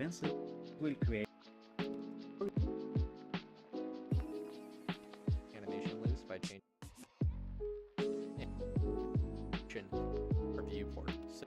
pencil will create animation loose by changing our viewport. So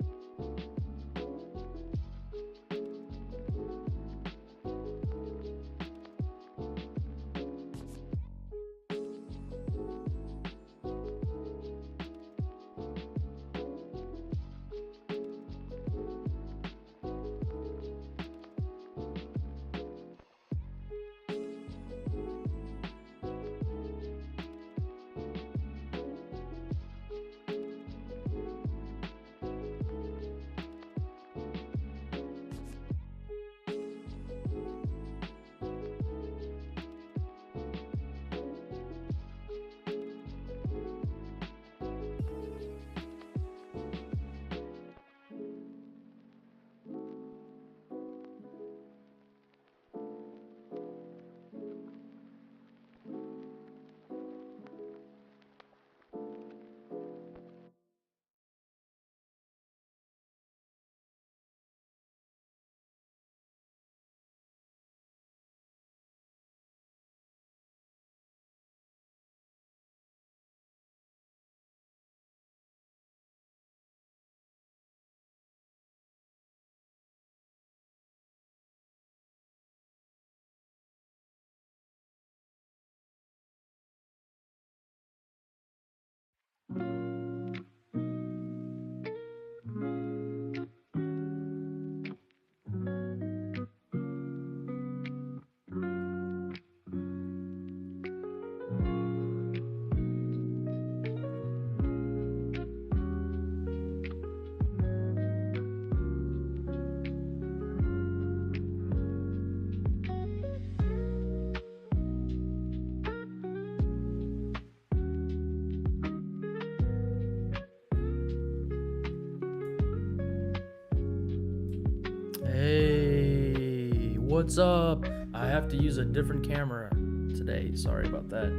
Hey, what's up? I have to use a different camera today. Sorry about that.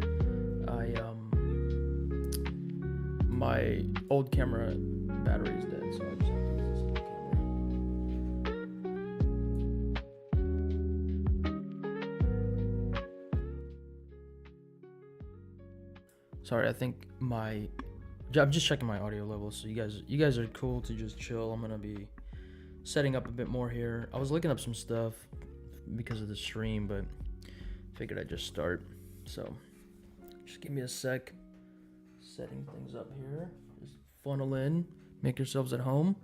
My old camera battery is dead, so I just have to use this new camera. Sorry, I think I'm just checking my audio levels. So you guys are cool to just chill. I'm gonna be setting up a bit more here. I was looking up some stuff because of the stream, but figured I'd just start. So just give me a sec. Setting things up here. Just funnel in. Make yourselves at home.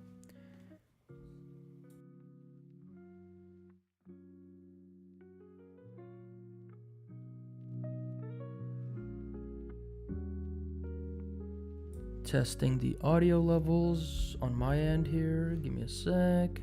Testing the audio levels on my end here. Give me a sec.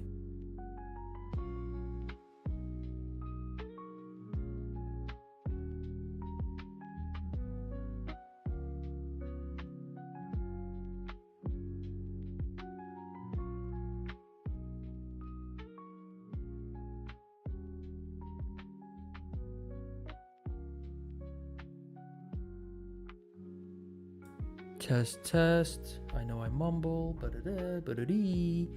Test. I know I mumble. Ba-da-da, ba-da-dee.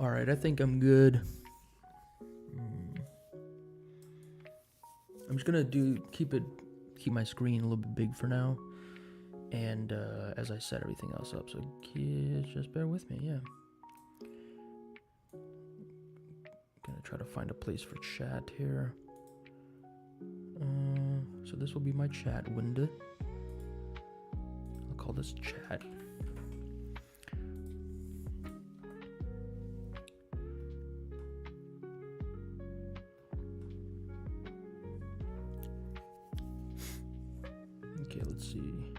All right, I think I'm good. I'm just gonna keep my screen a little bit big for now, and as I set everything else up, so just bear with me. Yeah, gonna try to find a place for chat here. So this will be my chat window. I'll call this chat. Okay, let's see.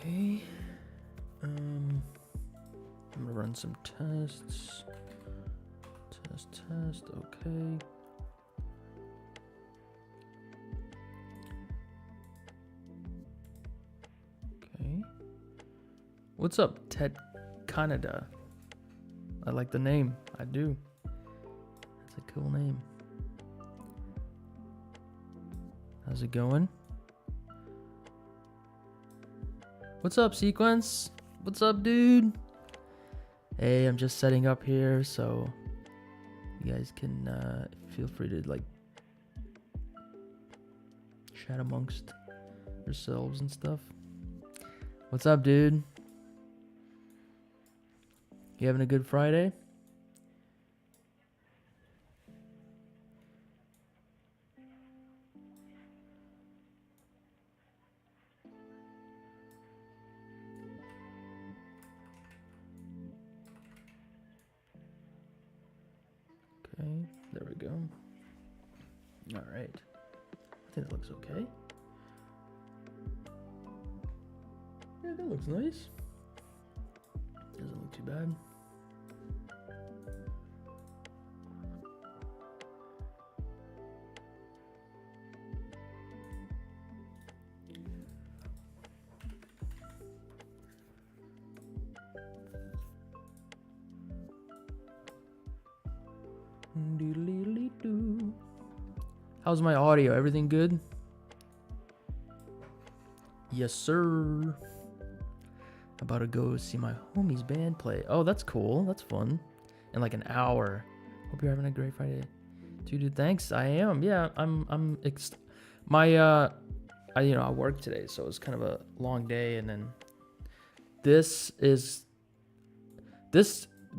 Okay. I'm gonna run some tests. Test. Okay. Okay. What's up, Ted Canada? I like the name. I do. That's a cool name. How's it going? What's up, Sequence? What's up, dude? Hey, I'm just setting up here, so you guys can feel free to like chat amongst yourselves and stuff. What's up, dude? You having a good Friday? Okay, there we go. All right. I think that looks okay. Yeah, that looks nice. Doesn't look too bad. Doodly-doo. How's my audio? Everything good? Yes, sir. About to go see my homies band play. Oh, that's cool. That's fun. In like an hour. Hope you're having a great Friday. Dude, thanks. I am. Yeah, I work today, so it's kind of a long day, and then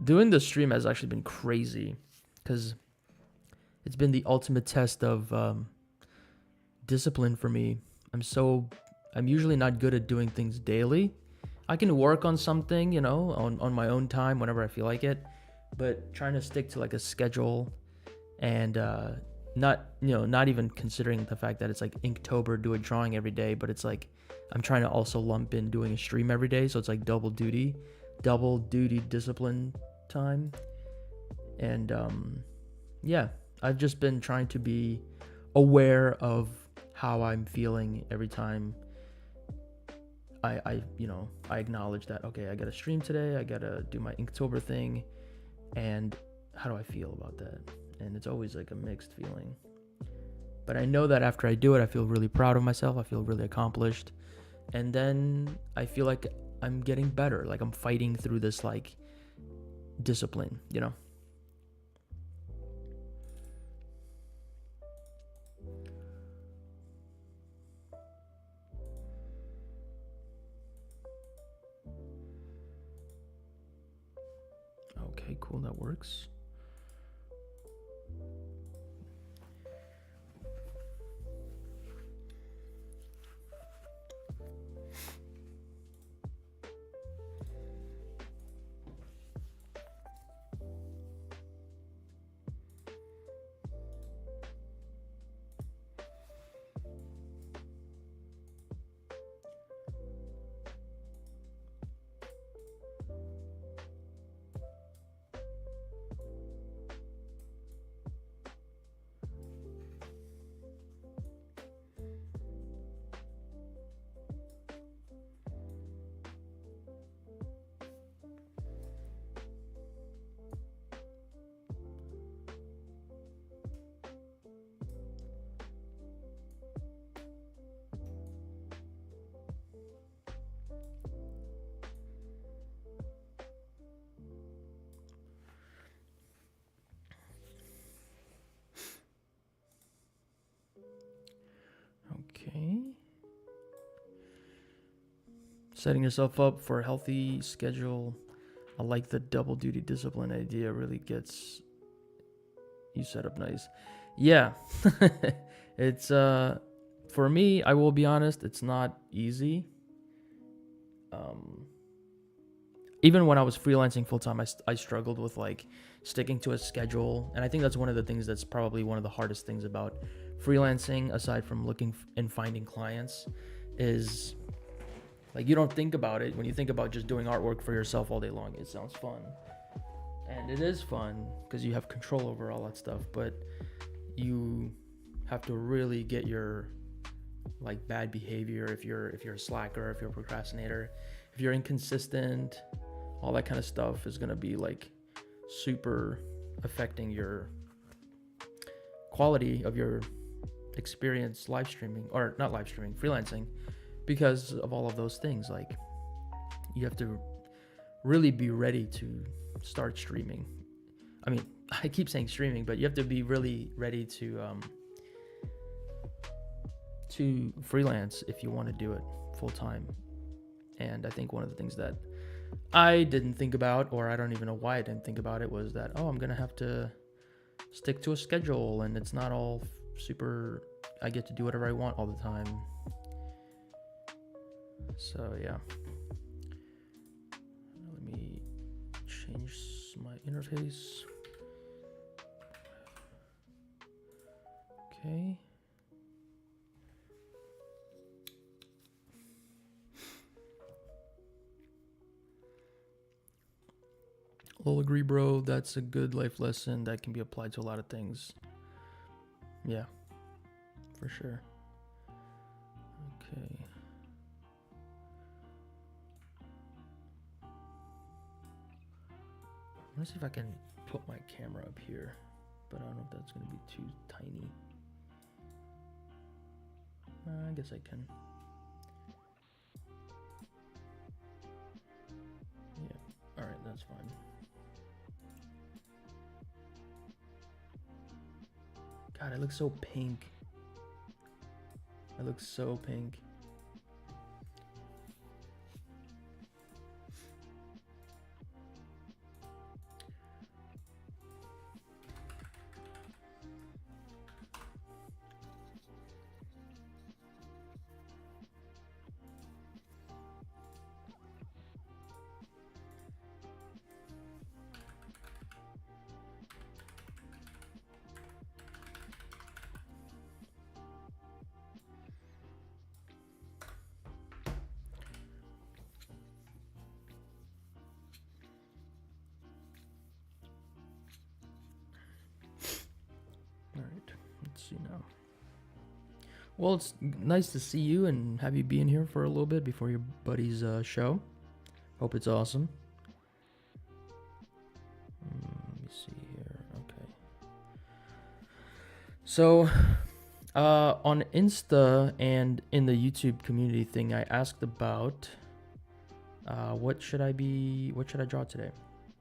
doing the stream has actually been crazy because it's been the ultimate test of discipline for me. I'm usually not good at doing things daily. I can work on something, on my own time whenever I feel like it, but trying to stick to like a schedule and not even considering the fact that it's like Inktober, do a drawing every day, but it's like I'm trying to also lump in doing a stream every day, so it's like double duty discipline time. And yeah, I've just been trying to be aware of how I'm feeling every time I acknowledge that, okay, I gotta stream today, I gotta do my Inktober thing, and how do I feel about that? And it's always like a mixed feeling. But I know that after I do it, I feel really proud of myself, I feel really accomplished, and then I feel like I'm getting better, like I'm fighting through this like discipline, Okay, cool, that works. Okay. Setting yourself up for a healthy schedule. I like the double duty discipline idea. Really gets you set up nice. Yeah. It's for me, I will be honest, it's not easy. Even when I was freelancing full time, I struggled with like sticking to a schedule, and I think that's one of the things that's probably one of the hardest things about freelancing, aside from looking and finding clients, is Like, you don't think about it when you think about just doing artwork for yourself all day long. It sounds fun, and it is fun because you have control over all that stuff, but you have to really get your like bad behavior, if you're a slacker, if you're a procrastinator, if you're inconsistent, all that kind of stuff is going to be like super affecting your quality of your experience live streaming, or not live streaming, freelancing, because of all of those things. Like, you have to really be ready to start streaming. I mean, I keep saying streaming, but you have to be really ready to freelance if you want to do it full time. And I think one of the things that I didn't think about, or I don't even know why I didn't think about it, was that, oh, I'm gonna have to stick to a schedule, and it's not all super, I get to do whatever I want all the time. So yeah, let me change my interface. Okay. I'll agree, bro. That's a good life lesson that can be applied to a lot of things. Yeah, for sure. Okay. I'm gonna see if I can put my camera up here, but I don't know if that's gonna be too tiny. I guess I can. Yeah, all right, that's fine. God, I look so pink. I look so pink. Let's see now. Well, it's nice to see you and have you be in here for a little bit before your buddy's show. Hope it's awesome. Let me see here. Okay. So, on Insta and in the YouTube community thing, I asked about what should I draw today.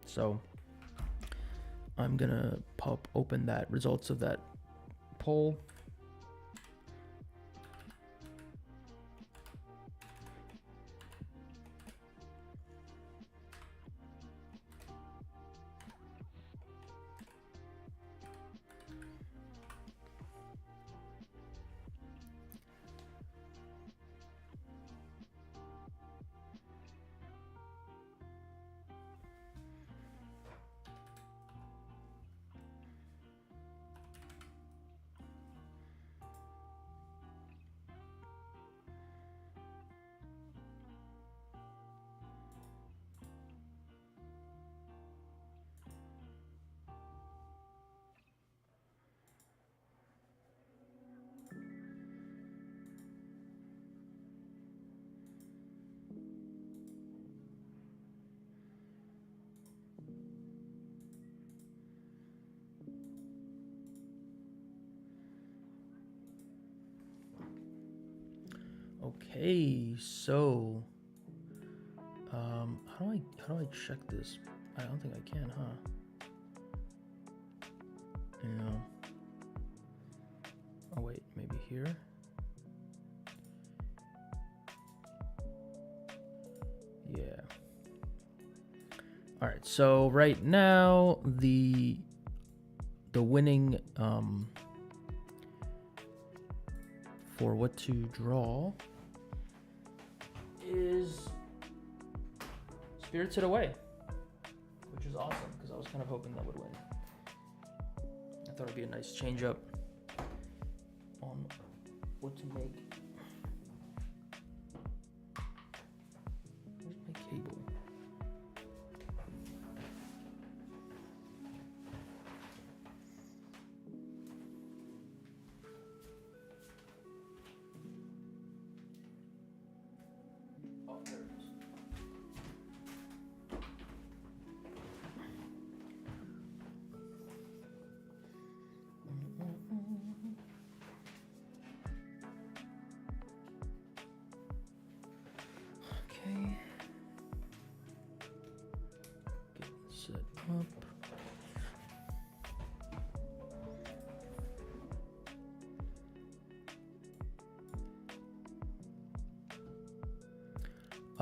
So, I'm gonna pop open that results of that poll. Okay, so how do I check this? I don't think I can, huh? Yeah. Oh wait, maybe here. Yeah. All right. So right now the winning for what to draw is Spirited Away, which is awesome because I was kind of hoping that would win. I thought it'd be a nice change up on what to make.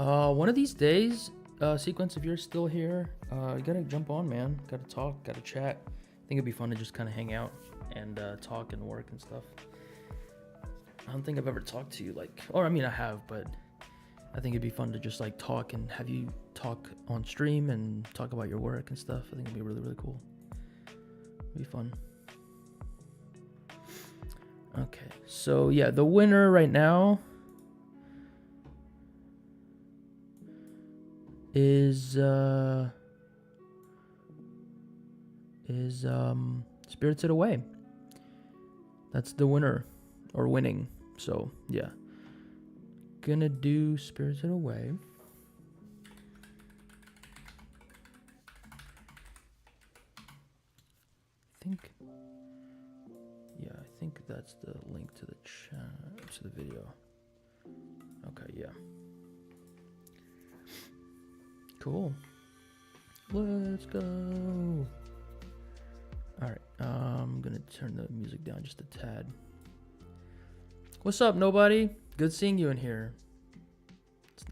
One of these days, Sequence, if you're still here, you gotta jump on, man. Gotta talk, gotta chat. I think it'd be fun to just kind of hang out and talk and work and stuff. I don't think I've ever talked to you or I mean I have, but I think it'd be fun to just like talk and have you talk on stream and talk about your work and stuff. I think it'd be really, really cool. It'd be fun. Okay, so yeah, the winner right now is Spirited Away. That's the winner or winning. So yeah, gonna do Spirited Away. I think that's the link to the chat, to the video. Okay, yeah. Cool. Let's go. All right, I'm gonna turn the music down just a tad. What's up, nobody? Good seeing you in here.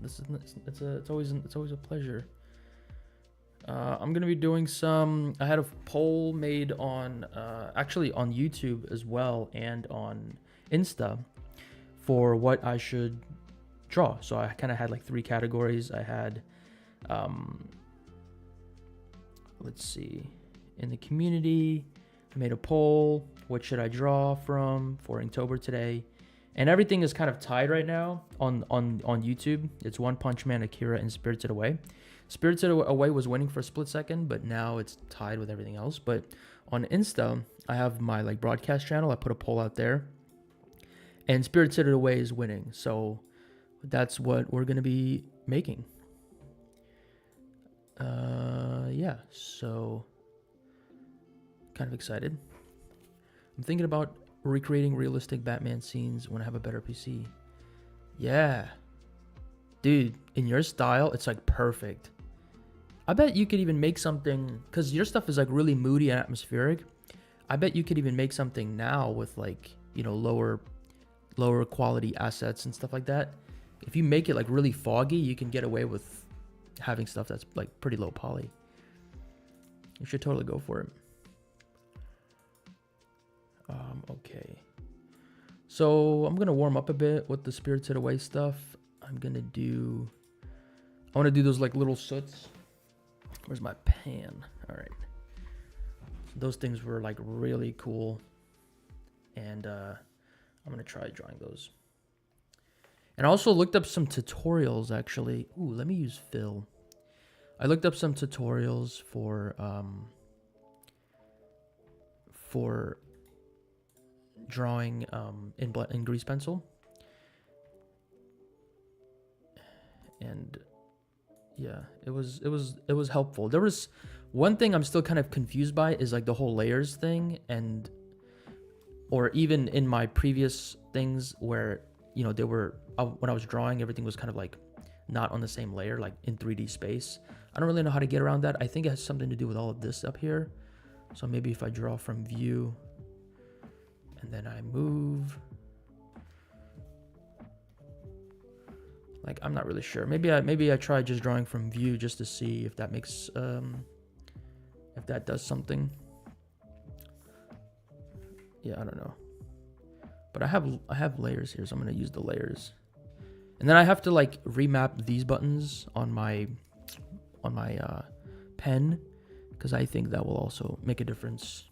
It's always a pleasure. I'm gonna be doing some. I had a poll made on actually on YouTube as well and on Insta for what I should draw. So I kind of had like 3 categories. I had let's see, in the community, I made a poll. What should I draw from for Inktober today? And everything is kind of tied right now on YouTube. It's One Punch Man, Akira, and Spirited Away. Spirited Away was winning for a split second, but now it's tied with everything else. But on Insta, I have my like broadcast channel. I put a poll out there, and Spirited Away is winning. So that's what we're gonna be making. Yeah. So kind of excited. I'm thinking about recreating realistic Batman scenes when I have a better PC. Yeah. Dude, in your style, it's like perfect. I bet you could even make something, because your stuff is like really moody and atmospheric. I bet you could even make something now with like, you know, lower quality assets and stuff like that. If you make it like really foggy, you can get away with having stuff that's like pretty low poly. You should totally go for it. Okay. So I'm gonna warm up a bit with the Spirited Away stuff. I want to do those like little soots. Where's my pan? All right. Those things were like really cool. And I'm going to try drawing those. And I also looked up some tutorials actually. Ooh, let me use fill. I looked up some tutorials for drawing in grease pencil. And yeah, it was helpful. There was one thing I'm still kind of confused by is like the whole layers thing, and or even in my previous things where, you know, when I was drawing, everything was kind of like not on the same layer, like in 3D space. I don't really know how to get around that. I think it has something to do with all of this up here. So maybe if I draw from view and then I move, like, I'm not really sure. Maybe I try just drawing from view just to see if that makes if that does something. Yeah, I don't know. But I have layers here, so I'm gonna use the layers. And then I have to like remap these buttons on my pen, because I think that will also make a difference.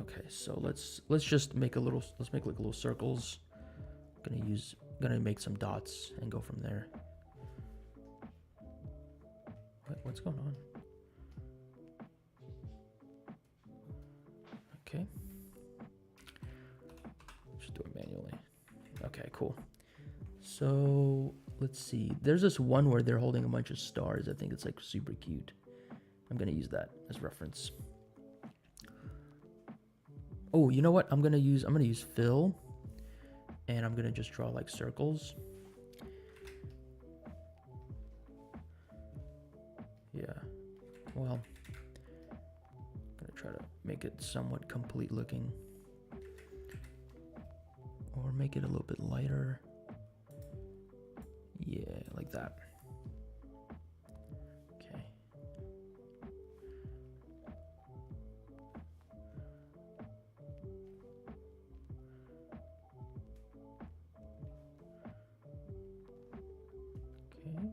Okay, so let's make like little circles. Gonna make some dots and go from there. What's going on? Okay. Just do it manually. Okay, cool. So let's see. There's this one where they're holding a bunch of stars. I think it's like super cute. I'm gonna use that as reference. Oh, you know what? I'm gonna use fill, and I'm gonna just draw like circles. Yeah. Well, I'm gonna try to make it somewhat complete looking, or make it a little bit lighter. Yeah, like that. Okay. Okay.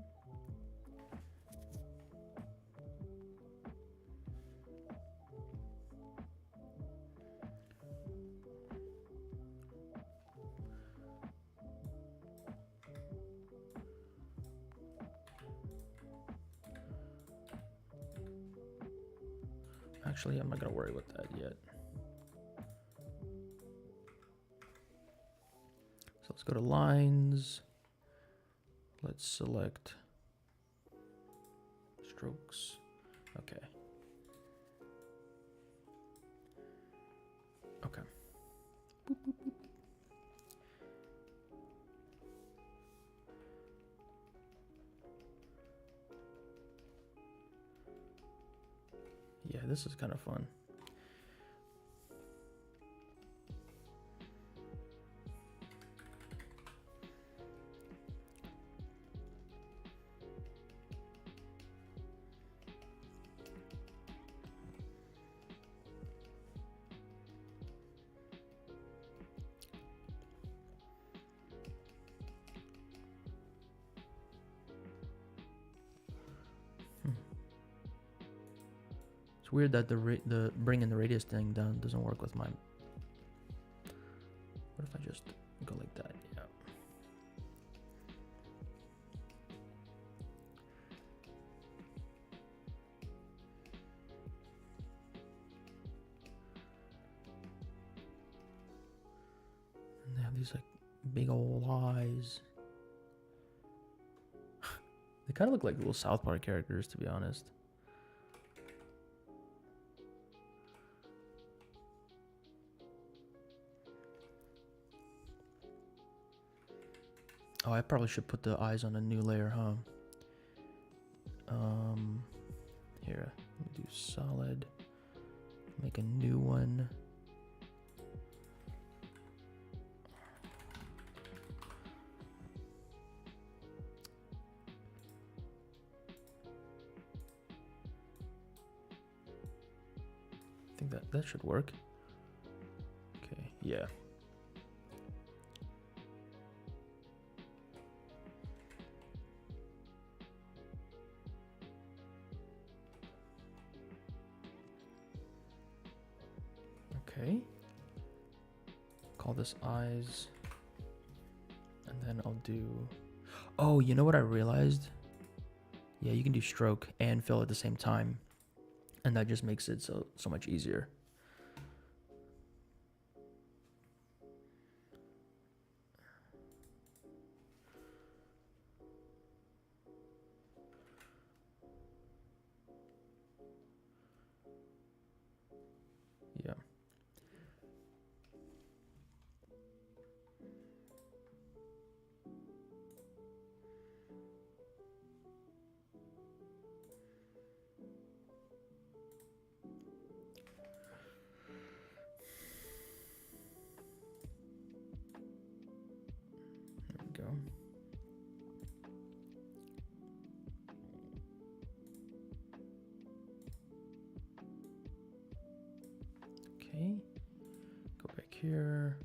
Actually, I'm not gonna worry about that yet. So let's go to lines. Let's select strokes. Okay. Okay. Boop, boop, boop. Yeah, this is kind of fun. It's weird that the bringing the radius thing down doesn't work with my. What if I just go like that? Yeah. And they have these like big old eyes. They kind of look like little South Park characters, to be honest. Oh, I probably should put the eyes on a new layer, huh? Here, let me do solid. Make a new one. I think that should work. Okay, yeah. Okay. Call this eyes. And then I'll do... Oh, you know what I realized? Yeah, you can do stroke and fill at the same time. And that just makes it so much easier. Yeah. There we go. Okay. Go back here.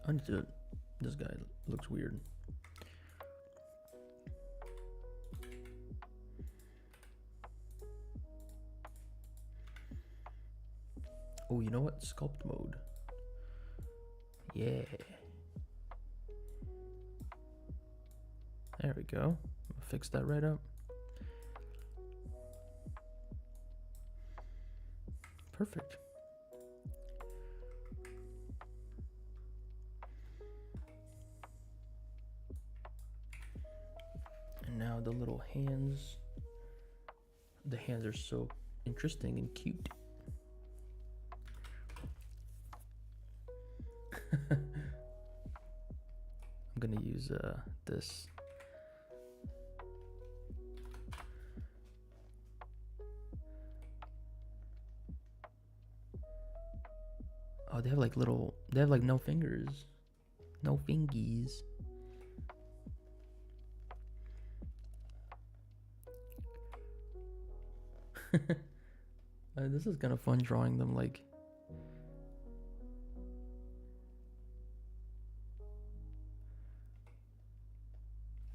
I need to. This guy looks weird. Oh, you know what? Sculpt mode. Yeah. There we go. Fix that right up. Perfect. And now the little hands. The hands are so interesting and cute. I'm gonna use this. Oh, they have like little, they have like no fingers. No fingies. This is kind of fun drawing them like.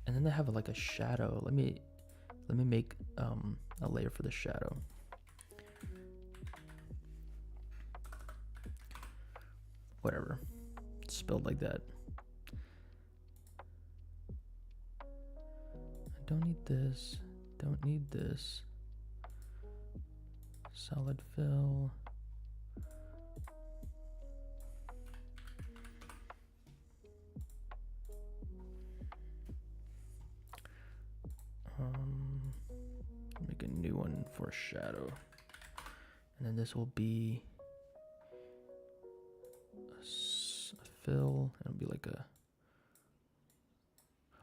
And then they have like a shadow. Let me make a layer for the shadow. Whatever. It's spelled like that. I don't need this. Don't need this. Solid fill. Make a new one for shadow. And then this will be a fill. It'll be like a.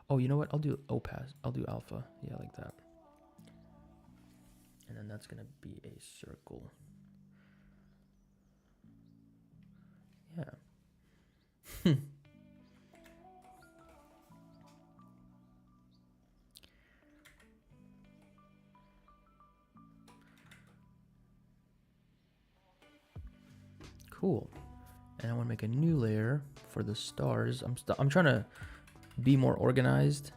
Oh, you know what? I'll do opaque. I'll do alpha. Yeah, like that. And then that's gonna be a circle. Yeah. Cool. And I want to make a new layer for the stars. I'm trying to be more organized.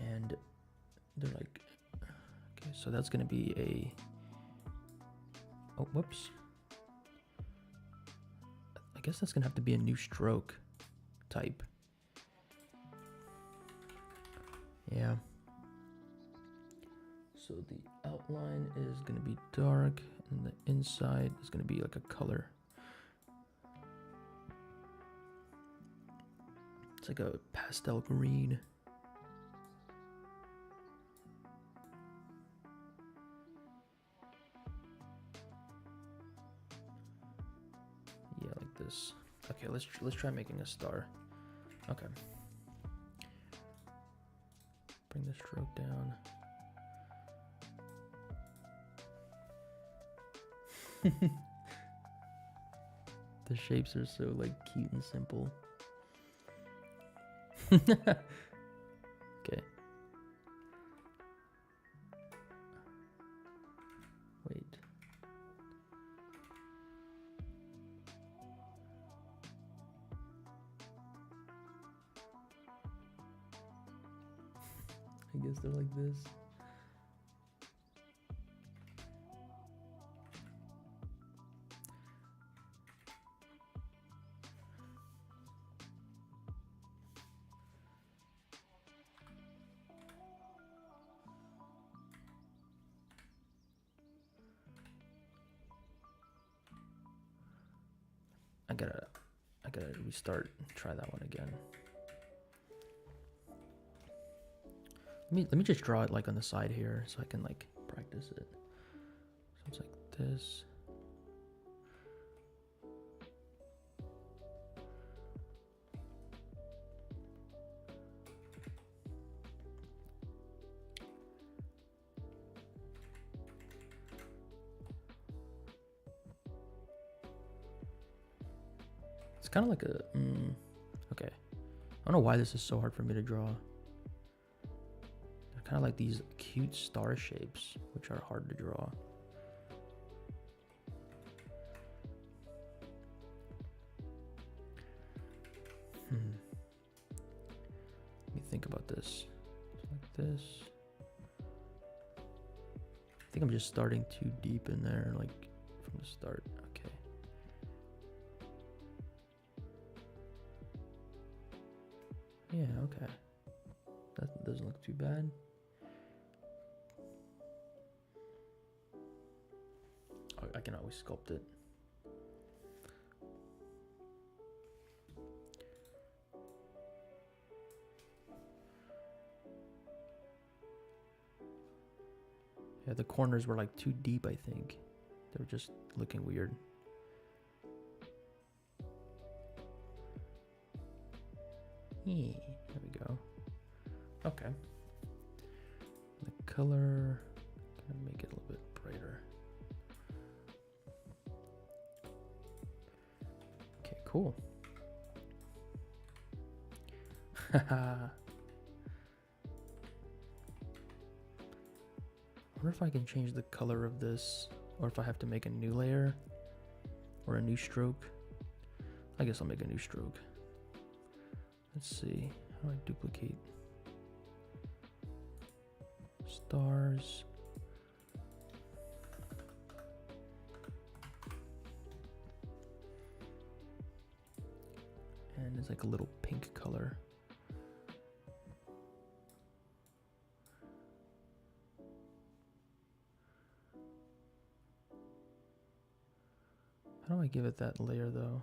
And they're like, okay, so that's gonna be a. Oh, whoops. I guess that's gonna have to be a new stroke type. Yeah. So the outline is gonna be dark, and the inside is gonna be like a color. It's like a pastel green. Yeah, like this. Okay, let's try making a star. Okay. Bring the stroke down. The shapes are so like cute and simple. Okay. Wait. I guess they're like this. I gotta restart, try that one again. Let me just draw it like on the side here so I can like practice it. So it's like this. It's kind of like a, okay. I don't know why this is so hard for me to draw. They're kind of like these cute star shapes, which are hard to draw. think about this? Like this. I think I'm just starting too deep in there, like from the start. Okay. Yeah, okay. That doesn't look too bad. Oh, I can always sculpt it. Yeah, the corners were like too deep, I think. They were just looking weird. Yeah, there we go. Okay. The color, gonna make it a little bit brighter. Okay, cool. Haha. I wonder if I can change the color of this, or if I have to make a new layer or a new stroke. I guess I'll make a new stroke. Let's see, how do I duplicate stars? And it's like a little pink color. How do I give it that layer though?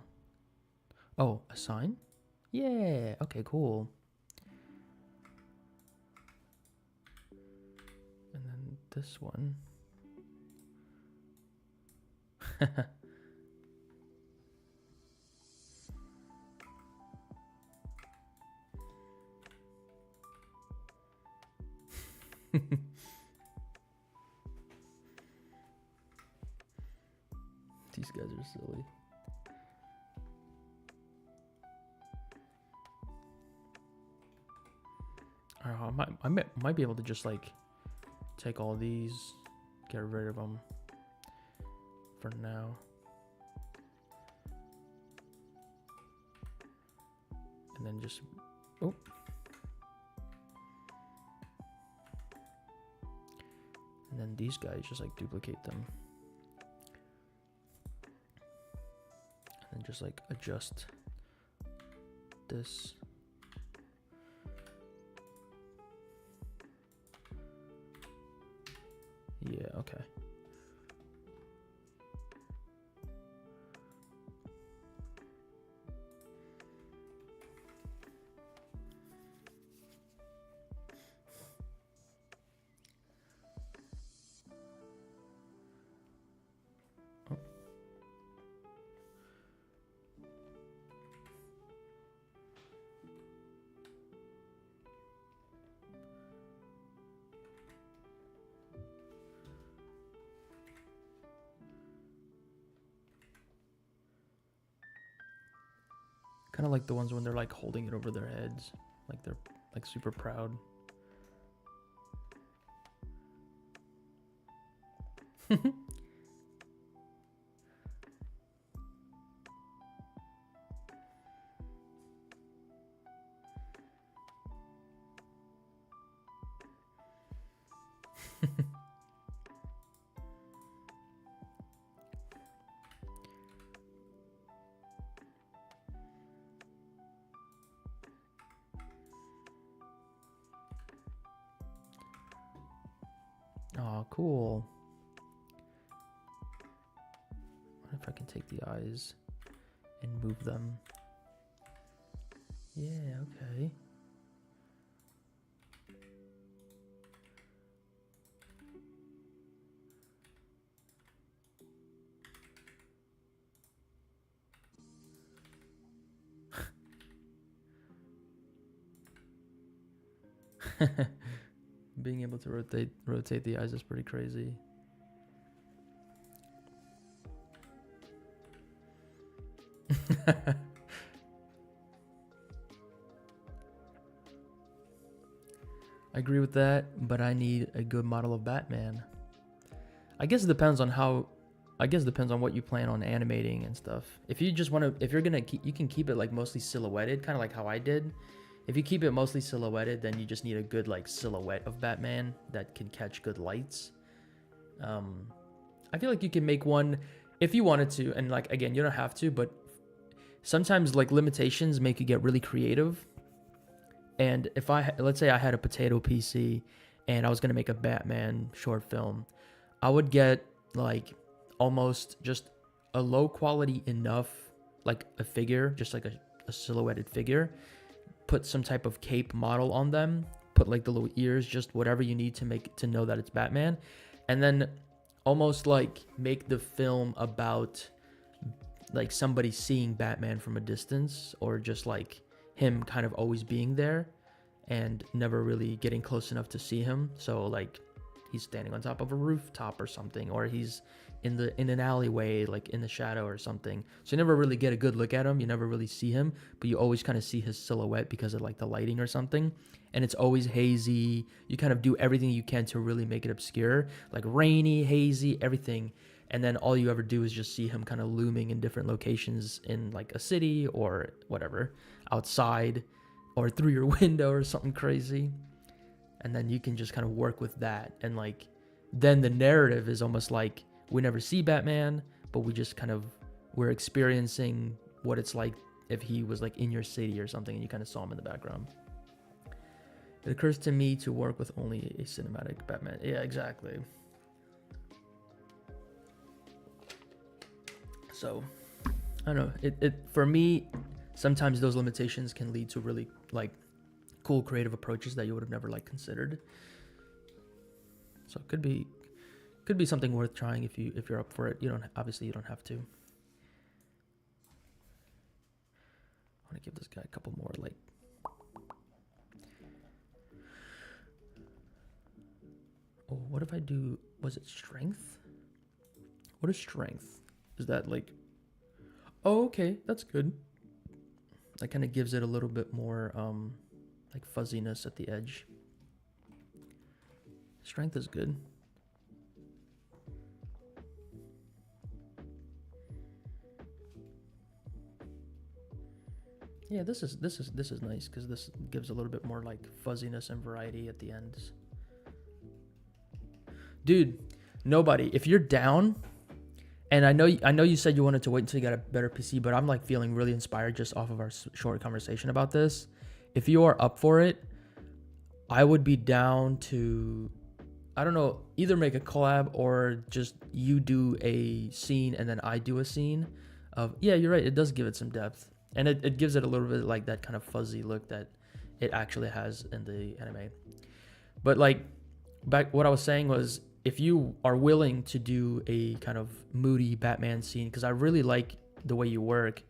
Oh, assign? Yeah, okay, cool. And then this one. These guys are silly. I might be able to just like take all these, get rid of them for now. And then just, oh. And then these guys, just like duplicate them. And then just like adjust this. Yeah, okay. Kind of like the ones when they're like holding it over their heads, like they're like super proud. Oh, cool. What if I can take the eyes and move them? Yeah, okay. Being able to rotate the eyes is pretty crazy. I agree with that, but I need a good model of Batman. I guess it depends on what you plan on animating and stuff. If you just want to, if you're gonna keep, you can keep it like mostly silhouetted, kind of like how I did. If you keep it mostly silhouetted, then you just need a good like silhouette of Batman that can catch good lights. I feel like you can make one if you wanted to, and like again, you don't have to, but sometimes like limitations make you get really creative. And if let's say I had a potato PC and I was gonna make a Batman short film, I would get like almost just a low quality enough, like a figure, just like a silhouetted figure, put some type of cape model on them, put like the little ears, just whatever you need to make to know that it's Batman, and then almost like make the film about like somebody seeing Batman from a distance, or just like him kind of always being there and never really getting close enough to see him. So like he's standing on top of a rooftop or something, or he's in an alleyway, like in the shadow or something. So you never really get a good look at him. You never really see him, but you always kind of see his silhouette because of like the lighting or something. And it's always hazy. You kind of do everything you can to really make it obscure, like rainy, hazy, everything. And then all you ever do is just see him kind of looming in different locations in like a city or whatever, outside or through your window or something crazy. And then you can just kind of work with that. And like, then the narrative is almost like we never see Batman, but we're experiencing what it's like if he was like in your city or something and you kind of saw him in the background. It occurs to me to work with only a cinematic Batman. Yeah, exactly. So, I don't know. It for me, sometimes those limitations can lead to really like cool creative approaches that you would have never like considered. So it could be something worth trying if you're up for it. You don't have to. I want to give this guy a couple more like. Oh, what if I do? Was it strength? What is strength? Is that like? Oh, okay, that's good. That kind of gives it a little bit more like fuzziness at the edge. Strength is good. Yeah, this is nice because this gives a little bit more like fuzziness and variety at the ends. Dude, nobody, if you're down, and I know you said you wanted to wait until you got a better PC, but I'm like feeling really inspired just off of our short conversation about this. If you are up for it, I would be down to, I don't know, either make a collab or just you do a scene and then I do a scene of, yeah, you're right, it does give it some depth. And it gives it a little bit like that kind of fuzzy look that it actually has in the anime. But like, back what I was saying was, if you are willing to do a kind of moody Batman scene, because I really like the way you work,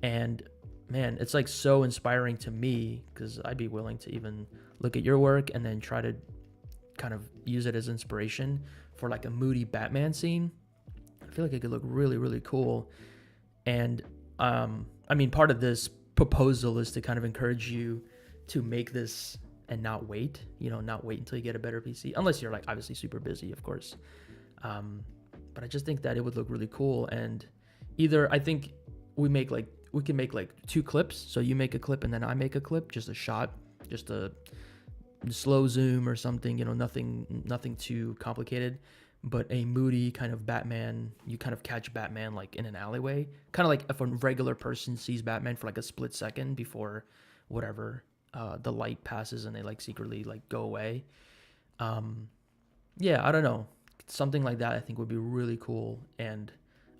and man, it's like so inspiring to me, because I'd be willing to even look at your work and then try to kind of use it as inspiration for like a moody Batman scene. I feel like it could look really, really cool. And I mean, part of this proposal is to kind of encourage you to make this and not wait until you get a better PC, unless you're like obviously super busy, of course. But I just think that it would look really cool. And either I think we can make like 2 clips. So you make a clip and then I make a clip, just a shot, just a slow zoom or something, nothing too complicated, but a moody kind of Batman. You kind of catch Batman like in an alleyway, kind of like if a regular person sees Batman for like a split second before whatever the light passes and they like secretly like go away. Yeah, I don't know, something like that I think would be really cool, and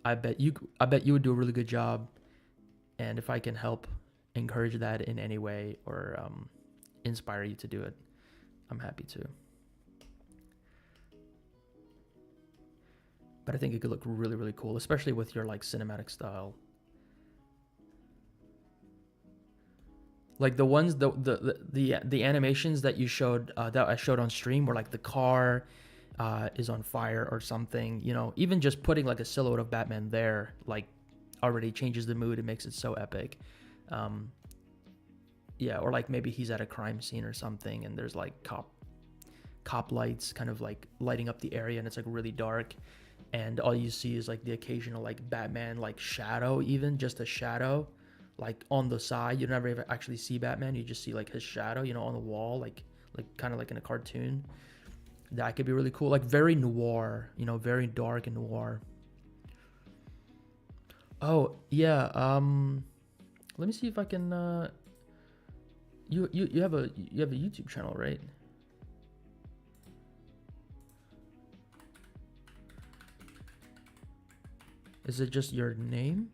I bet you would do a really good job. And if I can help encourage that in any way or inspire you to do it, I'm happy to. But I think it could look really, really cool, especially with your like cinematic style. Like the ones, the animations that you showed, that I showed on stream, where like the car is on fire or something, even just putting like a silhouette of Batman there, like already changes the mood. It makes it so epic. Yeah, or like maybe he's at a crime scene or something, and there's like cop lights kind of like lighting up the area, and it's like really dark, and all you see is like the occasional like Batman like shadow, even just a shadow, like on the side. You never ever actually see Batman. You just see like his shadow, on the wall, like kind of like in a cartoon. That could be really cool. Like very noir, very dark and noir. Oh yeah. Let me see if I can. You have a YouTube channel, right? Is it just your name?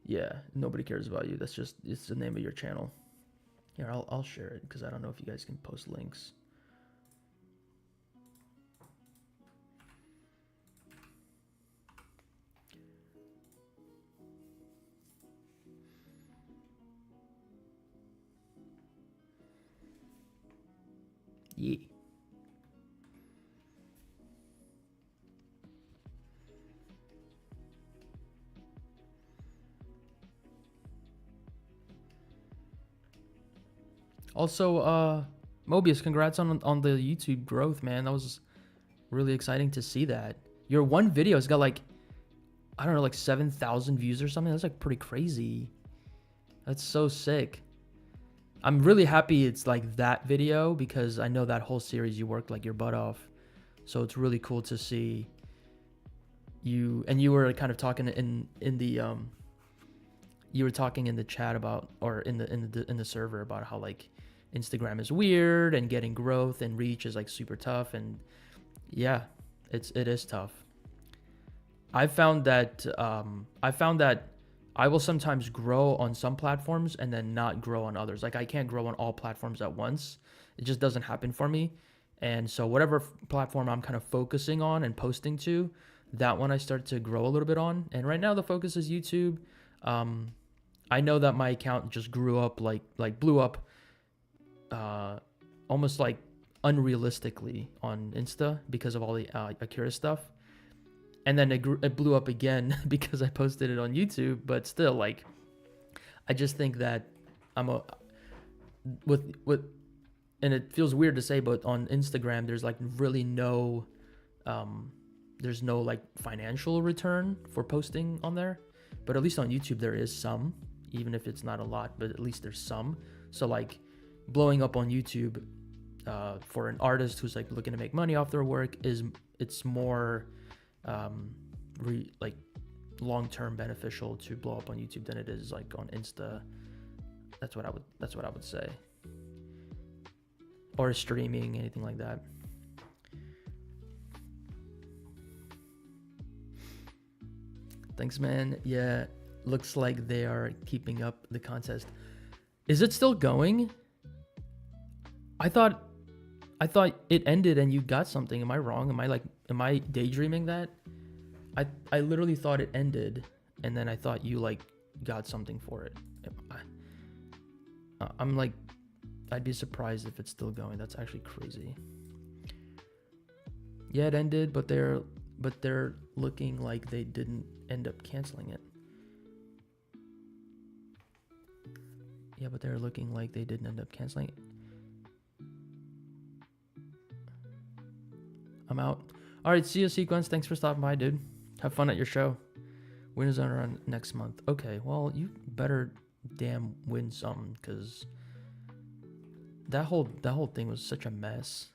Yeah, nobody cares about you. It's the name of your channel. Here, I'll share it because I don't know if you guys can post links. Yeah. Also, Mobius, congrats on the YouTube growth, man. That was really exciting to see that. Your one video's got like, I don't know, like 7,000 views or something. That's like pretty crazy. That's so sick. I'm really happy it's like that video because I know that whole series you worked like your butt off. So it's really cool to see you, and you were kind of talking in the you were talking in the chat about, or in the server about how like Instagram is weird and getting growth and reach is like super tough. And yeah, it is tough. I found that I will sometimes grow on some platforms and then not grow on others. Like I can't grow on all platforms at once. It just doesn't happen for me. And so whatever platform I'm kind of focusing on and posting to, that one I start to grow a little bit on. And right now the focus is YouTube. I know that my account just grew up like blew up almost like unrealistically on Insta because of all the Akira stuff. And then it blew up again because I posted it on YouTube. But still, like, I just think that with and it feels weird to say, but on Instagram there's like really no there's no like financial return for posting on there. But at least on YouTube there is some, even if it's not a lot, but at least there's some. So like blowing up on YouTube for an artist who's like looking to make money off their work it's more like long-term beneficial to blow up on YouTube than it is like on Insta. That's what I would say. Or streaming, anything like that. Thanks, man. Yeah, looks like they are keeping up the contest. Is it still going? I thought it ended and you got something. Am I wrong? Am I daydreaming that? I literally thought it ended and then I thought you like got something for it. I'm like, I'd be surprised if it's still going. That's actually crazy. Yeah, it ended, but they're looking like they didn't end up canceling it. Yeah, but they're looking like they didn't end up canceling it. I'm out. All right, see you, Sequence. Thanks for stopping by, dude. Have fun at your show. Winners are on next month. Okay, well, you better damn win something, because that whole thing was such a mess.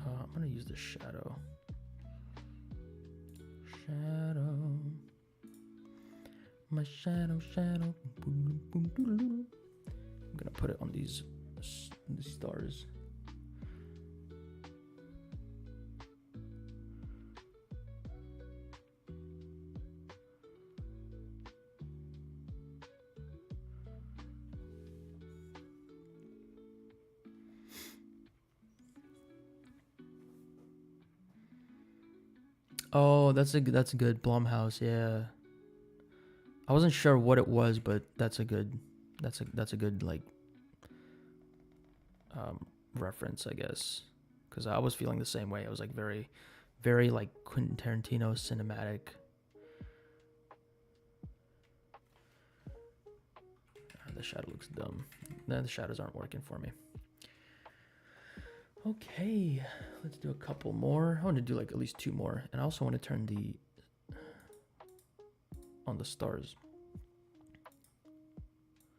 I'm gonna use the shadow. My shadow. I'm gonna put it on these stars. Oh, that's a good Blumhouse, yeah. I wasn't sure what it was, but that's a good like reference, I guess, because I was feeling the same way. I was like very, very like Quentin Tarantino cinematic. the shadow looks dumb. Nah, the shadows aren't working for me. Okay, let's do a couple more. I want to do like at least 2 more, and I also want to turn the on the stars.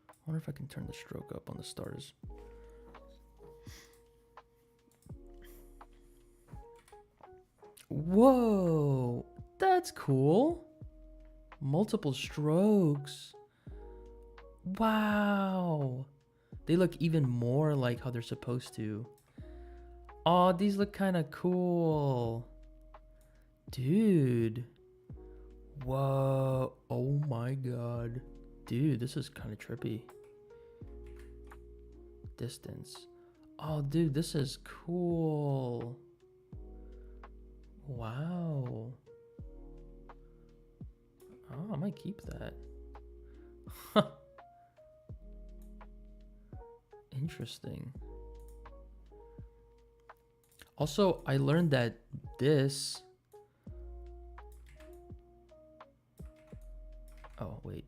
I wonder if I can turn the stroke up on the stars. Whoa, that's cool. Multiple strokes. Wow. They look even more like how they're supposed to. Oh, these look kind of cool. Dude. Whoa. Oh my god. Dude, this is kind of trippy. Distance. Oh, dude, this is cool. Wow. Oh, I might keep that. Interesting. Also, I learned that this... Oh, wait.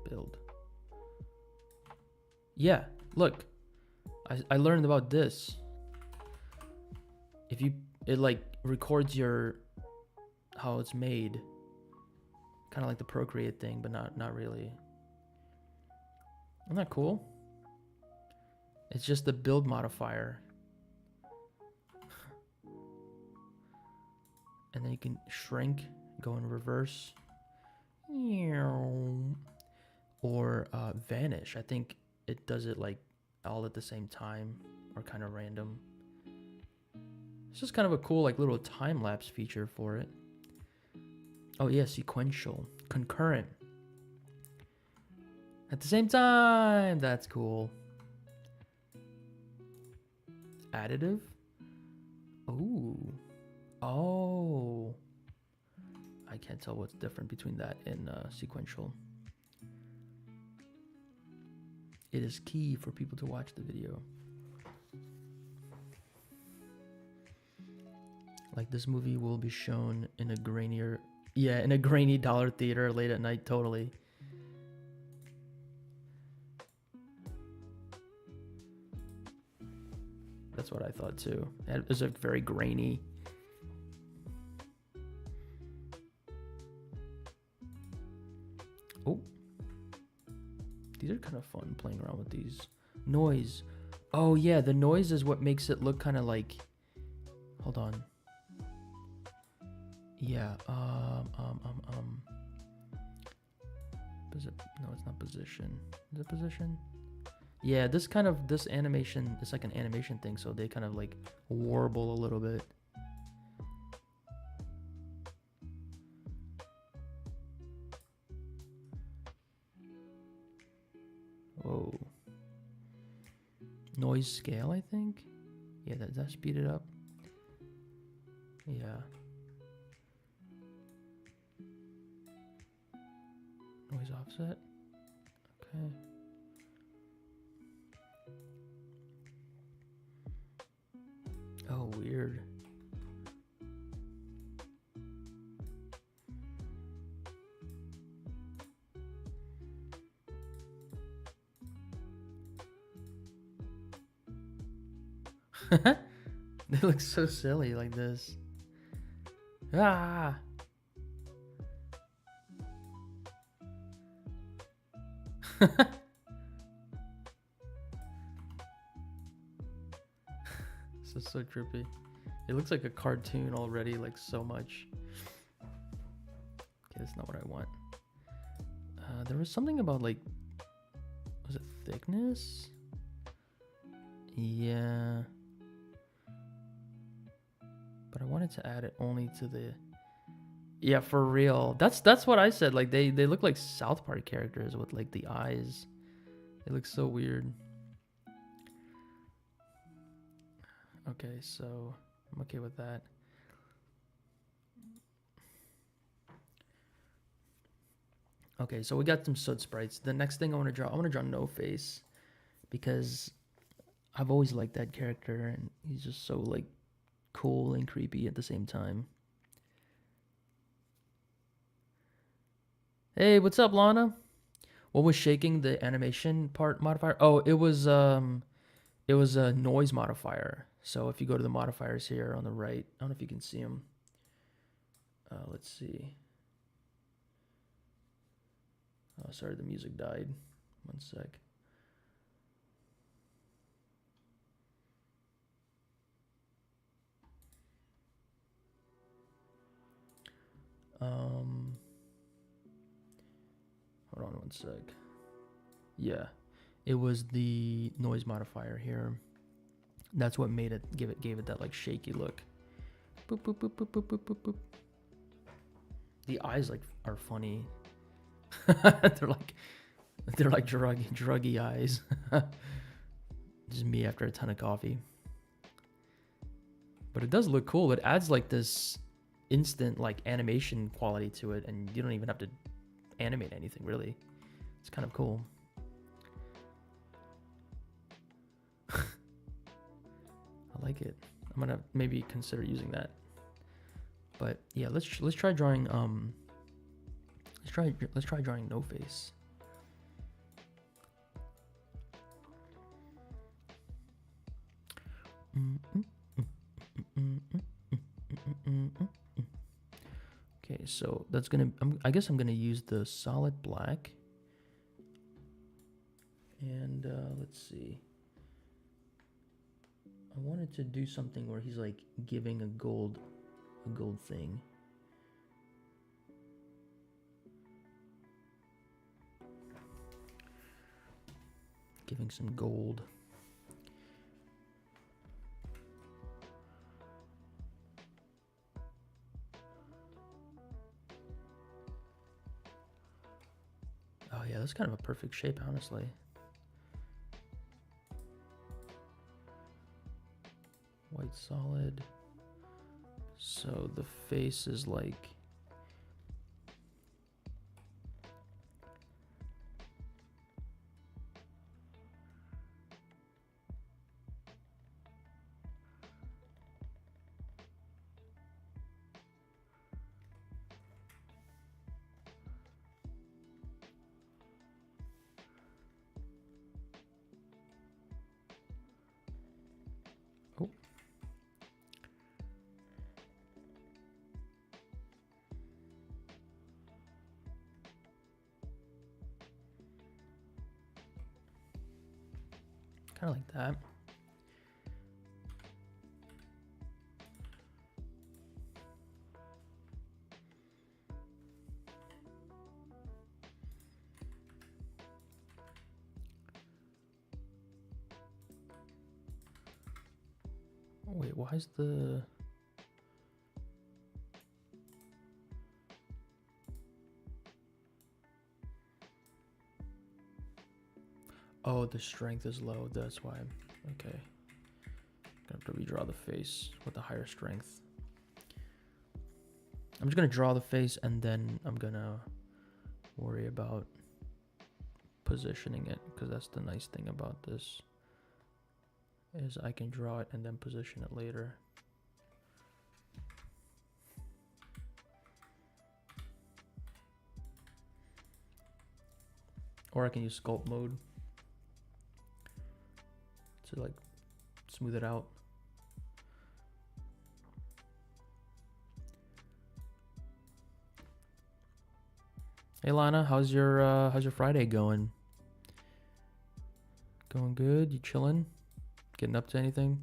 Build. Yeah, look. I learned about this. If you... It, like, records your... How it's made. Kind of like the Procreate thing, but not really. Isn't that cool? It's just the build modifier. And then you can shrink, go in reverse. Or vanish. I think it does it like all at the same time or kind of random. It's just kind of a cool like little time lapse feature for it. Oh yeah, sequential, concurrent. At the same time, that's cool. Additive? Ooh. Oh. I can't tell what's different between that and sequential. It is key for people to watch the video. Like this movie will be shown in a grainier... Yeah, in a grainy dollar theater late at night, totally. That's what I thought too. It was a very grainy. Oh. These are kind of fun playing around with these. Noise. Oh yeah, the noise is what makes it look kind of like... Hold on. Yeah, no, it's not position. Is it position? Yeah, this animation, it's like an animation thing, so they kind of like warble a little bit. Whoa. Noise scale, I think? Yeah, does that speed it up? Yeah. Noise offset? Okay. Oh, weird. They look so silly like this. Ah! This is so trippy. It looks like a cartoon already, like so much. Okay, that's not what I want. There was something about like, was it thickness? Yeah. But I wanted to add it only to the... Yeah, for real. That's what I said. Like they look like South Park characters with like the eyes. They look so weird. Okay, so I'm okay with that. Okay, so we got some soot sprites. The next thing I want to draw No Face, because I've always liked that character and he's just so like cool and creepy at the same time. Hey, what's up, Lana? What was shaking the animation part modifier? Oh, it was a noise modifier. So if you go to the modifiers here on the right, I don't know if you can see them. Let's see. Oh, sorry, the music died. One sec. Hold on one sec. Yeah, it was the noise modifier here. That's what made it gave it that like shaky look. Boop boop boop boop boop boop boop boop. The eyes like are funny. they're like druggy eyes. Just me after a ton of coffee. But it does look cool. It adds like this instant like animation quality to it, and you don't even have to animate anything really. It's kind of cool. I like it. I'm gonna maybe consider using that. But yeah, let's try drawing let's try drawing no face. Okay, so that's gonna. I guess I'm gonna use the solid black. And let's see. I wanted to do something where he's like giving a gold thing. Giving some gold. Oh yeah, that's kind of a perfect shape, honestly. White solid. So the face is like kind of like that. Oh, wait, why is the... Oh, the strength is low, that's why. Okay. Gonna have to redraw the face with the higher strength. I'm just gonna draw the face and then I'm gonna worry about positioning it, because that's the nice thing about this, is I can draw it and then position it later. Or I can use sculpt mode to like smooth it out. Hey Lana, how's your Friday going? Going good? You chilling? Getting up to anything?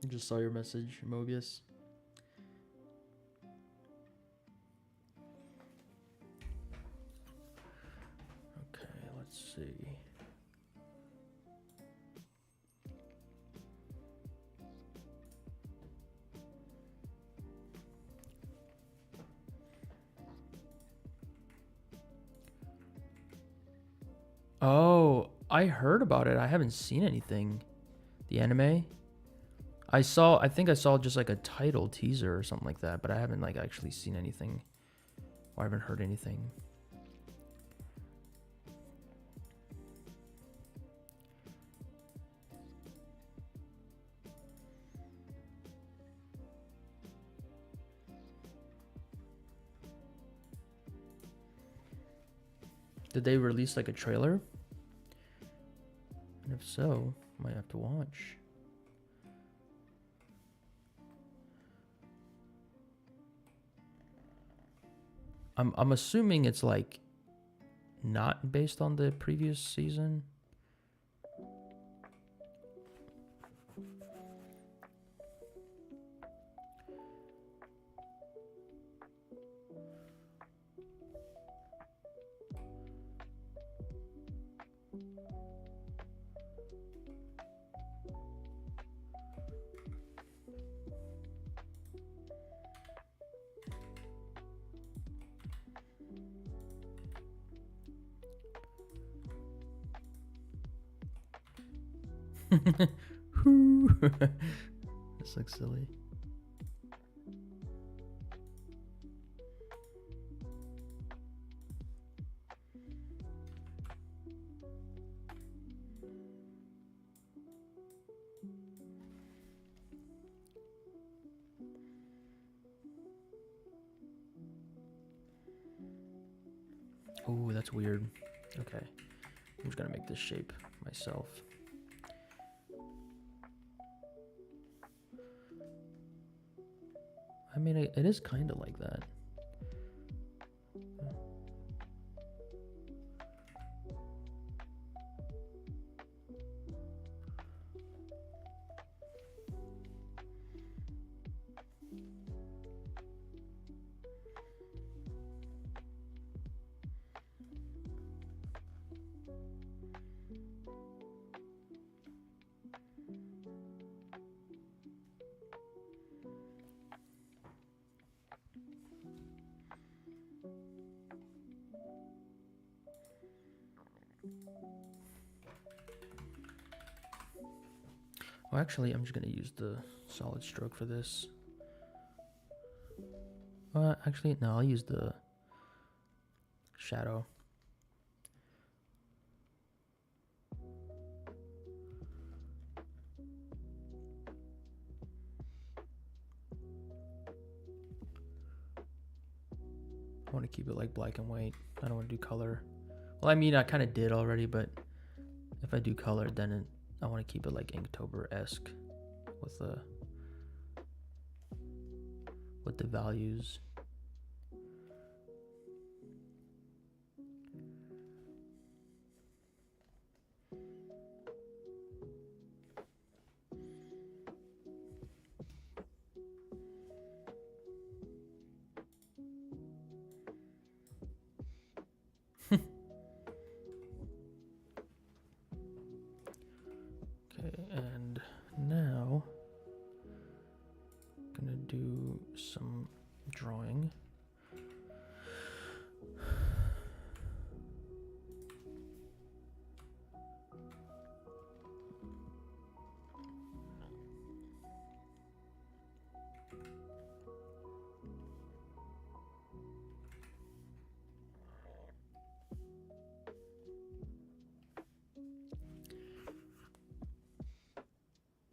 Just saw your message, Mobius. Okay, let's see. Oh, I heard about it. I haven't seen anything. The anime? I think I saw just like a title teaser or something like that, but I haven't like actually seen anything. Or I haven't heard anything. Did they release like a trailer? And if so, might have to watch. I'm assuming it's like not based on the previous season. This looks silly. Ooh, that's weird. Okay. I'm just gonna make this shape myself. I mean, it is kind of like that. Well, actually, I'm just gonna use the solid stroke for this. Actually, no, I'll use the shadow. I want to keep it like black and white. I don't want to do color. Well, I mean, I kind of did already, but if I do color, then I want to keep it like Inktober-esque with the values. Okay, and now I'm gonna do some drawing.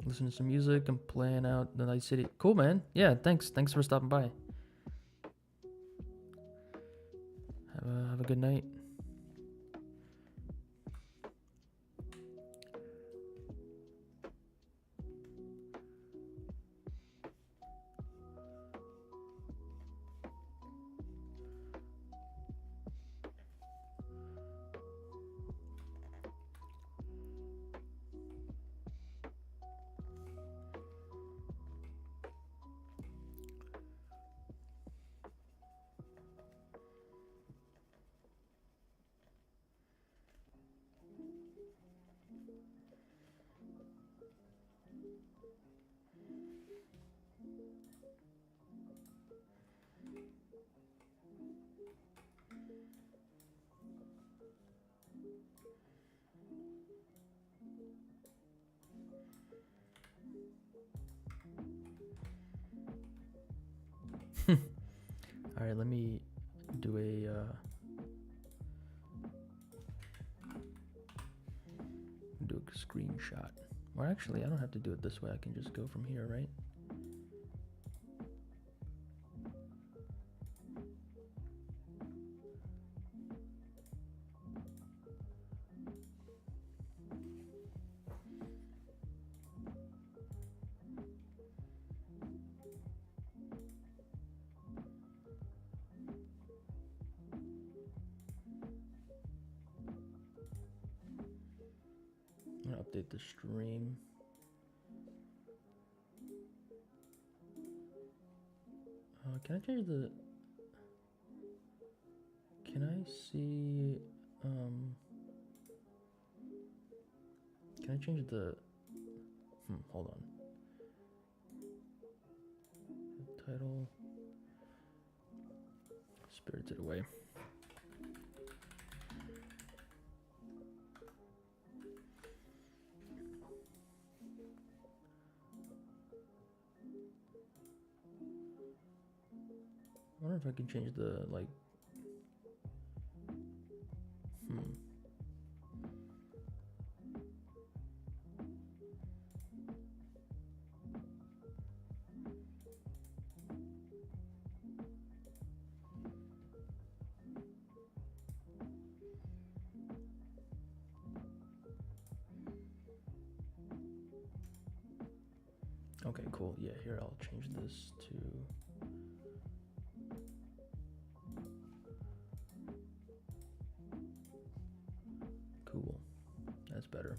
Listen to some music and plan out the night city. Cool, man. Yeah, thanks. Thanks for stopping by. Have a good night. All right, let me do a screenshot. Or actually, I don't have to do it this way. I can just go from here, right? I'm gonna update the stream. Can I change the? Can I see? Can I change the? Hold on. Title. Spirited Away. I wonder if I can change the like. Okay, cool. Yeah, here I'll change this to. Cool. That's better.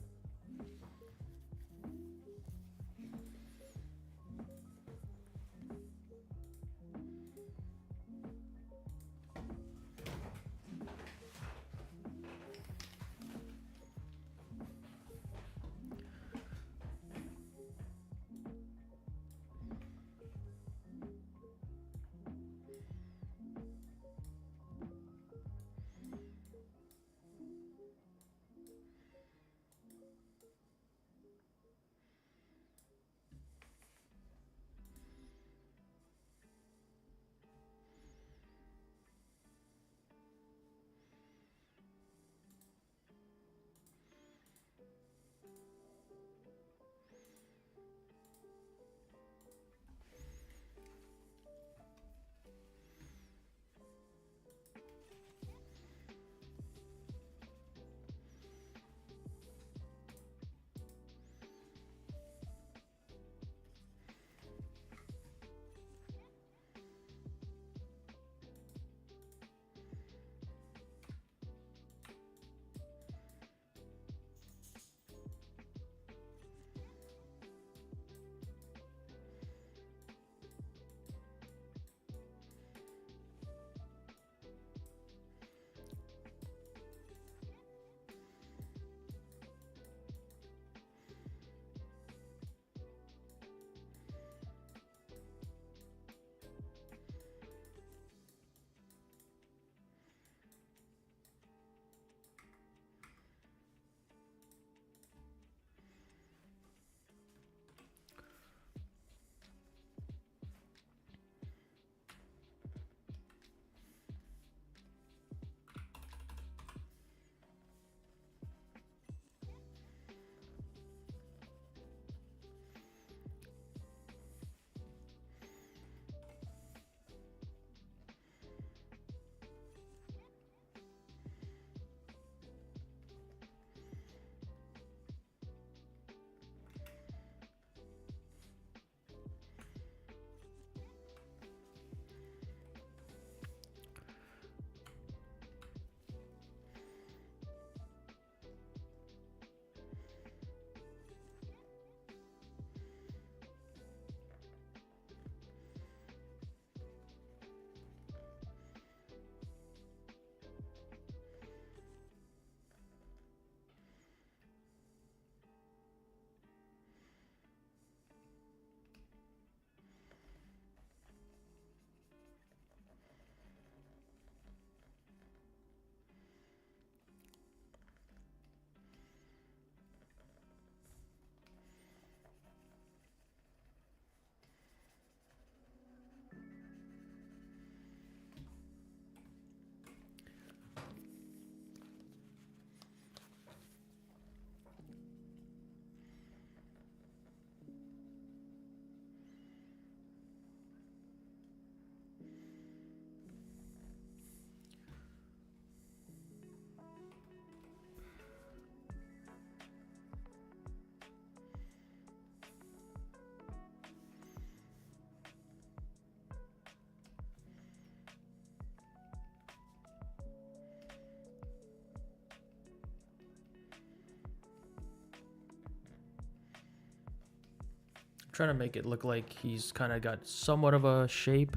trying to make it look like he's kind of got somewhat of a shape,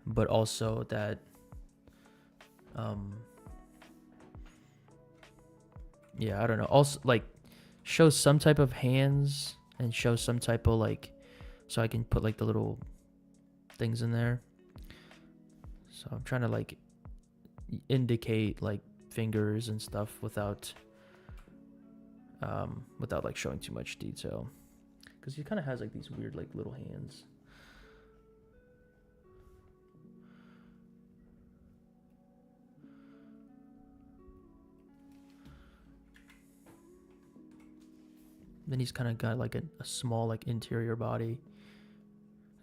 but also that yeah, I don't know, also like shows some type of hands and shows some type of like, so I can put like the little things in there. So I'm trying to like indicate like fingers and stuff without like showing too much detail, because he kind of has like these weird like little hands. Then he's kind of got like a small like interior body.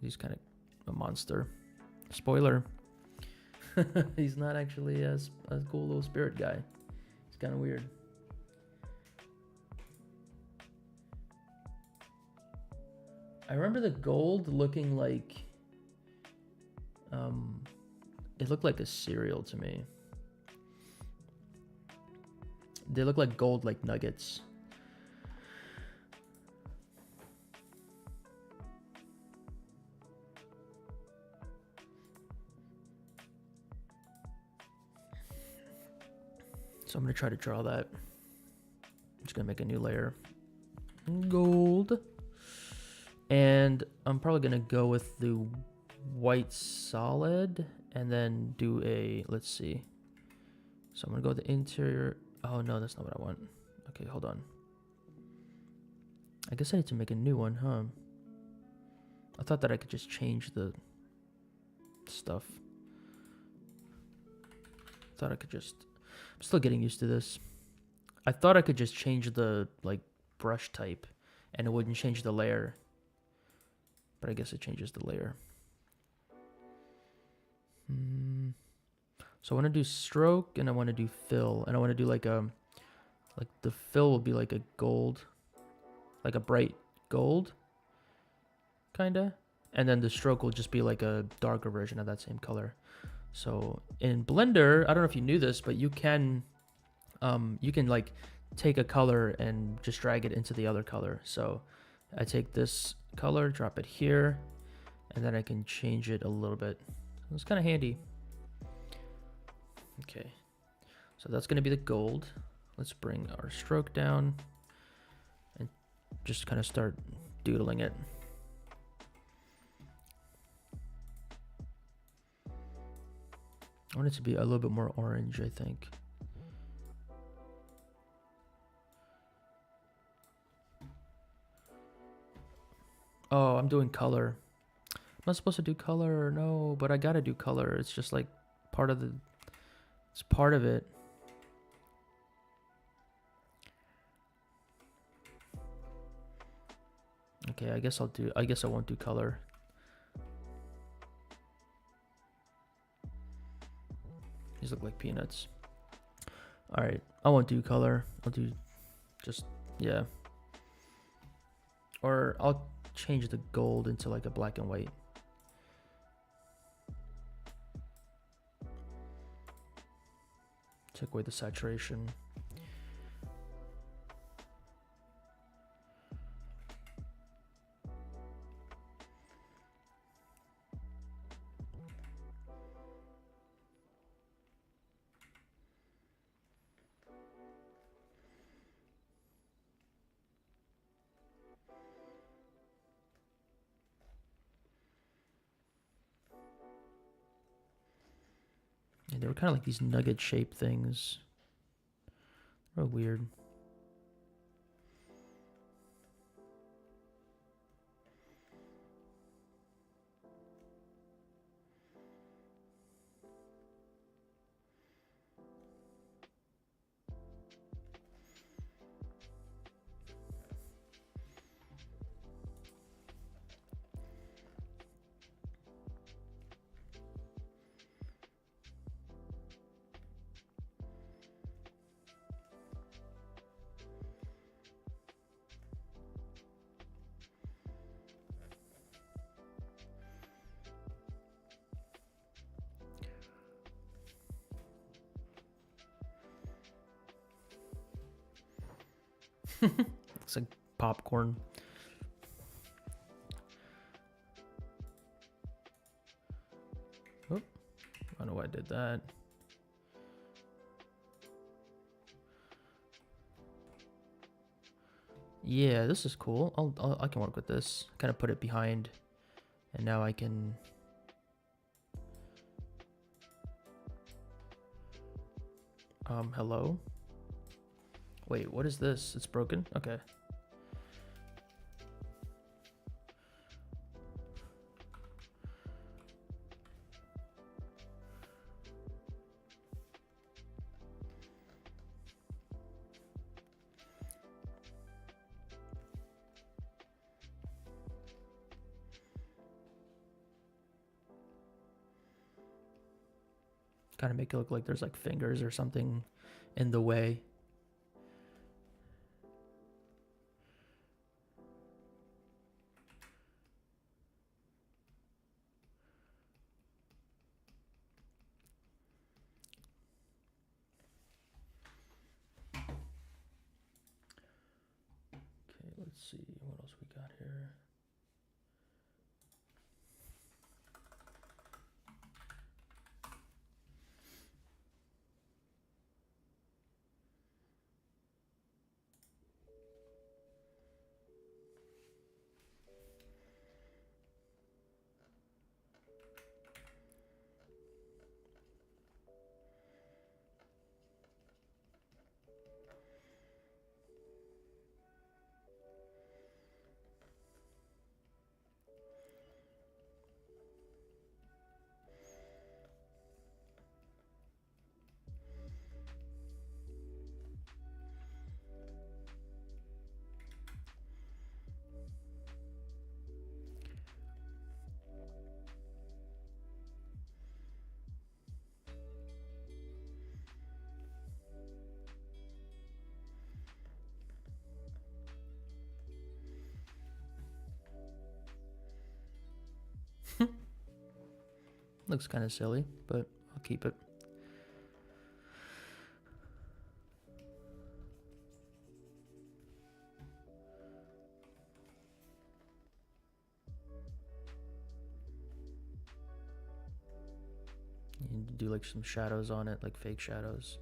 He's kind of a monster. Spoiler. He's not actually a cool little spirit guy. He's kind of weird. I remember the gold looking like it looked like a cereal to me. They look like gold like nuggets. So I'm going to try to draw that. I'm just going to make a new layer. Gold. And I'm probably going to go with the white solid and then do a, let's see. So I'm going to go with the interior. Oh, no, that's not what I want. Okay, hold on. I guess I need to make a new one, huh? I thought that I could just change the stuff. Thought I could just... I'm still getting used to this. I thought I could just change the like brush type and it wouldn't change the layer. But I guess it changes the layer. So I want to do stroke and I want to do fill. And I want to do like the fill will be like a gold. Like a bright gold. Kinda. And then the stroke will just be like a darker version of that same color. So in Blender, I don't know if you knew this, but you can like take a color and just drag it into the other color. So I take this color, drop it here, and then I can change it a little bit. It's kind of handy. Okay, so that's going to be the gold. Let's bring our stroke down and just kind of start doodling it. I want it to be a little bit more orange, I think. Oh, I'm doing color. Am I supposed to do color? No, but I gotta do color. It's just like part of the... It's part of it. Okay, I guess I won't do color. These look like peanuts. Alright, I won't do color. I'll do just, yeah. Or I'll change the gold into like a black and white. Take away the saturation. They were kind of like these nugget shaped things. Real weird. Looks like popcorn. Oop. I don't know why I did that. Yeah, this is cool. I can work with this. Kind of put it behind, and now I can. Hello. Wait, what is this? It's broken. Okay. Kind of make it look like there's like fingers or something in the way. Okay, let's see what else we got here. Looks kind of silly, but I'll keep it. You can do like some shadows on it, like fake shadows.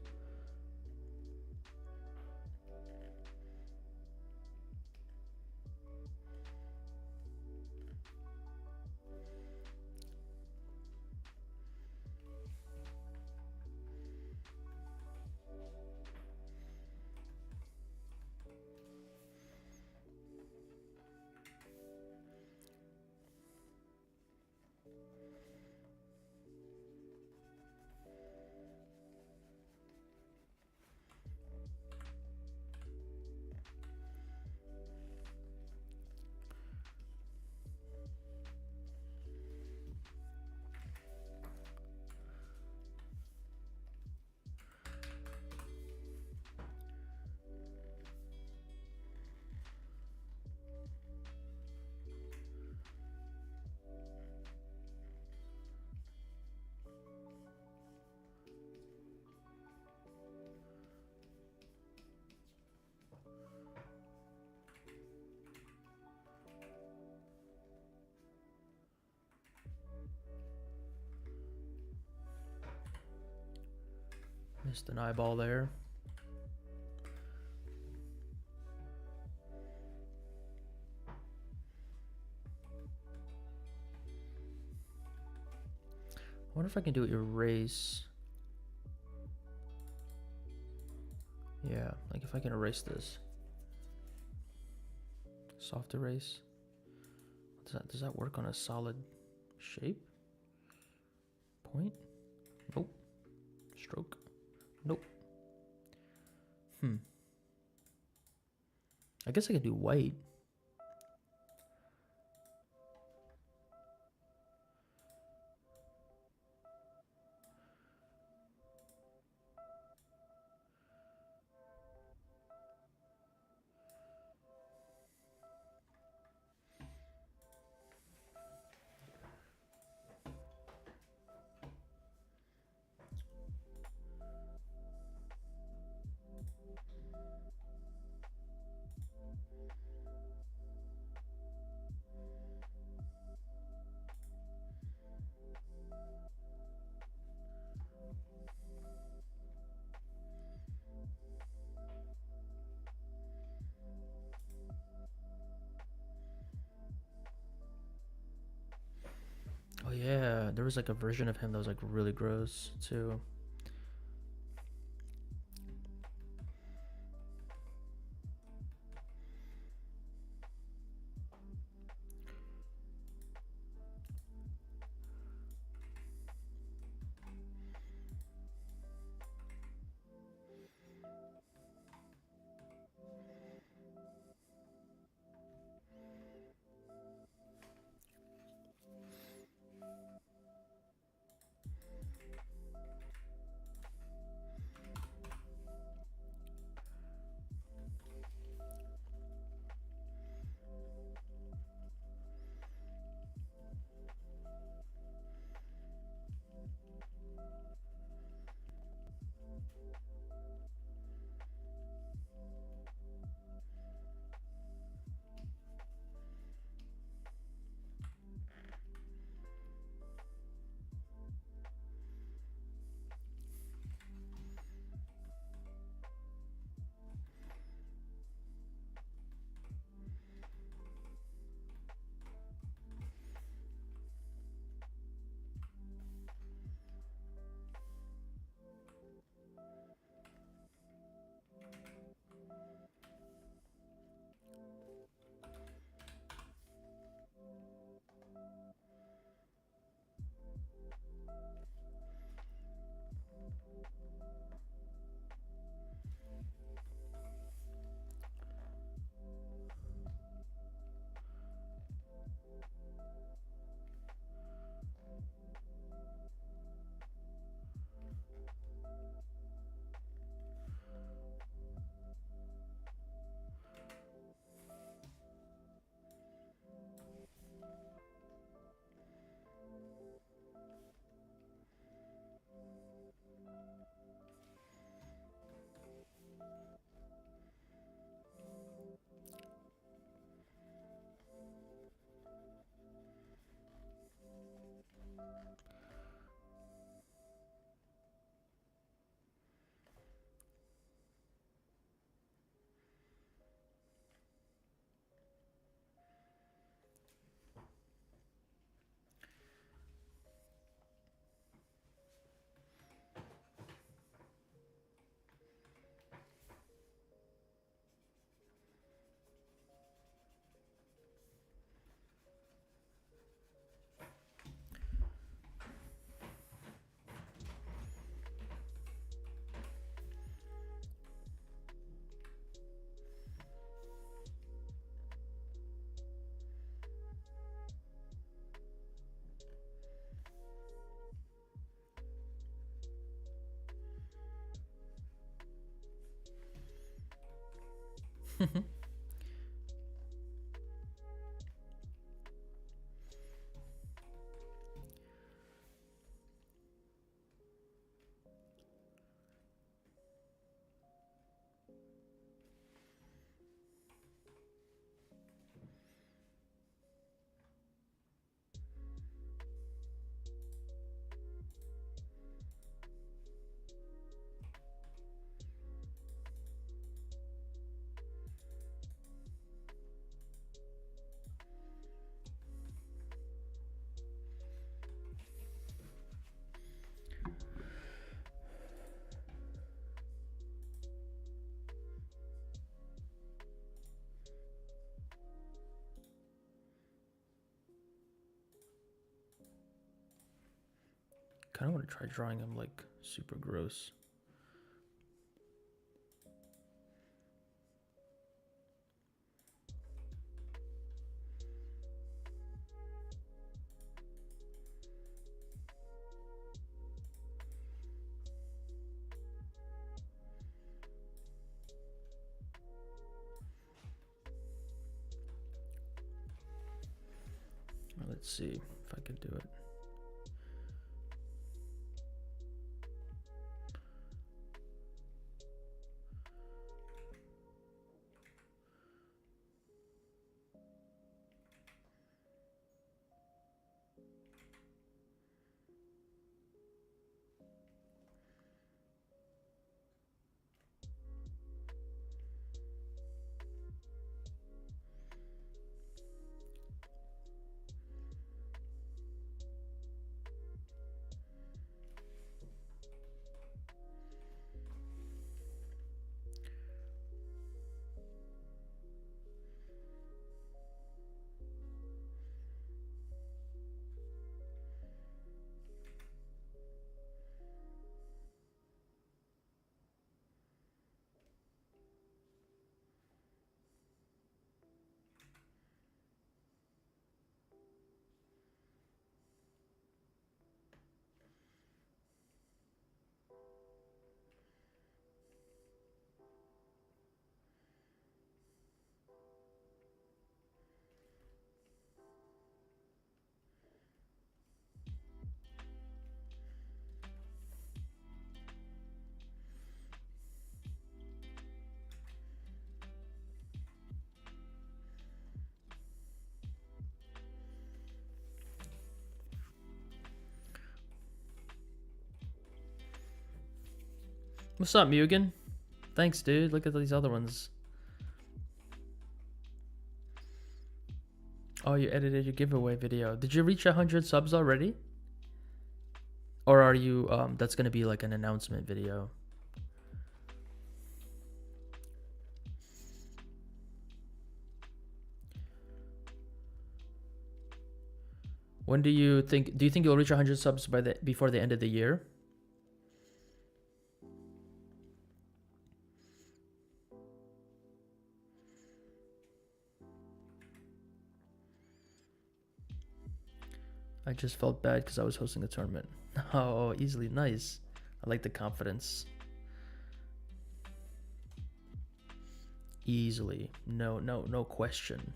Missed an eyeball there. I wonder if I can do erase. Yeah, like if I can erase this. Soft erase. Does that work on a solid shape? Point? Nope. Stroke? Nope. I guess I can do white. was like a version of him that was like really gross too. Kind of want to try drawing him like super gross. Let's see if I can do it. What's up, Mugen? Thanks, dude. Look at these other ones. Oh, you edited your giveaway video. Did you reach 100 subs already? Or are you, that's gonna be like an announcement video? When do you think you'll reach 100 subs before the end of the year? I just felt bad because I was hosting a tournament. Oh, easily. Nice. I like the confidence. Easily. No question.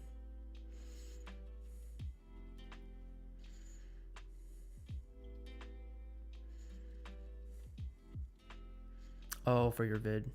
Oh, for your vid.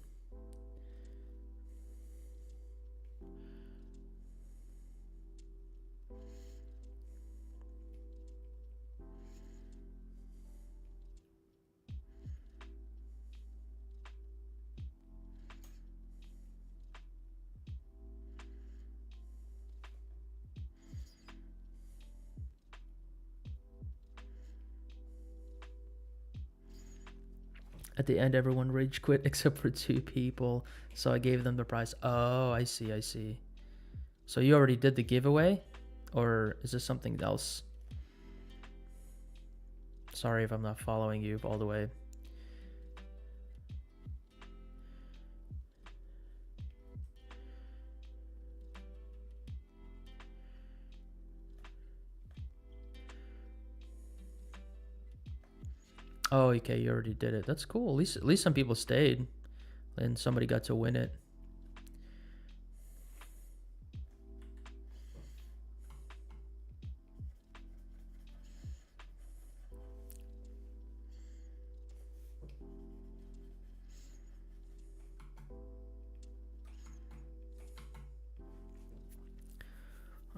At the end, everyone rage quit except for 2 people, so I gave them the prize. Oh, I see. So you already did the giveaway? Or is this something else? Sorry if I'm not following you all the way. Oh, okay, you already did it. That's cool. At least some people stayed and somebody got to win it.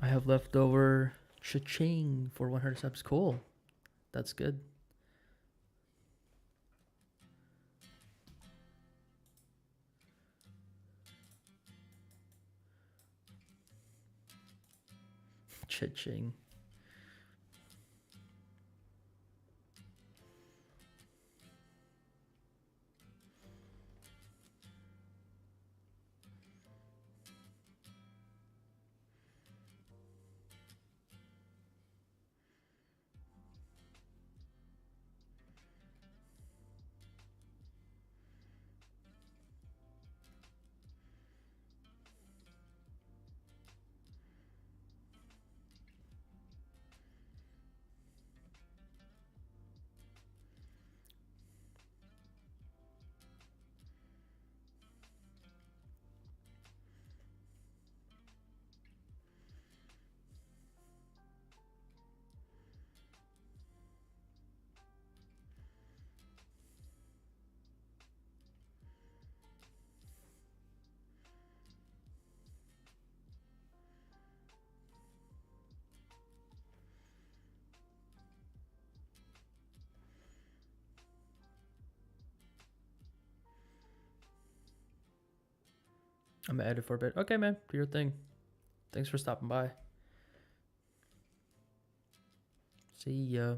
I have leftover cha-ching for 100 subs. Cool. That's good. Cha-ching. I'm gonna edit for a bit. Okay, man. Do your thing. Thanks for stopping by. See ya.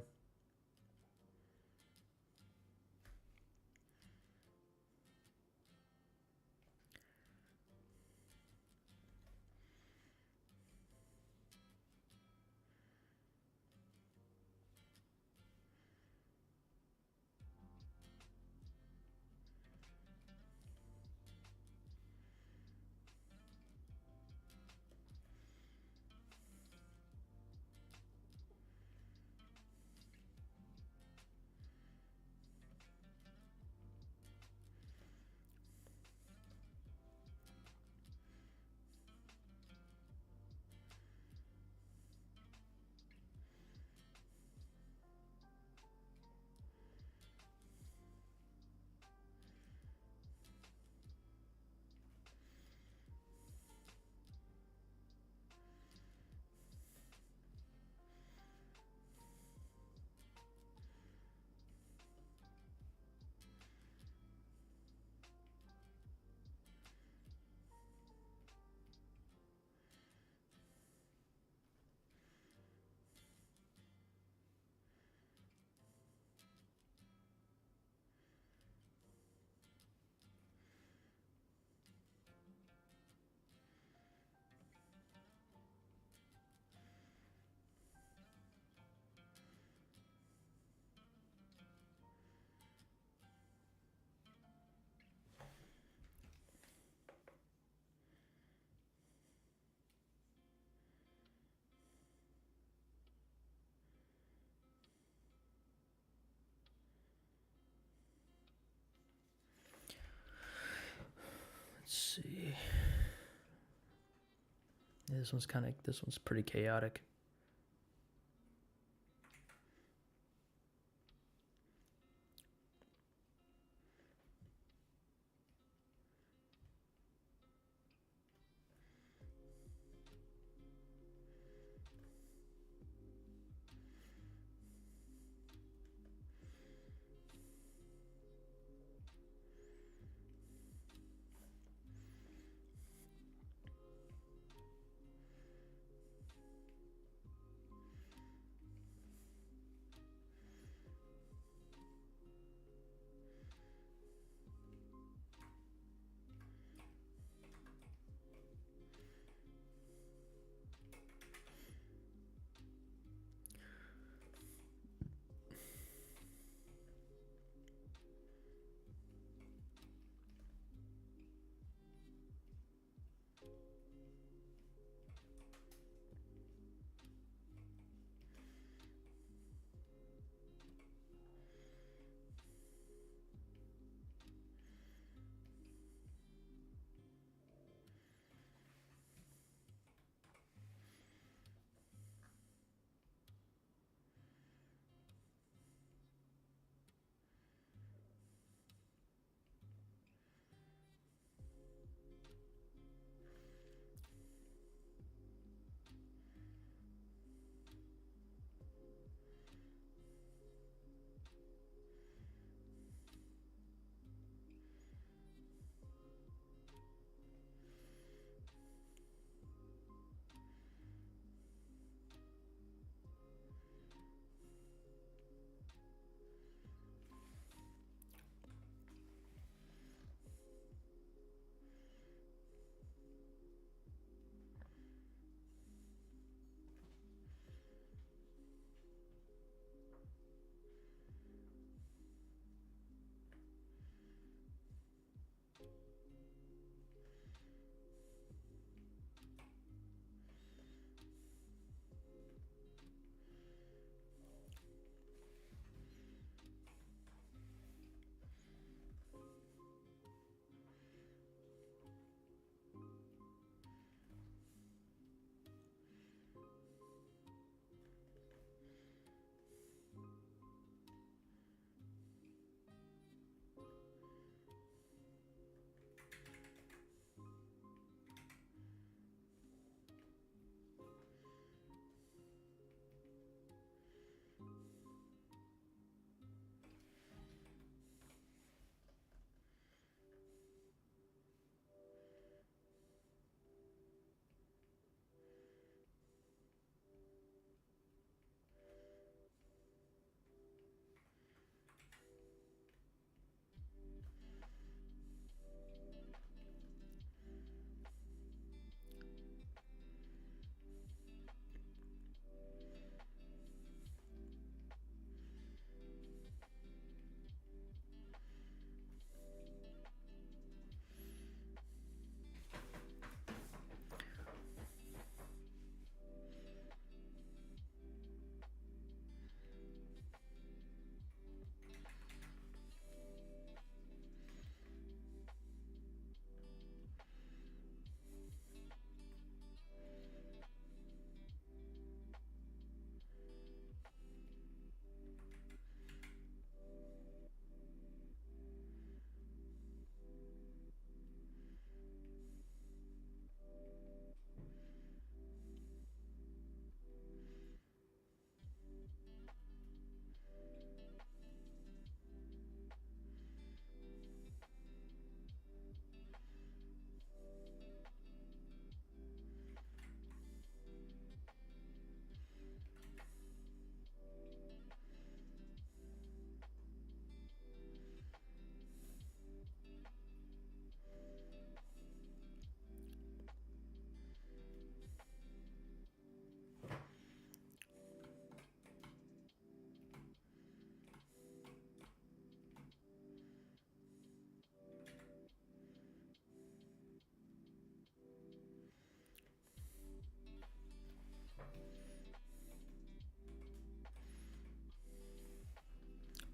This one's pretty chaotic.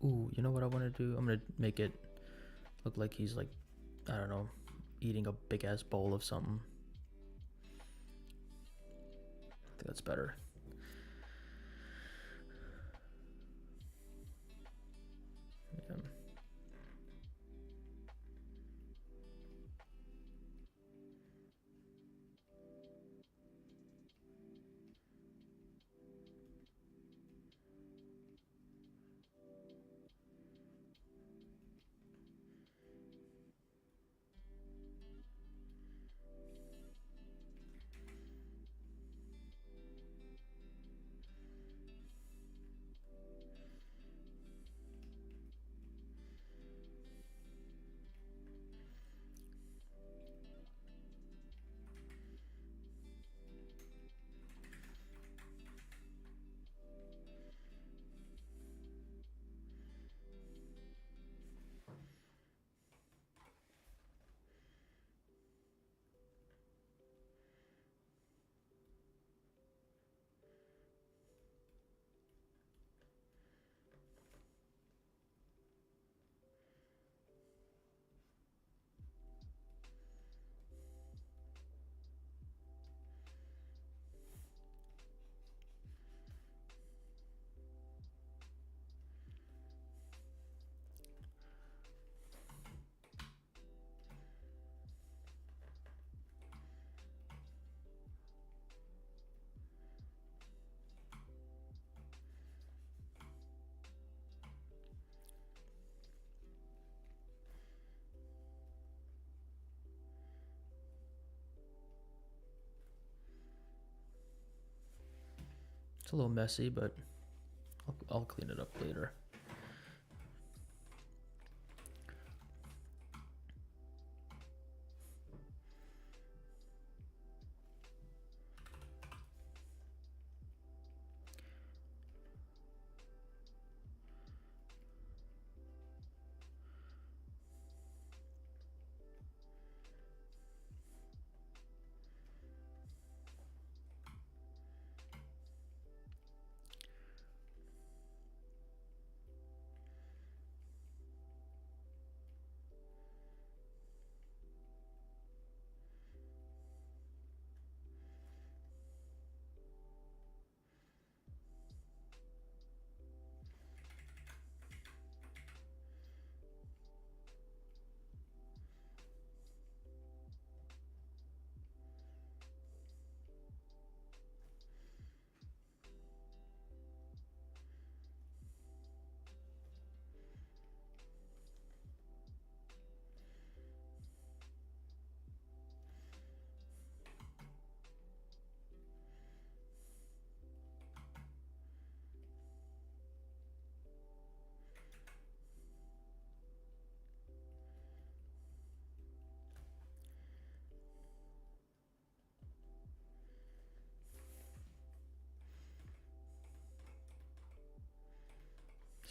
Ooh, you know what I want to do? I'm gonna make it look like he's like, I don't know, eating a big ass bowl of something. that's better. Yeah. It's a little messy, but I'll clean it up later.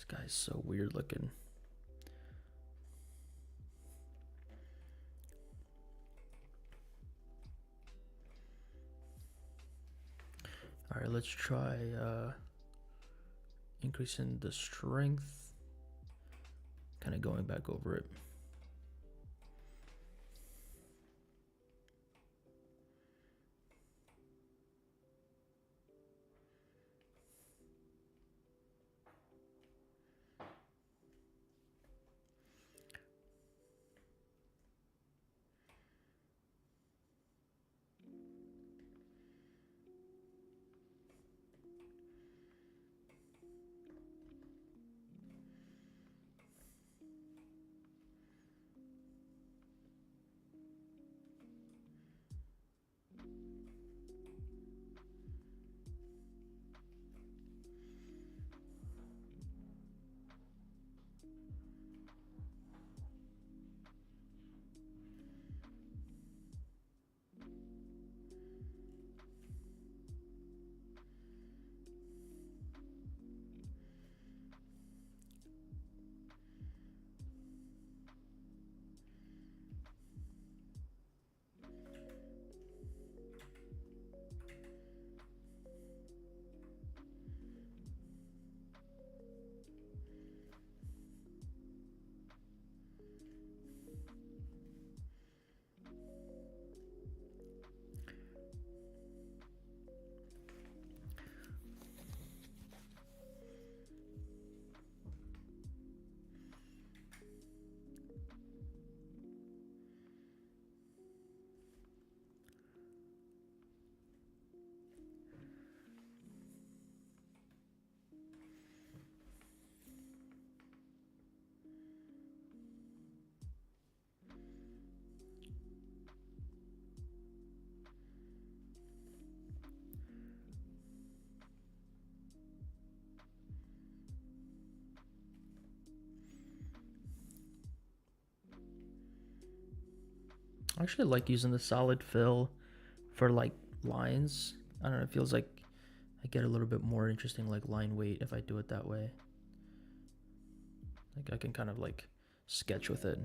This guy's so weird looking. All right, let's try increasing the strength. Kind of going back over it. I actually like using the solid fill for like lines. I don't know, it feels like I get a little bit more interesting like line weight if I do it that way. Like I can kind of like sketch with it.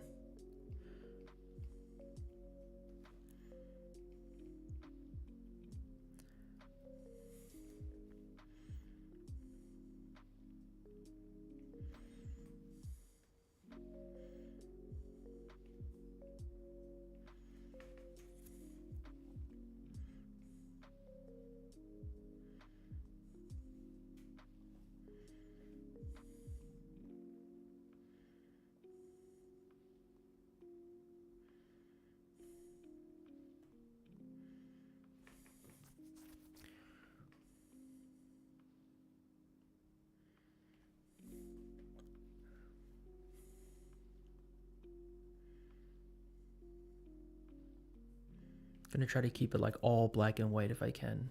Gonna try to keep it like all black and white if I can.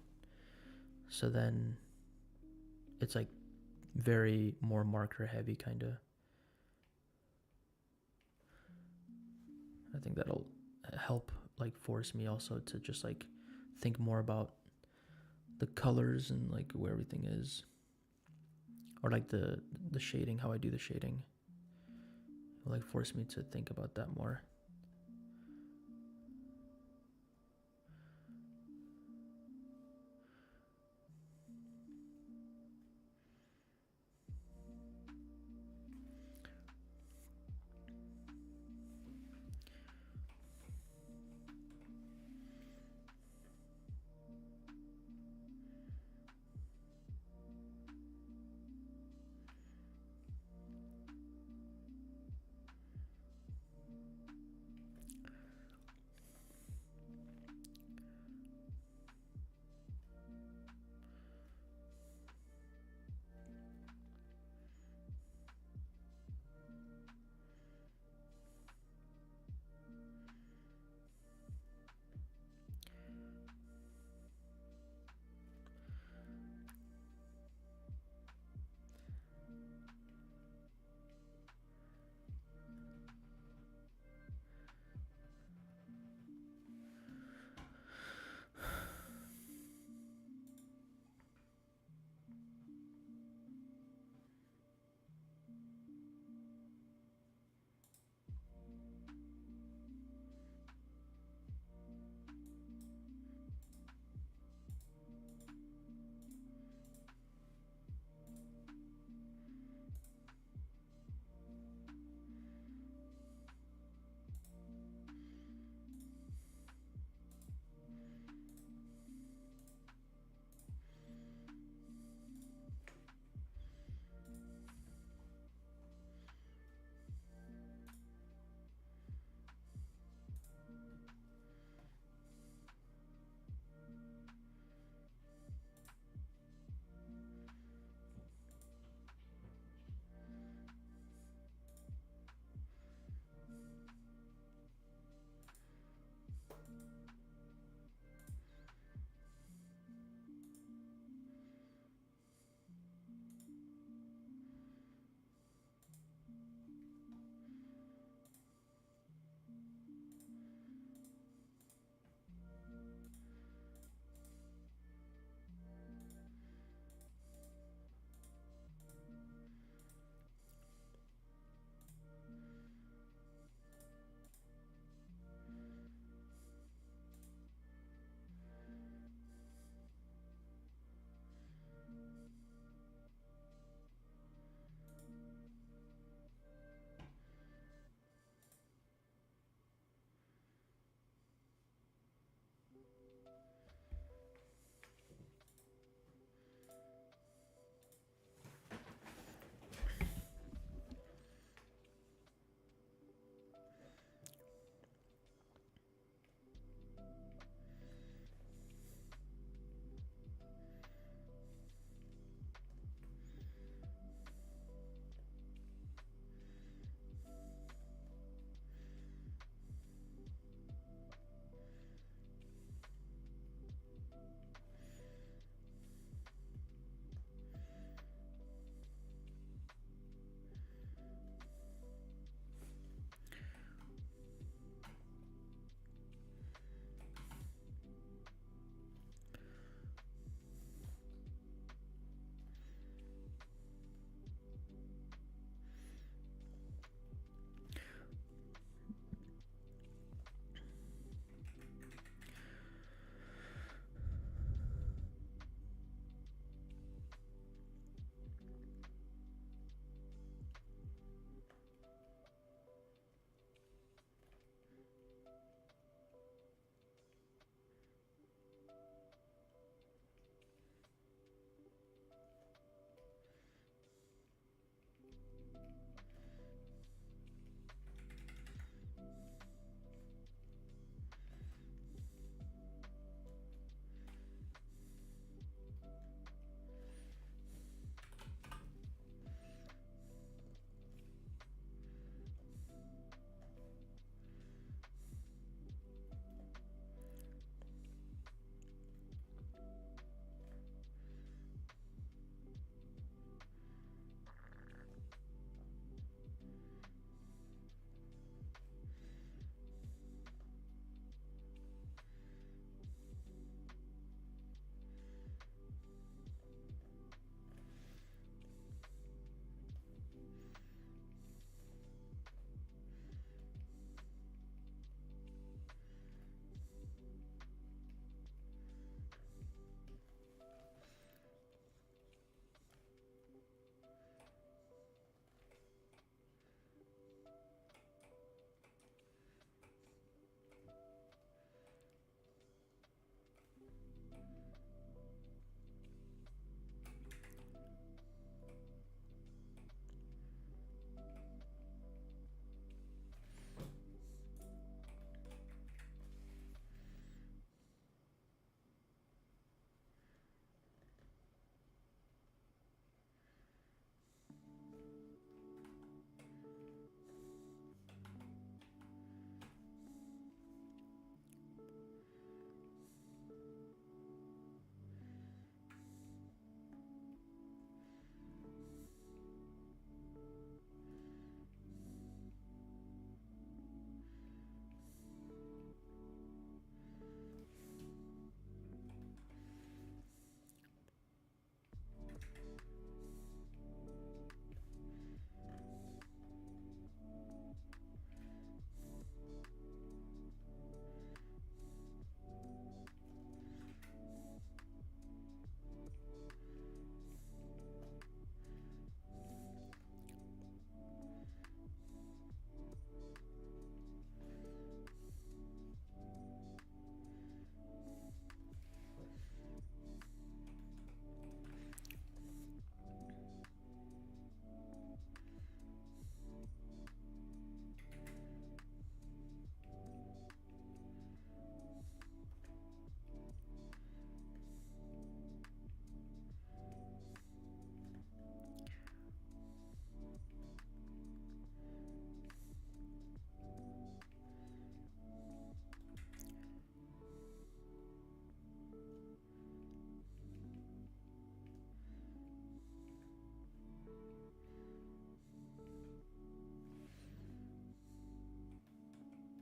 So then it's like very more marker heavy kind of. I think that'll help like force me also to just like think more about the colors and like where everything is, or like the shading, how I do the shading. It'll like force me to think about that more.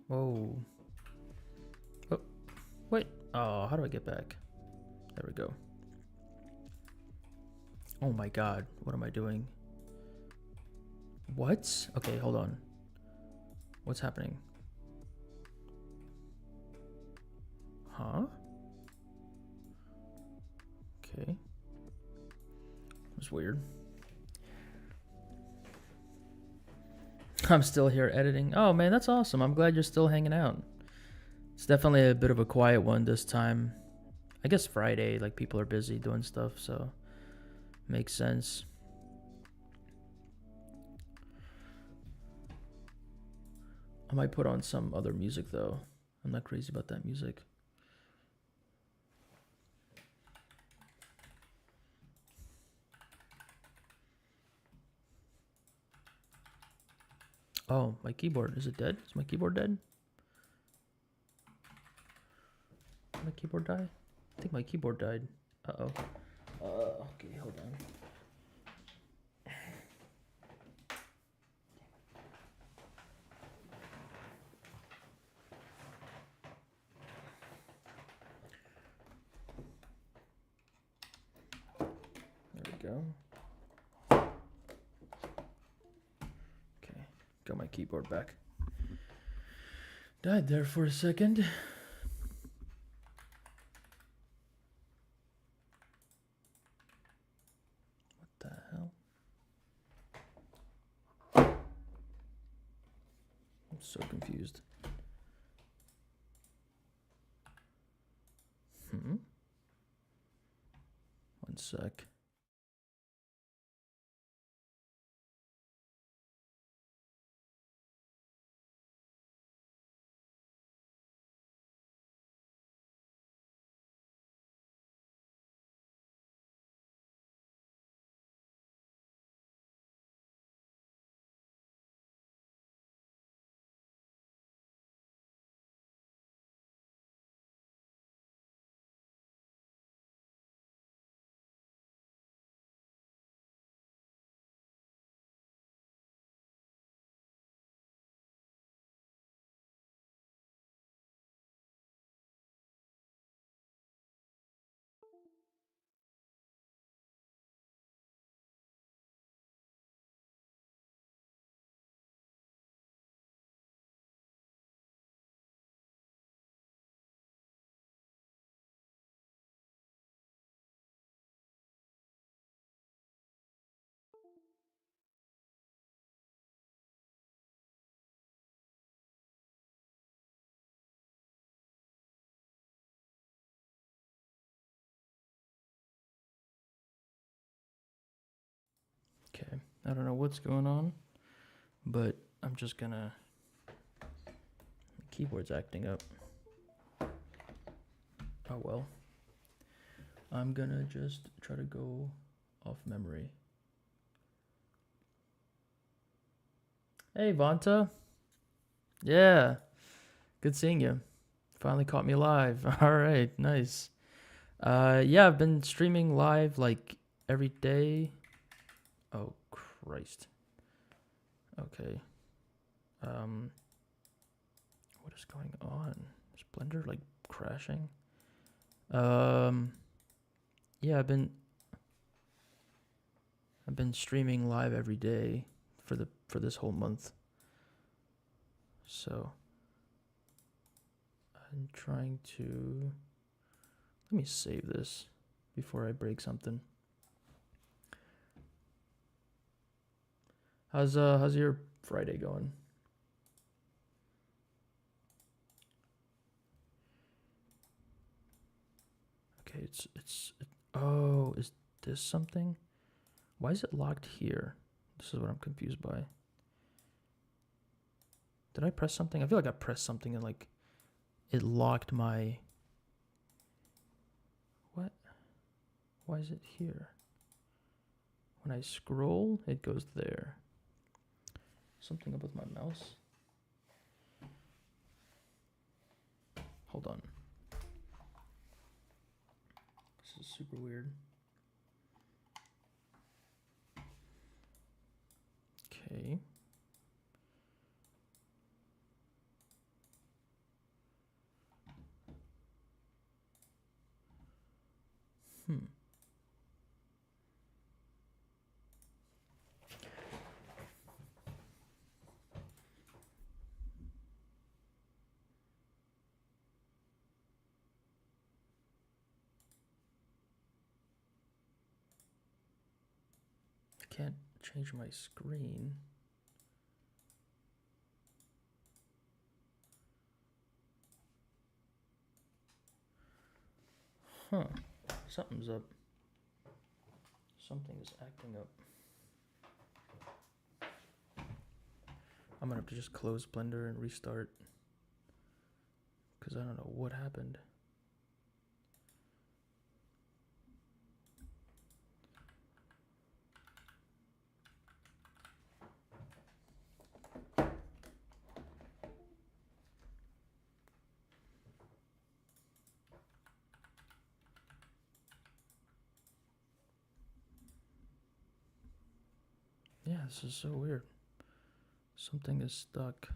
Whoa. Oh, wait. Oh, how do I get back? There we go. Oh my god, what am I doing? What? Okay, hold on. What's happening? Huh? Okay. It's weird. I'm still here editing. Oh man, that's awesome. I'm glad you're still hanging out. It's definitely a bit of a quiet one this time. I guess Friday, like people are busy doing stuff, so makes sense. I might put on some other music though. I'm not crazy about that music. Oh, my keyboard. Is it dead? Is my keyboard dead? Did my keyboard die? I think my keyboard died. Uh-oh. Okay, hold on. There we go. Okay, got my keyboard back. Died there for a second. What the hell? I'm so confused. One sec. Okay, I don't know what's going on, but I'm just gonna... The keyboard's acting up. Oh well. I'm gonna just try to go off memory. Hey, Vanta. Yeah, good seeing you. Finally caught me live. All right, nice. Yeah, I've been streaming live like every day. Oh, Christ. Okay. What is going on? Is Blender like crashing? Yeah, I've been streaming live every day for this whole month. So I'm trying to... Let me save this before I break something. How's your Friday going? Okay, oh, is this something? Why is it locked here? This is what I'm confused by. Did I press something? I feel like I pressed something and like it locked my... What? Why is it here? When I scroll, it goes there. Something up with my mouse. Hold on. This is super weird. Okay. can't change my screen. Huh. Something's up. Something is acting up. I'm gonna have to just close Blender and restart. Because I don't know what happened. Yeah, this is so weird. Something is stuck.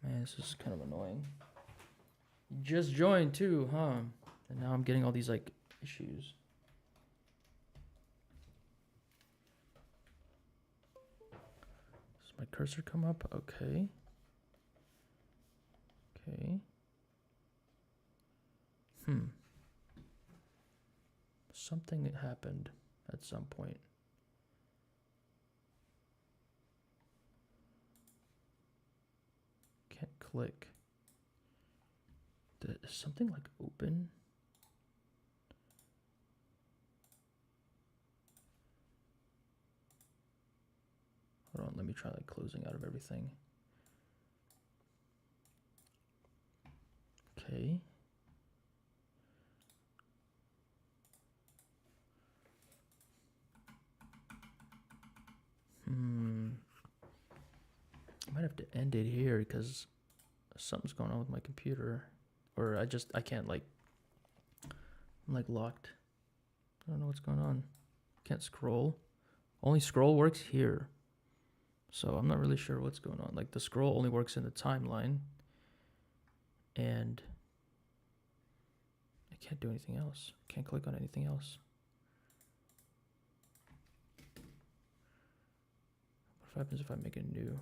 Man, this is kind of annoying. You just joined too, huh? And now I'm getting all these like issues. Does my cursor come up? Okay. Okay. Something happened at some point. Can't click. Is something like open? Hold on, let me try like closing out of everything. Okay. I might have to end it here because something's going on with my computer. Or I can't like, I'm like locked. I don't know what's going on. Can't scroll. Only scroll works here. So I'm not really sure what's going on. Like the scroll only works in the timeline. And I can't do anything else. Can't click on anything else. What happens if I make a new?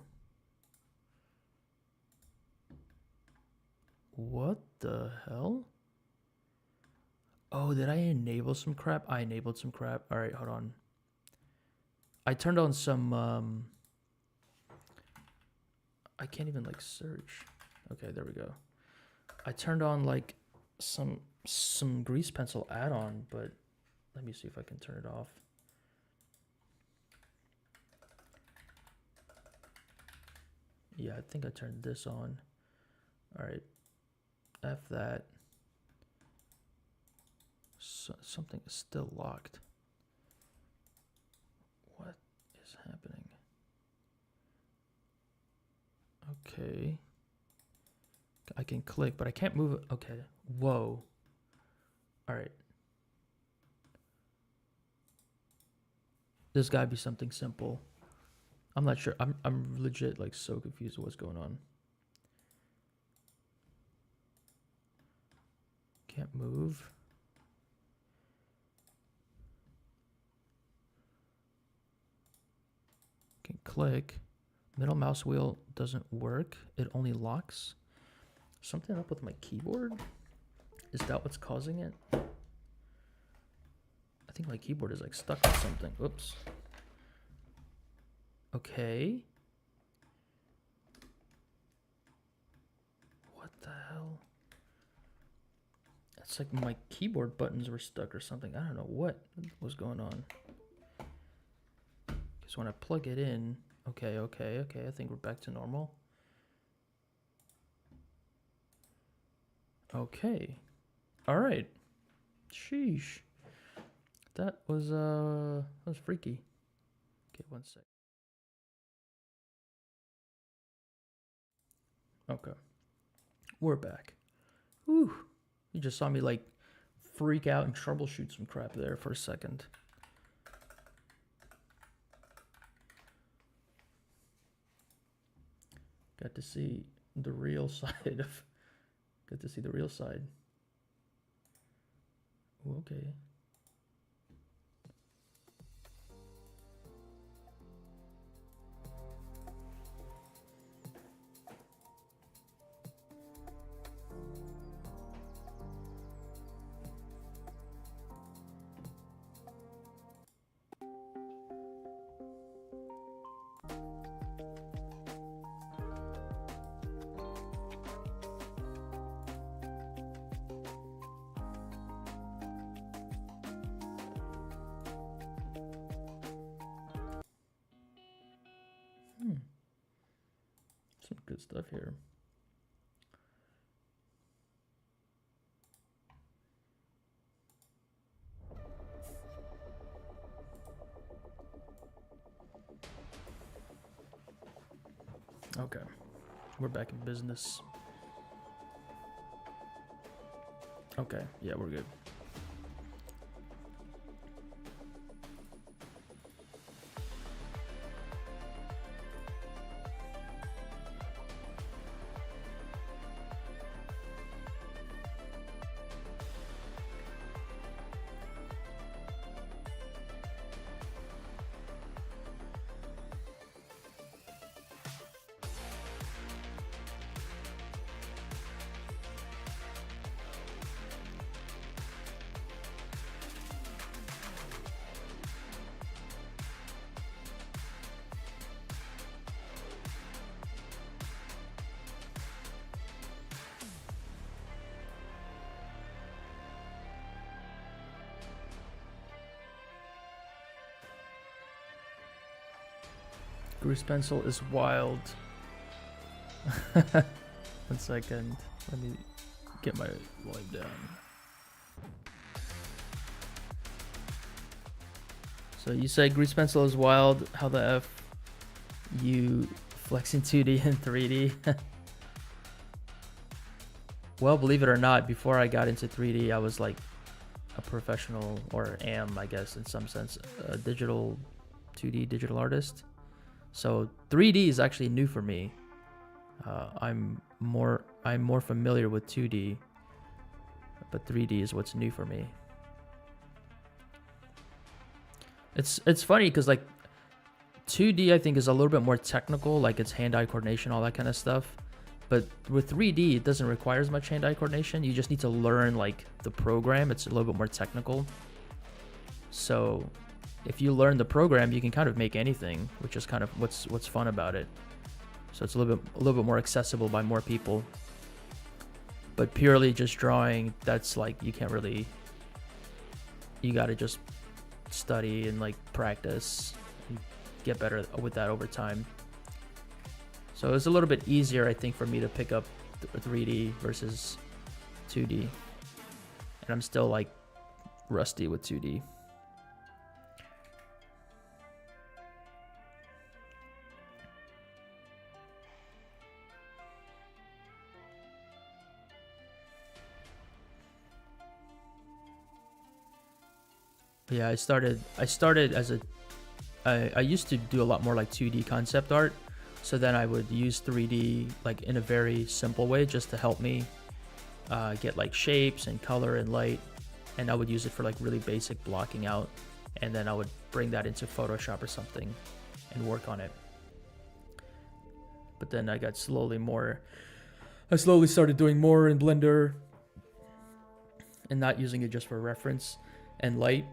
What the hell? Oh, did I enable some crap? I enabled some crap. All right, hold on. I turned on some, I can't even like search. Okay, there we go. I turned on like some grease pencil add-on, but let me see if I can turn it off. Yeah, I think I turned this on. All right, F that. So, something is still locked. What is happening? Okay. I can click, but I can't move it. Okay. Whoa. All right. There's gotta be something simple. I'm not sure. I'm legit like so confused with what's going on. Can't move. Can click. Middle mouse wheel doesn't work. It only locks. Something up with my keyboard? Is that what's causing it? I think my keyboard is like stuck with something. Oops. Okay. What the hell? It's like my keyboard buttons were stuck or something. I don't know what was going on. Because when I plug it in, okay. I think we're back to normal. Okay. All right. Sheesh. That was freaky. Okay, one sec. Okay. We're back. Whew. You just saw me like freak out and troubleshoot some crap there for a second. Got to see the real side of. Got to see the real side. Ooh, okay. Some good stuff here. Okay, we're back in business. Okay, yeah, we're good. Grease pencil is wild. 1 second. Let me get my volume down. So you say grease pencil is wild. How the F you flex in 2D and 3D? Well, believe it or not, before I got into 3D, I was like a professional, or am, I guess, in some sense, a 2D digital artist. So 3D is actually new for me. I'm more familiar with 2D, but 3D is what's new for me. It's funny because like 2D I think is a little bit more technical, like it's hand-eye coordination, all that kind of stuff. But with 3D, it doesn't require as much hand-eye coordination. You just need to learn like the program. It's a little bit more technical. So if you learn the program, you can kind of make anything, which is kind of what's fun about it. So it's a little bit more accessible by more people. But purely just drawing, that's like you can't really. You got to just study and like practice and get better with that over time. So it's a little bit easier, I think, for me to pick up 3D versus 2D. And I'm still like rusty with 2D. Yeah, I started as I used to do a lot more like 2D concept art. So then I would use 3D like in a very simple way just to help me get like shapes and color and light. And I would use it for like really basic blocking out. And then I would bring that into Photoshop or something and work on it. But then I slowly started doing more in Blender and not using it just for reference and light.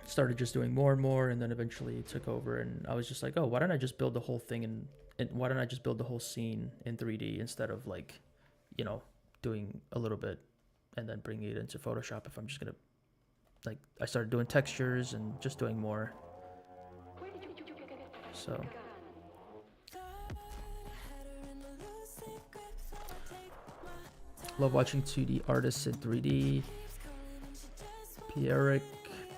Started just doing more and more, and then eventually it took over, and I was just like, oh, why don't I just build the whole thing and why don't I just build the whole scene in 3D instead of like, you know, doing a little bit and then bringing it into Photoshop if I'm just gonna, like, I started doing textures and just doing more. So love watching 2D artists in 3D. Pierrick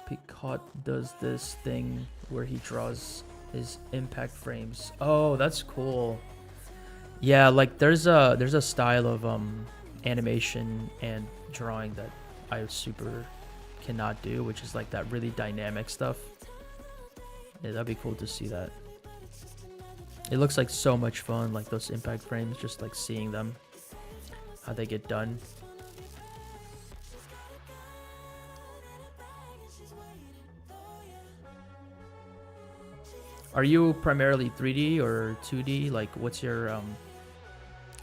Picot does this thing where he draws his impact frames. Oh, that's cool. Yeah, like there's a style of animation and drawing that I super cannot do, which is like that really dynamic stuff. Yeah, that'd be cool to see that. It looks like so much fun, like those impact frames, just like seeing them, how they get done. Are you primarily 3D or 2D? Like, what's your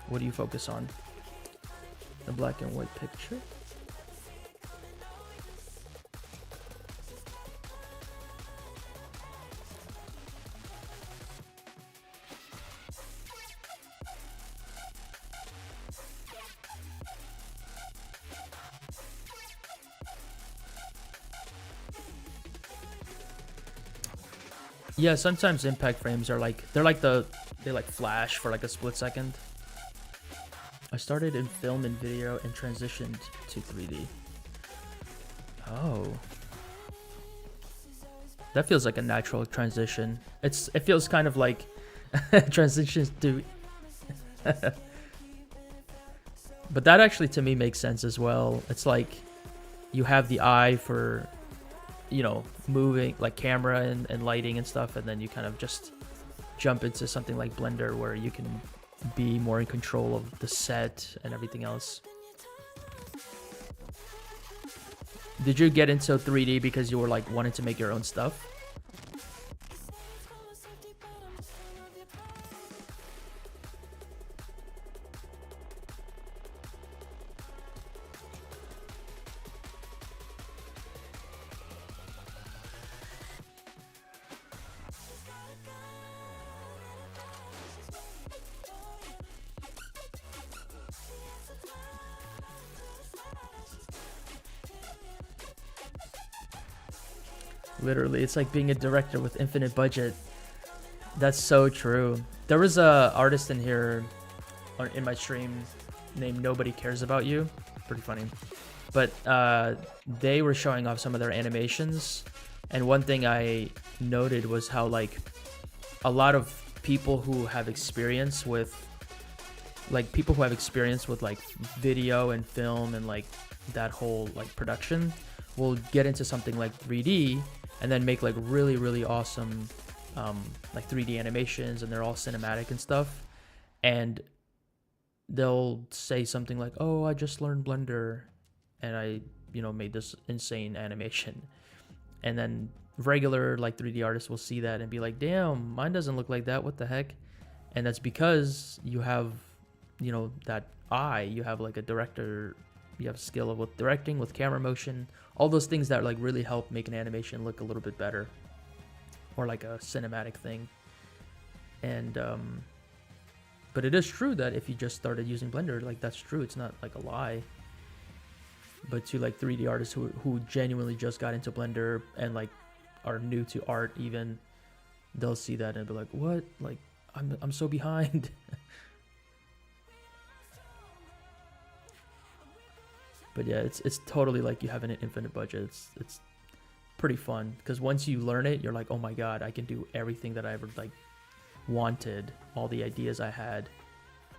what do you focus on? The black and white picture? Yeah, sometimes impact frames are like they like flash for like a split second. I started in film and video and transitioned to 3D. Oh. That feels like a natural transition. It feels kind of like transitions to But that actually to me makes sense as well. It's like you have the eye for, you know, moving like camera and lighting and stuff, and then you kind of just jump into something like Blender where you can be more in control of the set and everything else. Did you get into 3D because you were like wanting to make your own stuff? Literally, it's like being a director with infinite budget. That's so true. There was a artist in here in my stream named Nobody Cares About You. Pretty funny. But they were showing off some of their animations, and one thing I noted was how like a lot of people who have experience with like video and film and like that whole like production will get into something like 3D and then make like really awesome like 3D animations, and they're all cinematic and stuff, and they'll say something like, oh, I just learned Blender and I, you know, made this insane animation. And then regular like 3D artists will see that and be like, damn, mine doesn't look like that, what the heck? And that's because you have, you know, that eye, you have like a director, you have skill with directing, with camera motion, all those things that like really help make an animation look a little bit better, or like a cinematic thing. And but it is true that if you just started using Blender, like that's true, it's not like a lie. But to like 3D artists who genuinely just got into Blender and like are new to art even, they'll see that and be like, what? Like I'm so behind. But yeah, it's totally like you have an infinite budget. It's pretty fun because once you learn it, you're like, oh my god, I can do everything that I ever like wanted, all the ideas I had.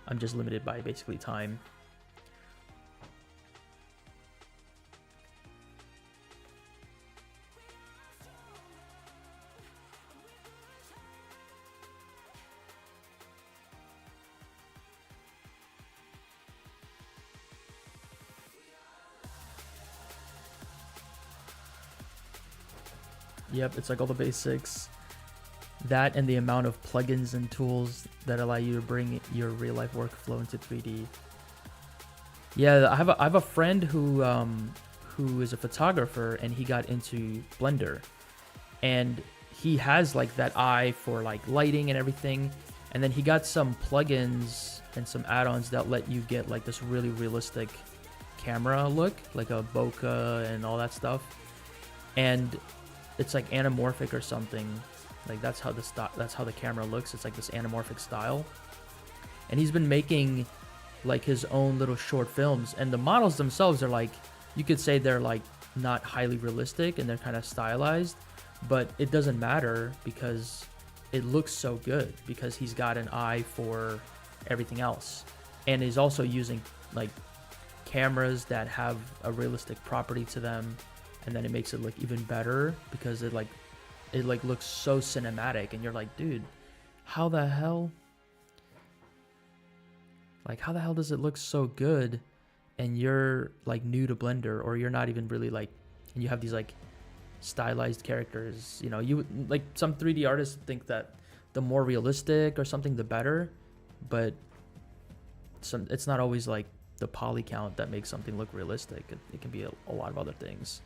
I'm just limited by basically time. Yep, it's like all the basics. That and the amount of plugins and tools that allow you to bring your real life workflow into 3D. Yeah, I have a friend who is a photographer, and he got into Blender, and he has like that eye for like lighting and everything, and then he got some plugins and some add-ons that let you get like this really realistic camera look, like a bokeh and all that stuff, and it's like anamorphic or something. Like that's how the camera looks. It's like this anamorphic style. And he's been making like his own little short films, and the models themselves are like, you could say they're like not highly realistic and they're kind of stylized, but it doesn't matter because it looks so good because he's got an eye for everything else. And he's also using like cameras that have a realistic property to them, and then it makes it look even better because it looks so cinematic, and you're like, dude, how the hell does it look so good and you're like new to Blender, or you're not even really like, and you have these like stylized characters, you know, you like some 3D artists think that the more realistic or something the better, but it's not always like the poly count that makes something look realistic. It can be a lot of other things.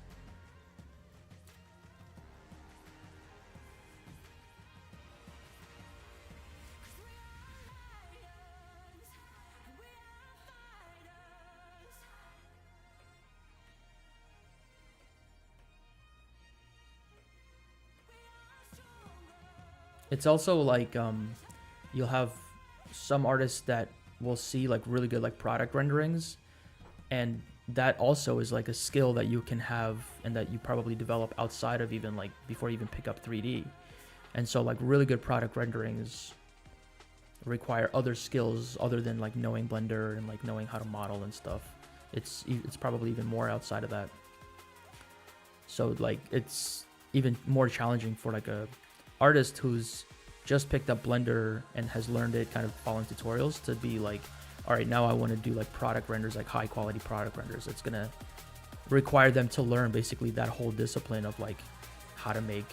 It's also like you'll have some artists that will see like really good like product renderings, and that also is like a skill that you can have and that you probably develop outside of even like before you even pick up 3D. And so like really good product renderings require other skills other than like knowing Blender and like knowing how to model and stuff. It's probably even more outside of that. So like it's even more challenging for like a artist who's just picked up Blender and has learned it kind of following tutorials to be like, all right, now I want to do like product renders, like high quality product renders. It's gonna require them to learn basically that whole discipline of like how to make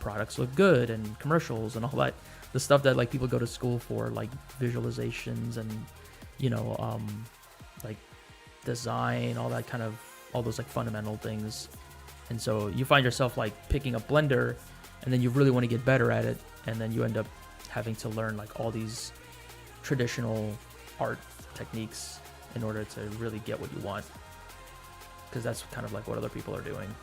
products look good and commercials and all that, the stuff that like people go to school for, like visualizations and like design, all that kind of, all those like fundamental things. And so you find yourself like picking up Blender and then you really want to get better at it, and then you end up having to learn like all these traditional art techniques in order to really get what you want, because that's kind of like what other people are doing.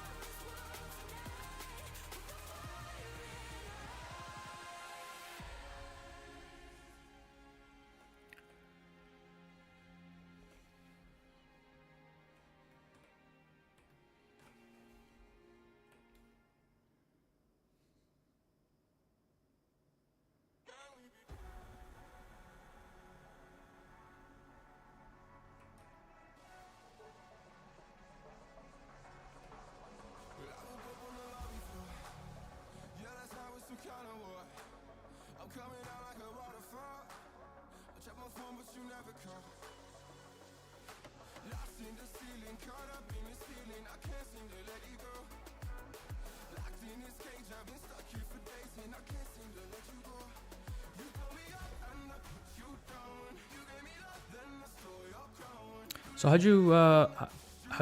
So how'd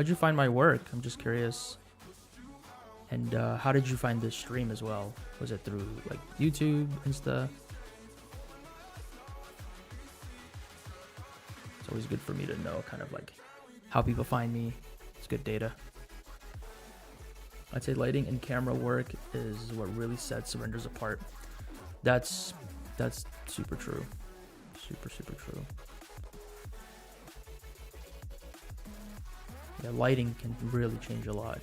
you find my work? I'm just curious. And how did you find this stream as well? Was it through like YouTube, Insta? It's always good for me to know kind of like how people find me. It's good data. I'd say lighting and camera work is what really sets renders apart. That's super true. Super true. Yeah, lighting can really change a lot.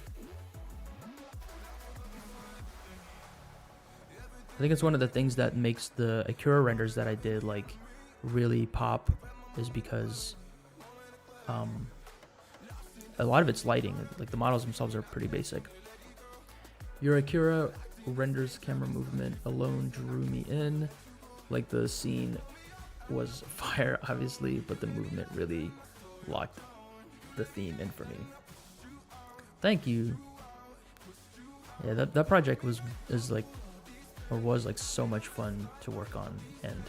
I think it's one of the things that makes the Akira renders that I did like really pop, is because a lot of it's lighting. Like the models themselves are pretty basic. Your Akira renders camera movement alone drew me in. Like the scene was fire, obviously, but the movement really locked the theme in for me. Thank you. Yeah, that project was so much fun to work on, and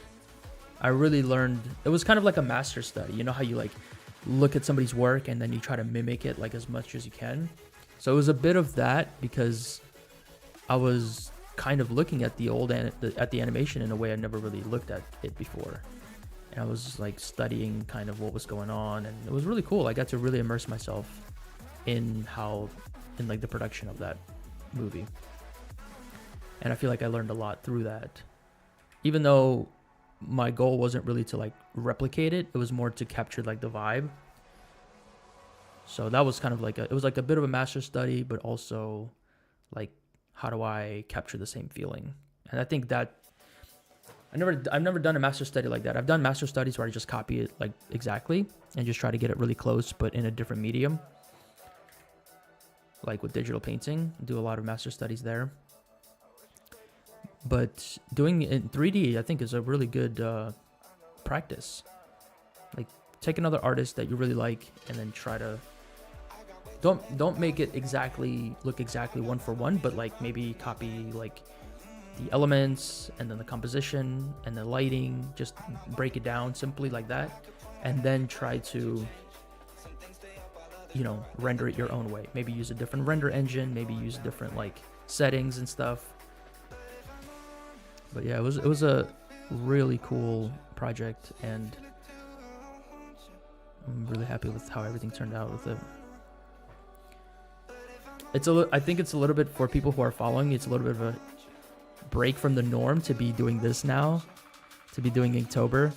I really learned. It was kind of like a master study. You know how you like look at somebody's work and then you try to mimic it like as much as you can. So it was a bit of that, because I was kind of looking at the animation in a way I never really looked at it before. And I was like studying kind of what was going on, and it was really cool. I got to really immerse myself in like the production of that movie. And I feel like I learned a lot through that. Even though my goal wasn't really to like replicate it, it was more to capture like the vibe. So that was kind of like it was like a bit of a master study, but also like, how do I capture the same feeling? And I think that I've never done a master study like that. I've done master studies where I just copy it like exactly and just try to get it really close, but in a different medium. Like with digital painting, do a lot of master studies there. But doing it in 3D, I think, is a really good practice. Like, take another artist that you really like and then try to don't make it look exactly one for one, but like maybe copy like the elements and then the composition and the lighting, just break it down simply like that, and then try to render it your own way. Maybe use a different render engine, maybe use different like settings and stuff. But yeah, it was a really cool project, and I'm really happy with how everything turned out with it. I think it's a little bit, for people who are following, it's a little bit of break from the norm to be doing this now, to be doing Inktober.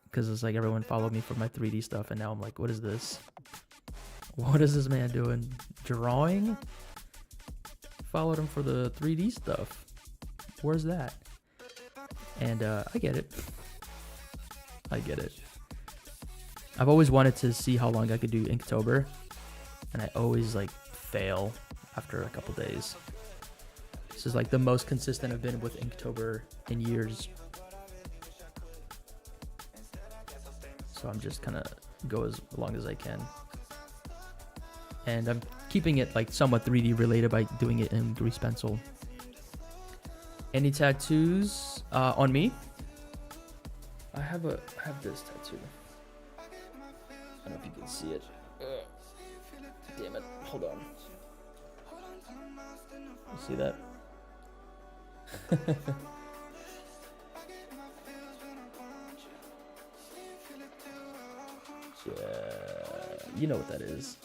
Because it's like everyone followed me for my 3D stuff, and now I'm like, what is this? What is this man doing? Drawing? Followed him for the 3D stuff. Where's that? And I get it. I get it. I've always wanted to see how long I could do Inktober, and I always like fail after a couple days. This is like the most consistent I've been with Inktober in years. So I'm just kind of go as long as I can. And I'm keeping it like somewhat 3D related by doing it in grease pencil. Any tattoos on me? I have this tattoo. I don't know if you can see it. Damn it. Hold on. You see that? Yeah, you know what that is.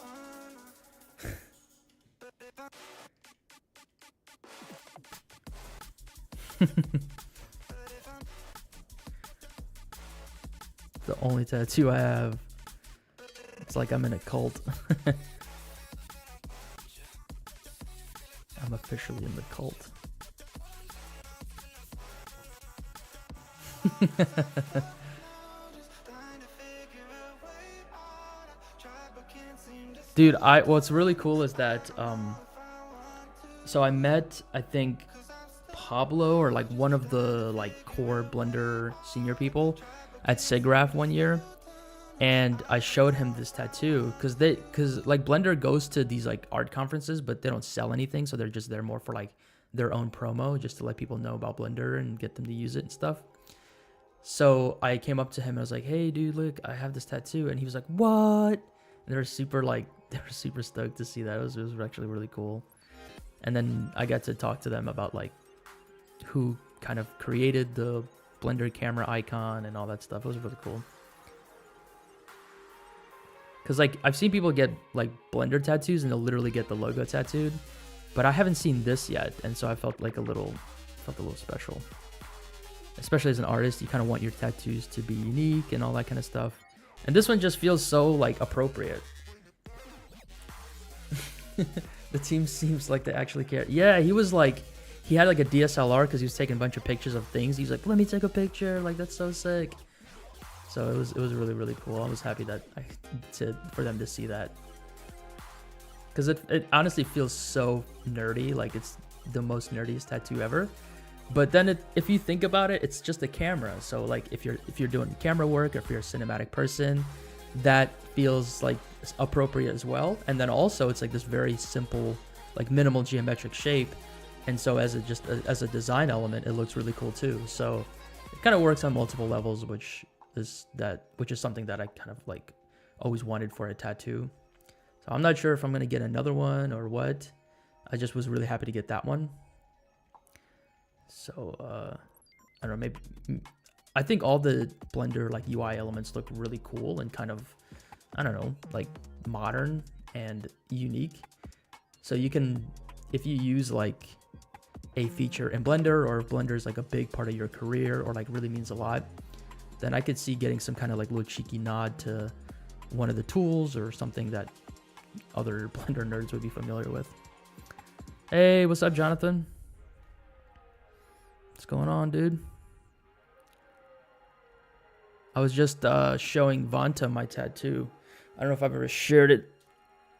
The only tattoo I have. It's like I'm in a cult. I'm officially in the cult. Dude, what's really cool is that so I met, I think, Pablo, or like one of the like core Blender senior people at SIGGRAPH one year, and I showed him this tattoo because like Blender goes to these like art conferences, but they don't sell anything, so they're just there more for like their own promo, just to let people know about Blender and get them to use it and stuff. So I came up to him and I was like, "Hey, dude, look, I have this tattoo," and he was like, "What?" And they were super stoked to see that. It was actually really cool. And then I got to talk to them about like who kind of created the Blender camera icon and all that stuff. It was really cool. Cause like I've seen people get like Blender tattoos and they'll literally get the logo tattooed, but I haven't seen this yet, and so I felt a little special. Especially as an artist, you kind of want your tattoos to be unique and all that kind of stuff. And this one just feels so like appropriate. The team seems like they actually care. Yeah, he was like, he had like a DSLR because he was taking a bunch of pictures of things. He's like, "Let me take a picture. Like, that's so sick." So it was really, really cool. I was happy that for them to see that. Because it honestly feels so nerdy. Like, it's the most nerdiest tattoo ever. But then if you think about it, it's just a camera. So like if you're doing camera work, or if you're a cinematic person, that feels like appropriate as well. And then also it's like this very simple, like minimal geometric shape. And so as a design element, it looks really cool too. So it kind of works on multiple levels, which is something that I kind of like always wanted for a tattoo. So I'm not sure if I'm going to get another one or what. I just was really happy to get that one. So, I don't know, maybe, I think all the Blender like UI elements look really cool and kind of, I don't know, like modern and unique. So you can, if you use like a feature in Blender, or if Blender is like a big part of your career or like really means a lot, then I could see getting some kind of like little cheeky nod to one of the tools or something that other Blender nerds would be familiar with. Hey, what's up, Jonathan? What's going on, dude? I was just showing Vanta my tattoo. I don't know if I've ever shared it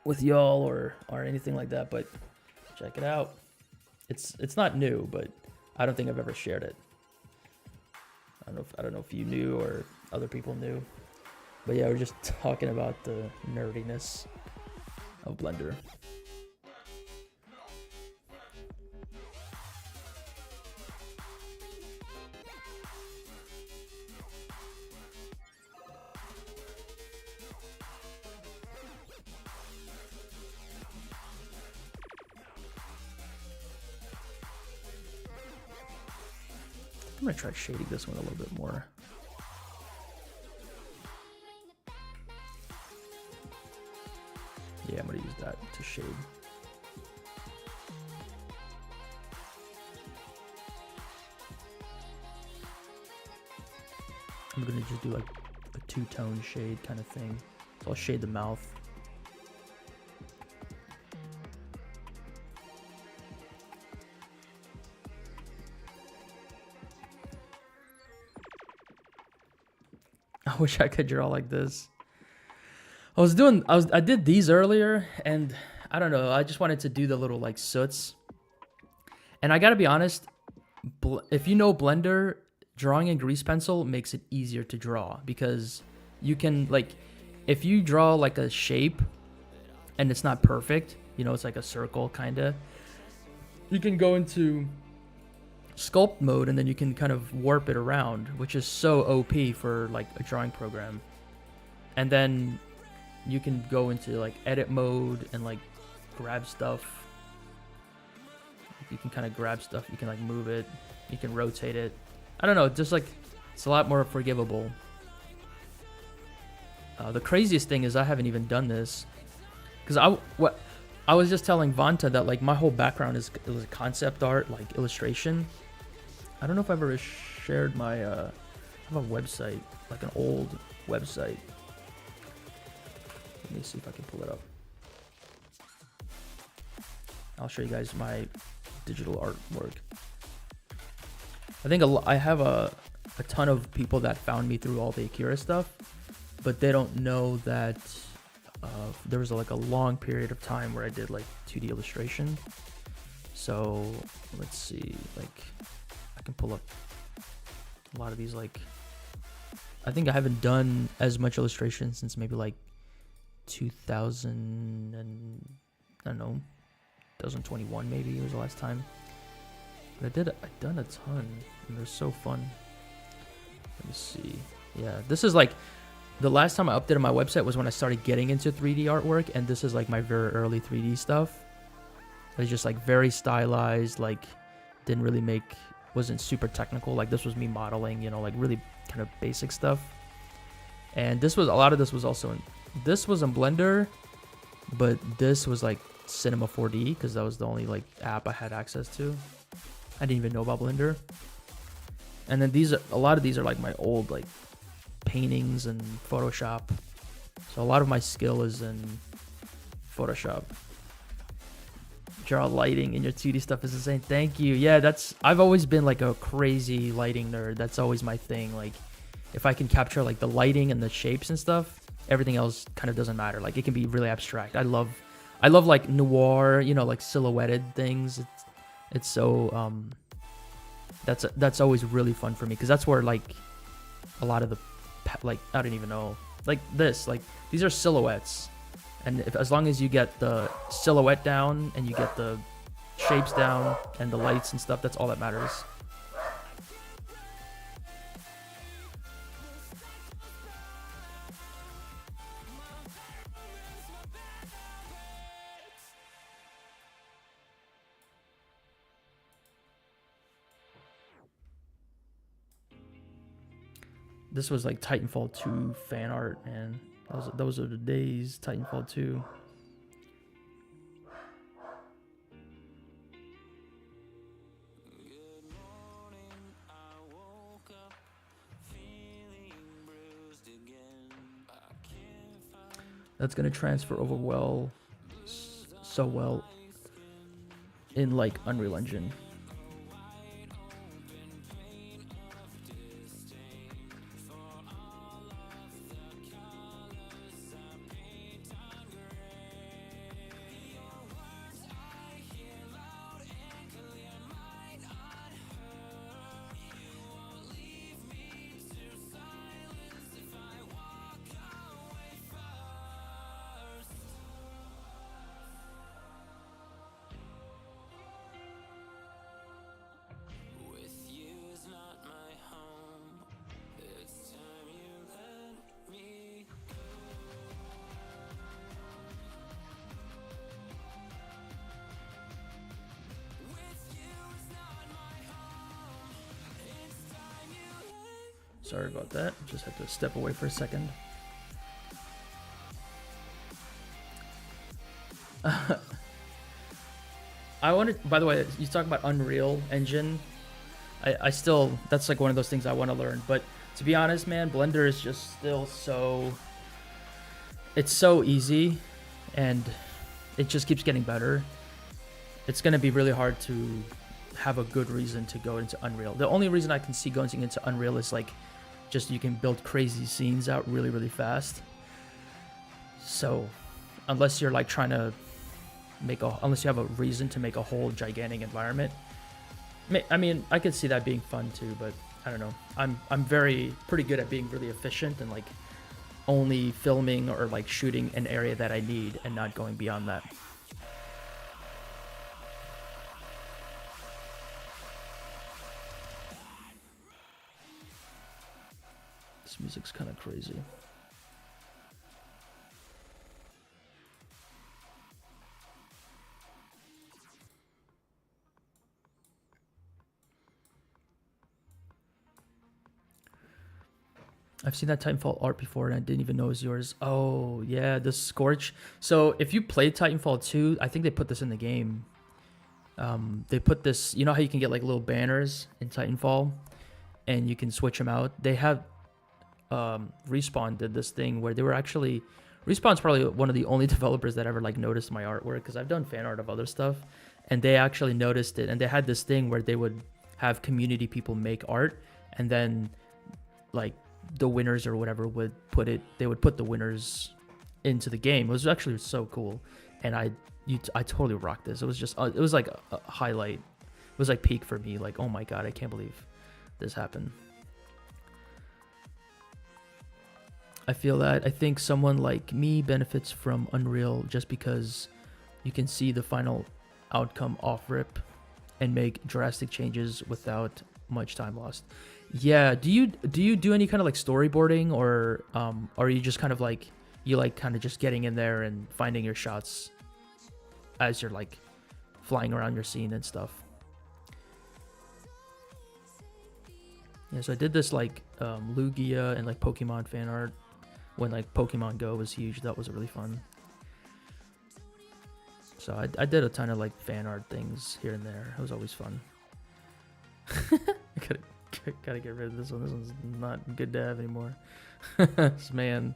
with y'all or anything like that, but check it out. It's not new, but I don't think I've ever shared it. I don't know if you knew or other people knew. But yeah, we're just talking about the nerdiness of Blender. I'm gonna try shading this one a little bit more. Yeah, I'm gonna use that to shade. I'm gonna just do like a two-tone shade kind of thing. So I'll shade the mouth. I wish I could draw like this. I did these earlier, and I don't know, I just wanted to do the little like soots. And I gotta be honest, if you know Blender, drawing in grease pencil makes it easier to draw, because you can, like, if you draw like a shape and it's not perfect, you know, it's like a circle kinda, you can go into sculpt mode and then you can kind of warp it around, which is so OP for like a drawing program. And then you can go into like edit mode and like grab stuff. You can kind of grab stuff, you can like move it, you can rotate it. I don't know, just like it's a lot more forgivable. The craziest thing is I haven't even done this, because I was just telling Vanta that like my whole background is concept art, like illustration. I don't know if I've ever shared my I have a website, like an old website. Let me see if I can pull it up. I'll show you guys my digital artwork. I think I have a ton of people that found me through all the Akira stuff, but they don't know that there was like a long period of time where I did like 2D illustration. So let's see, like I can pull up a lot of these. Like I think I haven't done as much illustration since maybe like 2000 and I don't know, 2021 maybe was the last time. But I've done a ton, and they're so fun. Let me see. Yeah, this is like the last time I updated my website was when I started getting into 3D artwork, and this is like my very early 3D stuff. It's just like very stylized, like wasn't super technical. Like this was me modeling, you know, like really kind of basic stuff. And this was, a lot of this was also this was in Blender, but this was like Cinema 4D, because that was the only like app I had access to. I didn't even know about Blender. And then a lot of these are like my old like paintings and Photoshop. So a lot of my skill is in Photoshop. Draw lighting in your 2D stuff is insane. Thank you. Yeah, I've always been like a crazy lighting nerd. That's always my thing. Like if I can capture like the lighting and the shapes and stuff, everything else kind of doesn't matter. Like it can be really abstract. I love like noir, you know, like silhouetted things. It's so that's always really fun for me, because that's where like a lot of the like I don't even know, like this, like these are silhouettes, and as long as you get the silhouette down and you get the shapes down and the lights and stuff, that's all that matters. This was like Titanfall 2 fan art, and those are the days. Titanfall 2. That's gonna transfer over so well in like Unreal Engine. Sorry about that. Just had to step away for a second. I wanted, by the way, you talk about Unreal Engine. I still, that's like one of those things I want to learn. But To be honest, man, Blender is just still so... It's so easy, and it just keeps getting better. It's going to be really hard to have a good reason to go into Unreal. The only reason I can see going into Unreal is like just you can build crazy scenes out really, really fast. So unless you're like trying to unless you have a reason to make a whole gigantic environment, I mean, I could see that being fun too, but I don't know. I'm pretty good at being really efficient and like only filming or like shooting an area that I need and not going beyond that. This music's kind of crazy. I've seen that Titanfall art before and I didn't even know it was yours. Oh, yeah, the Scorch. So if you played Titanfall 2, I think they put this in the game. They put this, you know how you can get like little banners in Titanfall and you can switch them out? They have, Respawn did this thing where they were actually, Respawn's probably one of the only developers that ever like noticed my artwork, because I've done fan art of other stuff and they actually noticed it, and they had this thing where they would have community people make art, and then like the winners or whatever would they would put the winners into the game. It was actually so cool, and I totally rocked this. It was just it was like a highlight. It was like peak for me, like, oh my god, I can't believe this happened. I feel that I think someone like me benefits from Unreal just because you can see the final outcome off rip and make drastic changes without much time lost. Yeah, do you do any kind of like storyboarding, or are you just kind of like kind of just getting in there and finding your shots as you're like flying around your scene and stuff? Yeah, so I did this like Lugia and like Pokemon fan art when like Pokemon Go was huge. That was really fun. So I did a ton of like fan art things here and there. It was always fun. Gotta get rid of this one. This one's not good to have anymore. This man.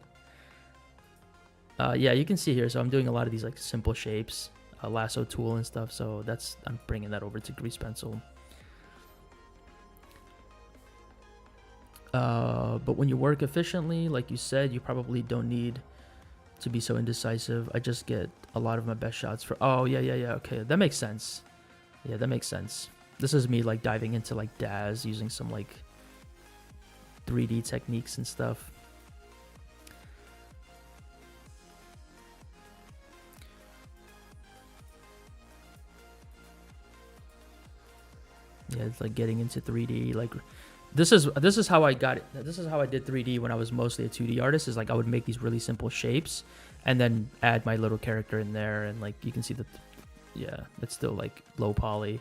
Yeah, you can see here. So I'm doing a lot of these like simple shapes, lasso tool and stuff. So I'm bringing that over to grease pencil. But when you work efficiently, like you said, you probably don't need to be so indecisive. I just get a lot of my best shots for. Oh yeah. Okay, that makes sense. Yeah, that makes sense. This is me like diving into like DAZ, using some like 3D techniques and stuff. Yeah, it's like getting into 3D. Like this is how I got it. This is how I did 3D when I was mostly a 2D artist. Is like I would make these really simple shapes and then add my little character in there, and like you can see that. Yeah, it's still like low poly.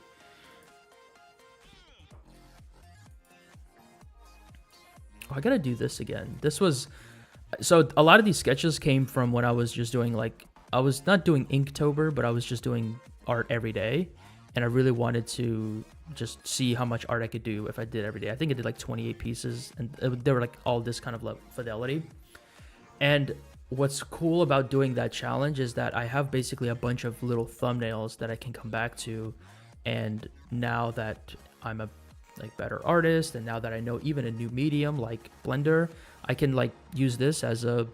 Oh, I gotta do this again. This was, so a lot of these sketches came from when I was just doing like, I was not doing Inktober, but I was just doing art every day. And I really wanted to just see how much art I could do if I did every day. I think I did like 28 pieces, and they were like all this kind of like fidelity. And what's cool about doing that challenge is that I have basically a bunch of little thumbnails that I can come back to. And now that I'm a like better artist, and now that I know even a new medium like Blender, I can like use this as a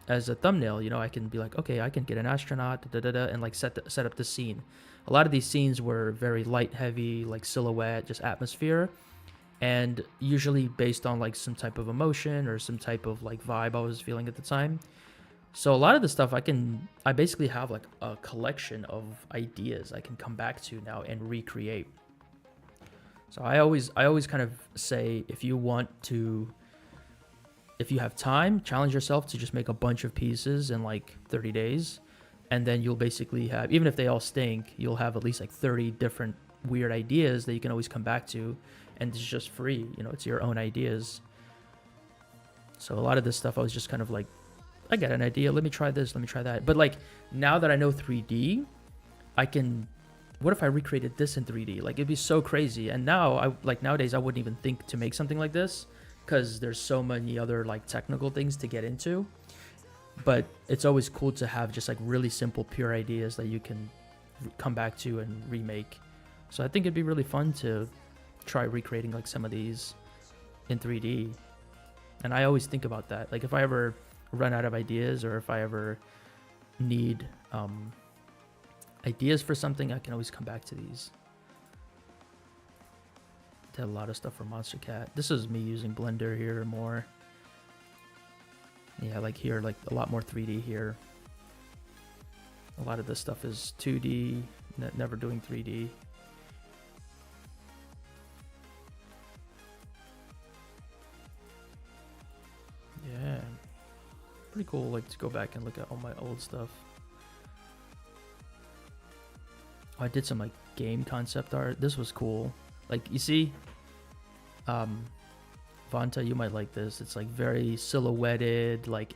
thumbnail. You know, I can be like, okay, I can get an astronaut, and like set up the scene. A lot of these scenes were very light heavy, like silhouette, just atmosphere, and usually based on like some type of emotion or some type of like vibe I was feeling at the time. So a lot of the stuff I basically have like a collection of ideas I can come back to now and recreate. So I always kind of say, if you have time, challenge yourself to just make a bunch of pieces in like 30 days. And then you'll basically have, even if they all stink, you'll have at least like 30 different weird ideas that you can always come back to. And it's just free, you know, it's your own ideas. So a lot of this stuff, I was just kind of like, I got an idea, let me try this, let me try that. But like, now that I know 3D, what if I recreated this in 3D? Like, it'd be so crazy. And now, nowadays, I wouldn't even think to make something like this. because there's so many other like technical things to get into. But it's always cool to have just like really simple, pure ideas that you can come back to and remake. So I think it'd be really fun to try recreating like some of these in 3D. And I always think about that. Like if I ever run out of ideas, or if I ever need ideas for something, I can always come back to these. Did a lot of stuff for Monster Cat. This is me using Blender here more. Yeah, like here, like a lot more 3D here. A lot of this stuff is 2D, never doing 3D. Yeah, pretty cool. Like to go back and look at all my old stuff. Oh, I did some like game concept art. This was cool. Like you see, Vanta, you might like this. It's like very silhouetted, like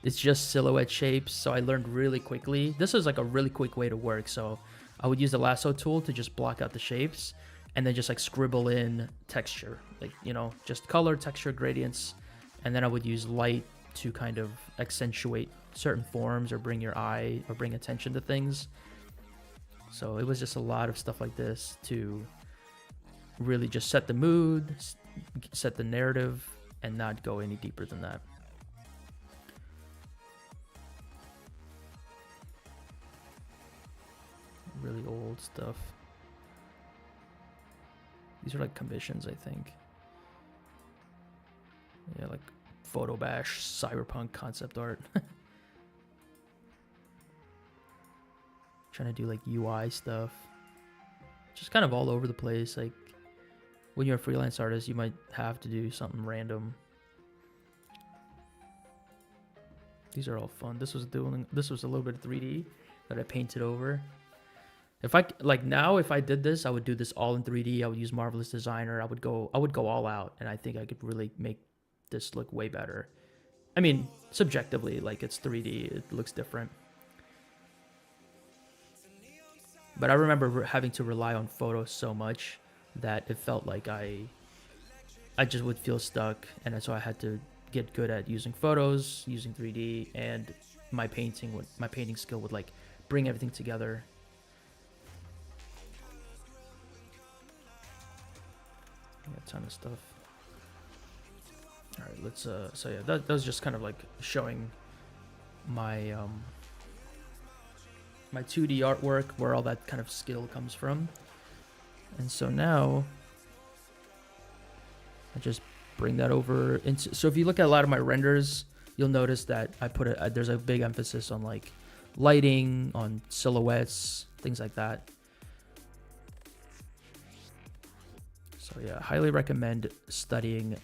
it's just silhouette shapes. So I learned really quickly. This is like a really quick way to work. So I would use the lasso tool to just block out the shapes and then just like scribble in texture, like, you know, just color, texture, gradients. And then I would use light to kind of accentuate certain forms or bring your eye or bring attention to things. So it was just a lot of stuff like this to really just set the mood, set the narrative, and not go any deeper than that. Really old stuff. These are like commissions, I think. Yeah, like photo bash, cyberpunk concept art. Trying to do like UI stuff. Just kind of all over the place. Like when you're a freelance artist, you might have to do something random. These are all fun. This was a little bit of 3D that I painted over. If I like now, if I did this, I would do this all in 3D. I would use Marvelous Designer. I would go all out, and I think I could really make this look way better. I mean, subjectively, like it's 3D, it looks different. But I remember having to rely on photos so much that it felt like I just would feel stuck, and so I had to get good at using photos, using 3D, and my painting skill would like bring everything together. A ton of stuff. All right, let's so yeah, that was just kind of like showing my my 2D artwork, where all that kind of skill comes from. And so now I just bring that over into, so if you look at a lot of my renders, you'll notice that I put there's a big emphasis on like lighting, on silhouettes, things like that. So yeah, highly recommend studying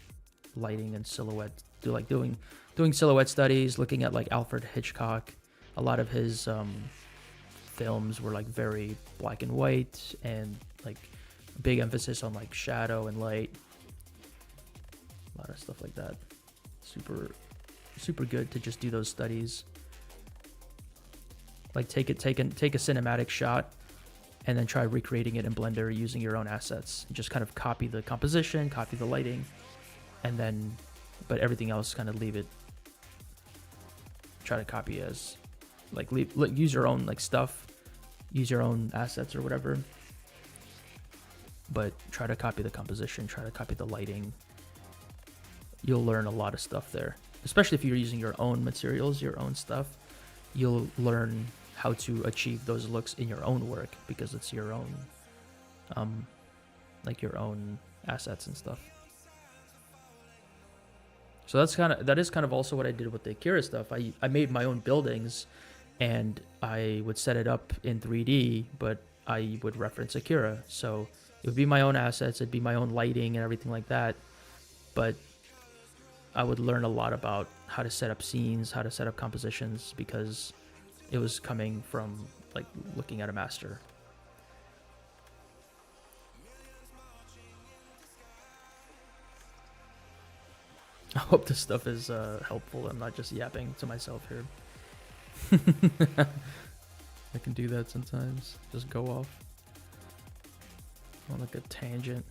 lighting and silhouette. Doing silhouette studies, looking at like Alfred Hitchcock. A lot of his films were like very black and white, and like big emphasis on like shadow and light. A lot of stuff like that. Super good to just do those studies. Like take a cinematic shot and then try recreating it in Blender using your own assets. Just kind of copy the composition, copy the lighting, and then, but everything else kind of leave it. Try to copy as, like, use your own like stuff, use your own assets or whatever. But try to copy the composition, try to copy the lighting. You'll learn a lot of stuff there, especially if you're using your own materials, your own stuff. You'll learn how to achieve those looks in your own work because it's your own, like your own assets and stuff. So that is kind of also what I did with the Akira stuff. I made my own buildings, and I would set it up in 3D, but I would reference Akira. So it would be my own assets, it'd be my own lighting and everything like that. But I would learn a lot about how to set up scenes, how to set up compositions, because it was coming from like looking at a master. I hope this stuff is helpful. I'm not just yapping to myself here. I can do that sometimes. Just go off on like a tangent.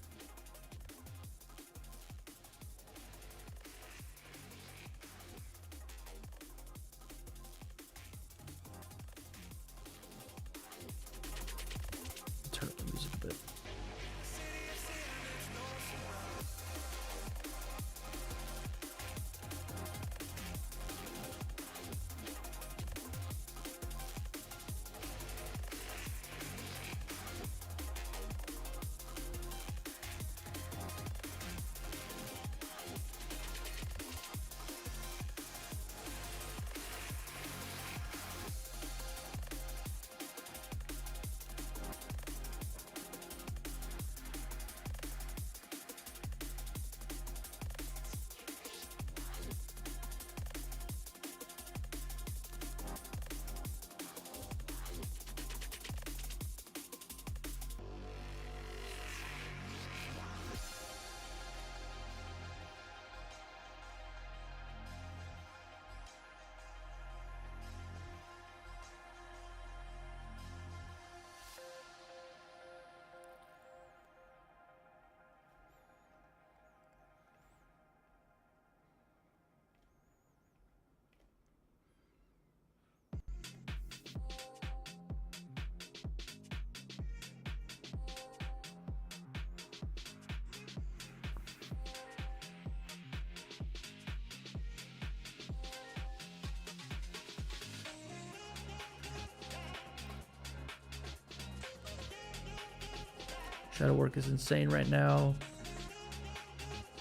Shadow work is insane right now.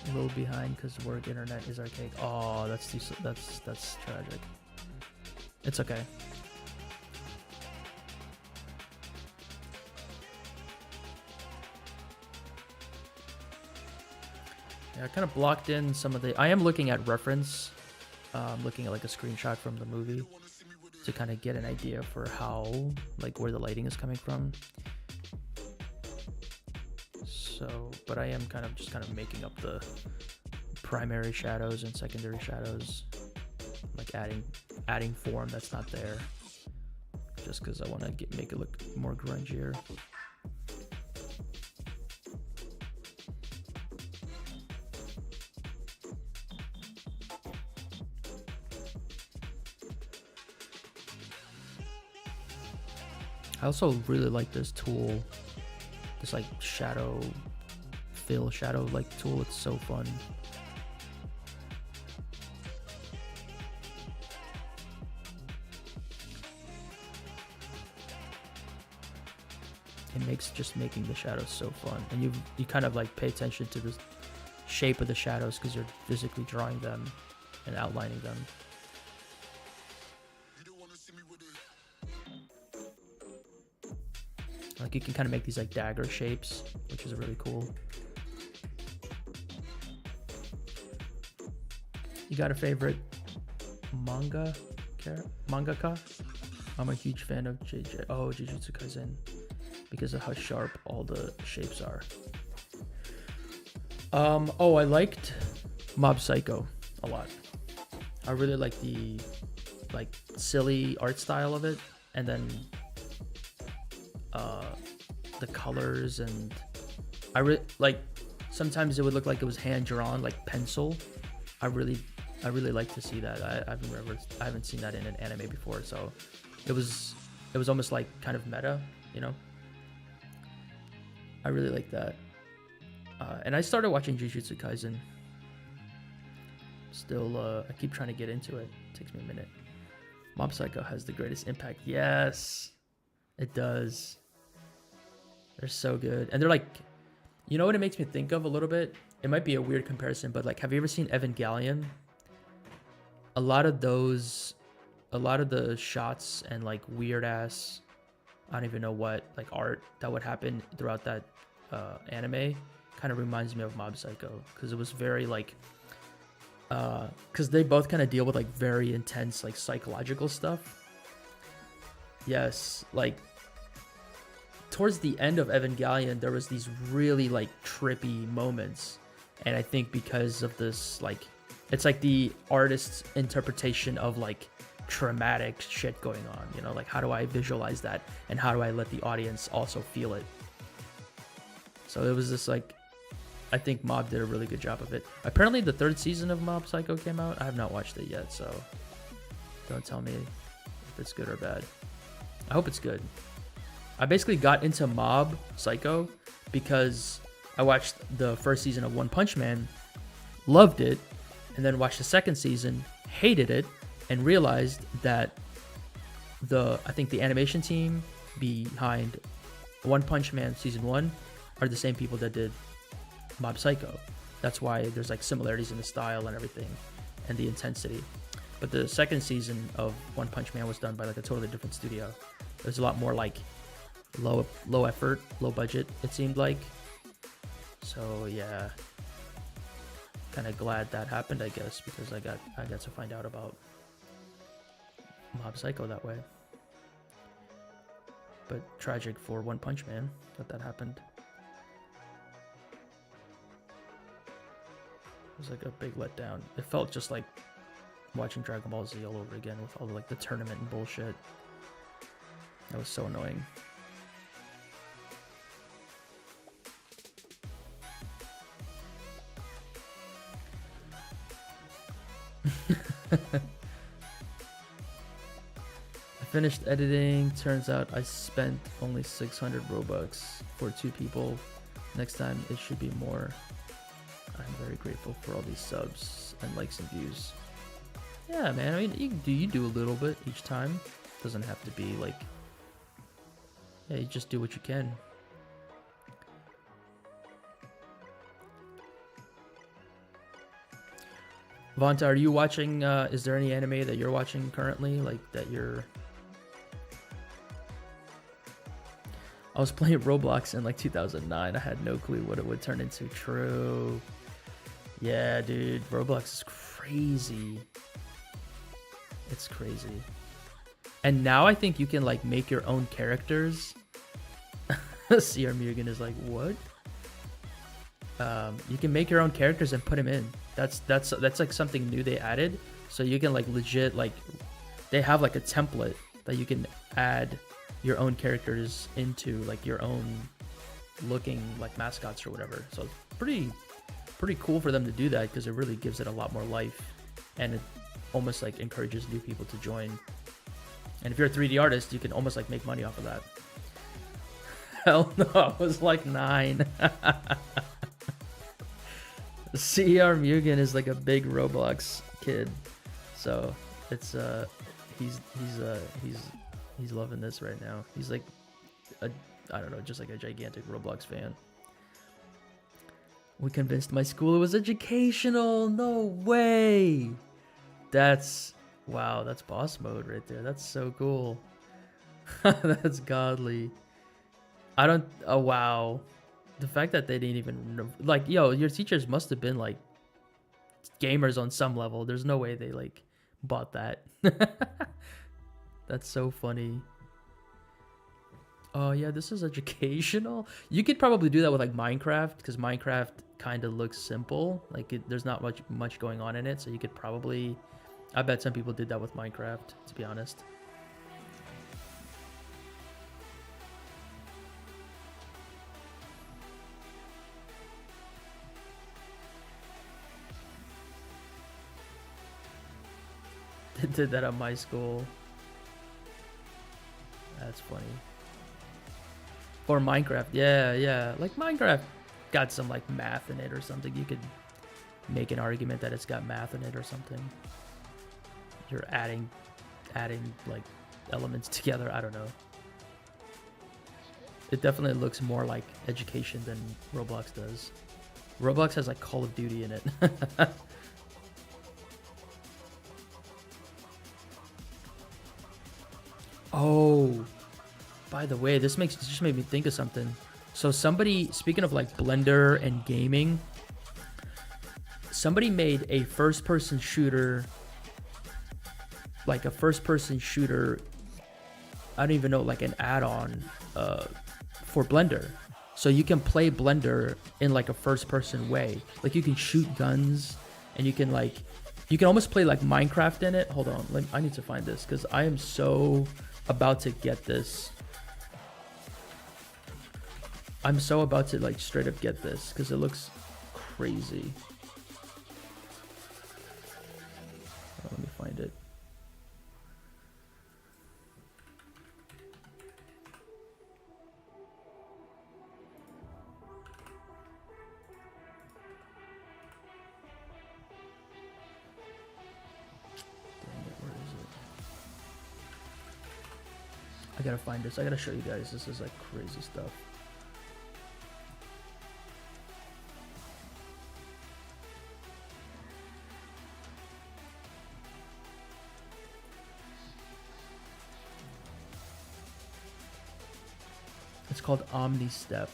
A little behind because work internet is archaic. Oh, that's tragic. It's okay. Yeah, I kind of blocked in some of the... I am looking at reference. Looking at like a screenshot from the movie to kind of get an idea for how, like, where the lighting is coming from. So, but I am kind of making up the primary shadows and secondary shadows, like adding form that's not there, just because I want to make it look more grungier. I also really like this tool, this like shadow like tool. It's so fun. It makes just making the shadows so fun, and you kind of like pay attention to the shape of the shadows because you're physically drawing them and outlining them. Like you can kind of make these like dagger shapes, which is really cool. You got a favorite mangaka? I'm a huge fan of Jujutsu Kaisen because of how sharp all the shapes are. Oh, I liked Mob Psycho a lot. I really like the silly art style of it, and then the colors, and I really like, sometimes it would look like it was hand drawn, like pencil. I really like to see that. I haven't seen that in an anime before, so it was almost like kind of meta, you know. I really like that. And I started watching Jujutsu Kaisen. Still, I keep trying to get into it. It takes me a minute. Mob Psycho has the greatest impact. Yes, it does. They're so good. And they're like, you know what it makes me think of a little bit? It might be a weird comparison, but like, have you ever seen Evangelion? A lot of the shots and like weird ass, I don't even know what, like art that would happen throughout that anime kind of reminds me of Mob Psycho, because it was very like, because they both kind of deal with like very intense like psychological stuff. Yes, like towards the end of Evangelion, there was these really like trippy moments, and I think because of this, like, it's like the artist's interpretation of like traumatic shit going on, you know, like how do I visualize that and how do I let the audience also feel it? So it was this like, I think Mob did a really good job of it. Apparently the 3rd season of Mob Psycho came out. I have not watched it yet, so don't tell me if it's good or bad. I hope it's good. I basically got into Mob Psycho because I watched the 1st season of One Punch Man, loved it, and then watched the 2nd season, hated it, and realized that I think the animation team behind One Punch Man season 1 are the same people that did Mob Psycho. That's why there's like similarities in the style and everything and the intensity. But the 2nd season of One Punch Man was done by like a totally different studio. It was a lot more like low effort, low budget, it seemed like. So yeah, kind of glad that happened, I guess, because I got to find out about Mob Psycho that way. But tragic for One Punch Man that happened. It was like a big letdown. It felt just like watching Dragon Ball Z all over again with all the like the tournament and bullshit. That was so annoying. I finished editing. Turns out I spent only 600 Robux for 2 people. Next time it should be more. I'm very grateful for all these subs and likes and views. Yeah, man. I mean, you do a little bit each time. Doesn't have to be like. Yeah, you just do what you can. Vanta, are you watching? Is there any anime that you're watching currently, like that you're? I was playing Roblox in like 2009. I had no clue what it would turn into. True. Yeah, dude, Roblox is crazy. It's crazy. And now I think you can like make your own characters. CR Mugen is like, what? You can make your own characters and put them in. That's like something new they added. So you can like legit like, they have like a template that you can add your own characters into, like your own looking like mascots or whatever. So it's pretty cool for them to do that, because it really gives it a lot more life, and it almost like encourages new people to join. And if you're a 3D artist, you can almost like make money off of that. Hell no, I was like 9. CR Mugen is like a big Roblox kid, so it's he's loving this right now. He's like I don't know, just like a gigantic Roblox fan. We convinced my school it was educational. No way. That's wow, that's boss mode right there. That's so cool. That's godly. Oh wow. The fact that they didn't even like, yo, your teachers must have been like gamers on some level. There's no way they like bought that. That's so funny. Oh yeah, this is educational. You could probably do that with like Minecraft, because Minecraft kind of looks simple. Like there's not much going on in it, so you could probably. I bet some people did that with Minecraft, to be honest. They did that at my school. That's funny. Or Minecraft, yeah. Like Minecraft got some like math in it or something. You could make an argument that it's got math in it or something. You're adding like elements together. I don't know. It definitely looks more like education than Roblox does. Roblox has like Call of Duty in it. Oh, by the way, this just made me think of something. So somebody, speaking of like Blender and gaming, somebody made a first-person shooter, like a first-person shooter. I don't even know, like an add-on for Blender. So you can play Blender in like a first-person way. Like you can shoot guns, and you can almost play like Minecraft in it. Hold on, I need to find this, because I am so about to get this. I'm so about to like straight up get this, because it looks crazy. Oh, let me find it. I gotta find this. I gotta show you guys. This is like crazy stuff. It's called Omni Step.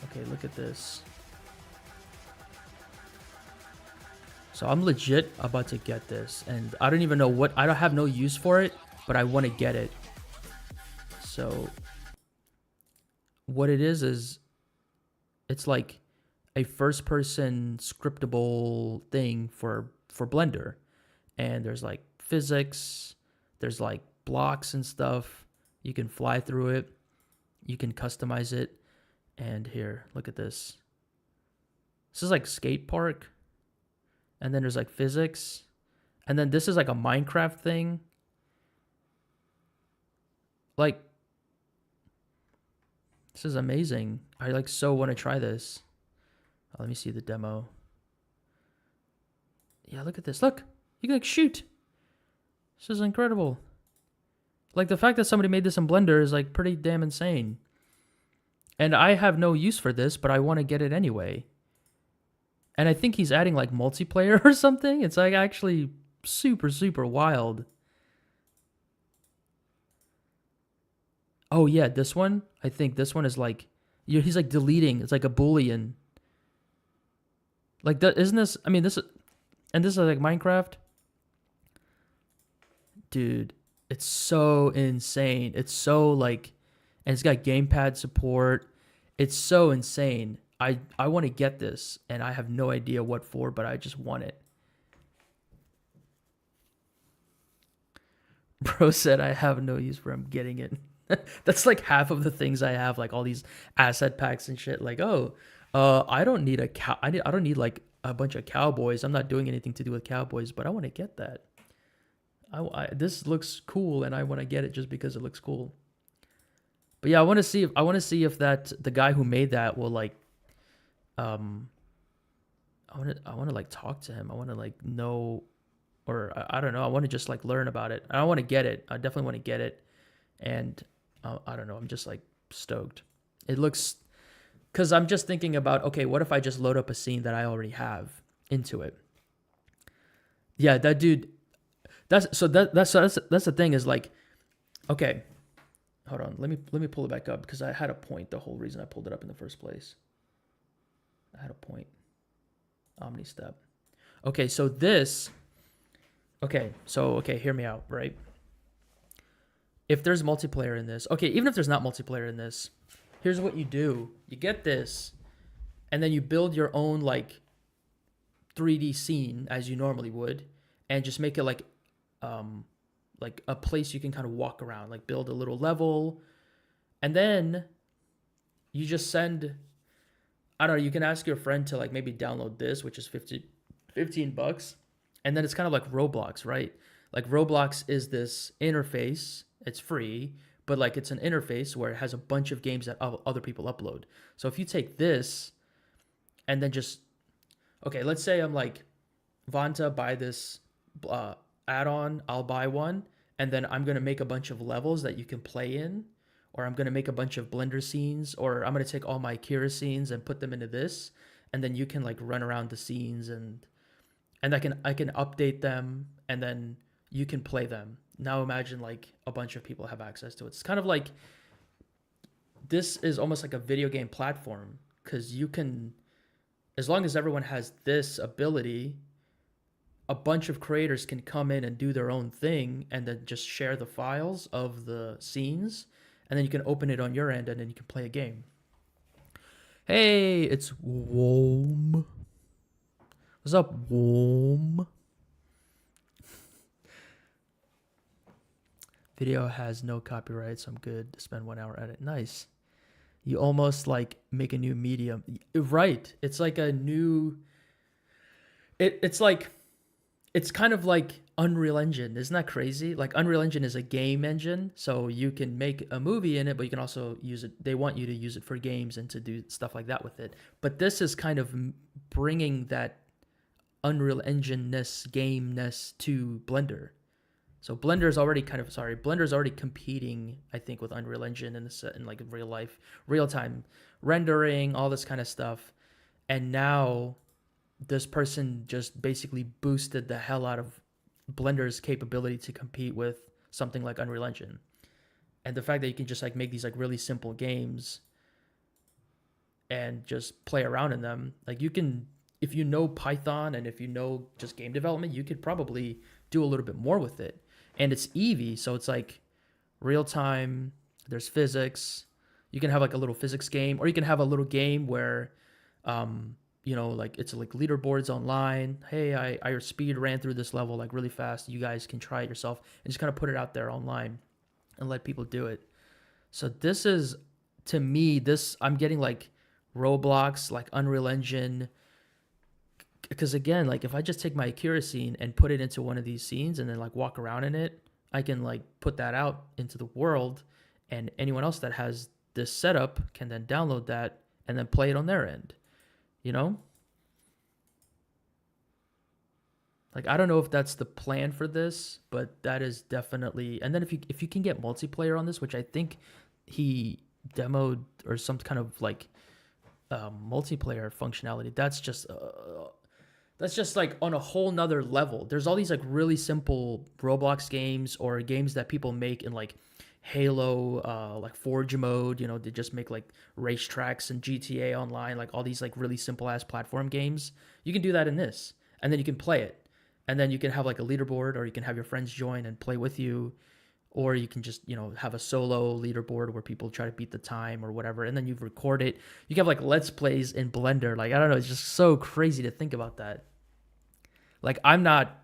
Okay, look at this. So I'm legit about to get this, and I don't even know what, I don't have no use for it, but I want to get it. So what it is it's like a first person scriptable thing for Blender. And there's like physics, there's like blocks and stuff. You can fly through it. You can customize it. And here, look at this. This is like skate park. And then there's like physics. And then this is like a Minecraft thing. Like, this is amazing. I like so want to try this. Oh, let me see the demo. Yeah, look at this. Look, you can like shoot. This is incredible. Like the fact that somebody made this in Blender is like pretty damn insane. And I have no use for this, but I want to get it anyway. And I think he's adding like multiplayer or something. It's like actually super, super wild. Oh yeah, this one. I think this one is like, he's like deleting. It's like a boolean. Like that, isn't this? I mean, this, and this is like Minecraft, dude. It's so insane. It's so like, and it's got gamepad support. It's so insane. I want to get this, and I have no idea what for, but I just want it. Bro said I have no use for him getting it. That's like half of the things I have, like all these asset packs and shit. Like, oh, I don't need a cow. I don't need like a bunch of cowboys. I'm not doing anything to do with cowboys, but I want to get that. This looks cool, and I want to get it just because it looks cool. But yeah, I want to see if that the guy who made that will like, I want to like talk to him. I want to like know, or I don't know. I want to just like learn about it. I want to get it. I definitely want to get it, and I don't know. I'm just like stoked. It looks, because I'm just thinking about, okay, what if I just load up a scene that I already have into it? Yeah, that dude. That's the thing is like, okay, hold on. Let me pull it back up because I had a point. The whole reason I pulled it up in the first place. I had a point. Omni step. Okay, so this. Okay, hear me out, right? If there's multiplayer in this, okay, even if there's not multiplayer in this, here's what you do. You get this, and then you build your own like 3D scene as you normally would, and just make it like a place you can kind of walk around, like build a little level, and then you just send, I don't know, you can ask your friend to like maybe download this, which is $15, and then it's kind of like Roblox, right? Like Roblox is this interface. It's free, but like it's an interface where it has a bunch of games that other people upload. So if you take this and then just, okay, let's say I'm like, Vanta, buy this add-on, I'll buy one, and then I'm going to make a bunch of levels that you can play in, or I'm going to make a bunch of Blender scenes, or I'm going to take all my Kira scenes and put them into this, and then you can like run around the scenes, and I can update them, and then you can play them. Now imagine like a bunch of people have access to it. It's kind of like, this is almost like a video game platform, because you can, as long as everyone has this ability, a bunch of creators can come in and do their own thing, and then just share the files of the scenes, and then you can open it on your end, and then you can play a game. Hey, it's Wom. What's up, Wom? Video has no copyright, so I'm good to spend 1 hour at it. Nice. You almost like make a new medium. Right. It's like a new, it's like, it's kind of like Unreal Engine. Isn't that crazy? Like Unreal Engine is a game engine, so you can make a movie in it, but you can also use it. They want you to use it for games and to do stuff like that with it. But this is kind of bringing that Unreal Engine-ness, game-ness to Blender. So Blender's already competing, I think, with Unreal Engine in like real life, real time rendering, all this kind of stuff. And now this person just basically boosted the hell out of Blender's capability to compete with something like Unreal Engine. And the fact that you can just like make these like really simple games and just play around in them, like you can, if you know Python and if you know just game development, you could probably do a little bit more with it. And it's Eevee, so it's like real time, there's physics. You can have like a little physics game, or you can have a little game where like it's like leaderboards online. Hey, I speed ran through this level like really fast. You guys can try it yourself, and just kind of put it out there online and let people do it. So this is, to me, I'm getting like Roblox, like Unreal Engine, because again, like if I just take my Akira scene and put it into one of these scenes and then like walk around in it, I can like put that out into the world, and anyone else that has this setup can then download that and then play it on their end. Like I don't know if that's the plan for this, but that is definitely. And then if you can get multiplayer on this, which I think he demoed or some kind of like multiplayer functionality, that's just like on a whole nother level. There's all these like really simple Roblox games or games that people make in like Halo, like Forge mode. You know, they just make like racetracks and GTA Online, like all these like really simple ass platform games. You can do that in this, and then you can play it, and then you can have like a leaderboard, or you can have your friends join and play with you, or you can just have a solo leaderboard where people try to beat the time or whatever, and then you record it. You can have like let's plays in Blender. Like I don't know, it's just so crazy to think about that. Like I'm not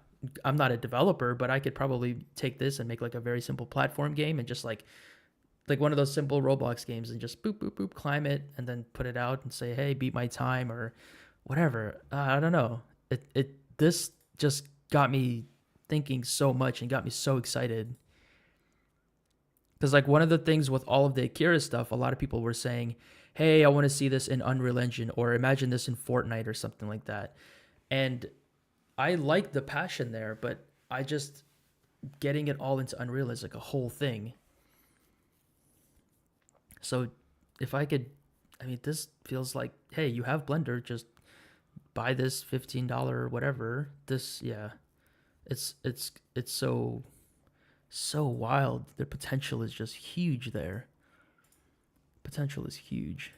a developer, but I could probably take this and make like a very simple platform game and just like one of those simple Roblox games and just boop boop boop climb it and then put it out and say, hey, beat my time or whatever. I don't know. This just got me thinking so much and got me so excited. Because like one of the things with all of the Akira stuff, a lot of people were saying, hey, I want to see this in Unreal Engine, or imagine this in Fortnite or something like that. And I like the passion there, but I just getting it all into Unreal is like a whole thing. So if I could, I mean, this feels like, hey, you have Blender, just buy this $15 or whatever. This, yeah, it's so wild. The potential is just huge there. Potential is huge.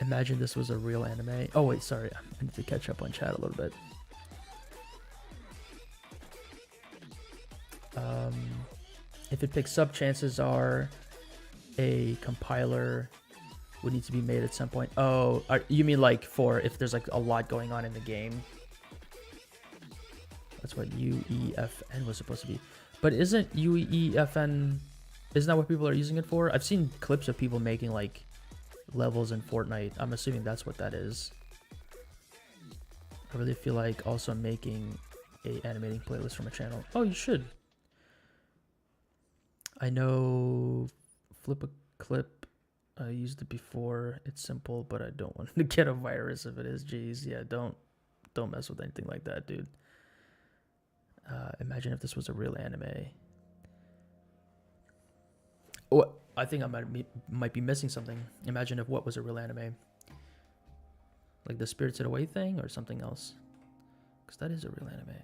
Imagine this was a real anime. Oh wait, sorry, I need to catch up on chat a little bit. If it picks up, chances are a compiler would need to be made at some point. Oh, you mean like for if there's like a lot going on in the game? That's what UEFN was supposed to be. But isn't UEFN, isn't that what people are using it for? I've seen clips of people making like levels in Fortnite. I'm assuming that's what that is. I really feel like also making a animating playlist from a channel. Oh, you should. I know Flip a Clip. I used it before. It's simple, but I don't want to get a virus if it is. Jeez, yeah, don't mess with anything like that, dude. Imagine if this was a real anime. Oh, I think I might be missing something. Imagine if what was a real anime, like the Spirited Away thing or something else, because that is a real anime.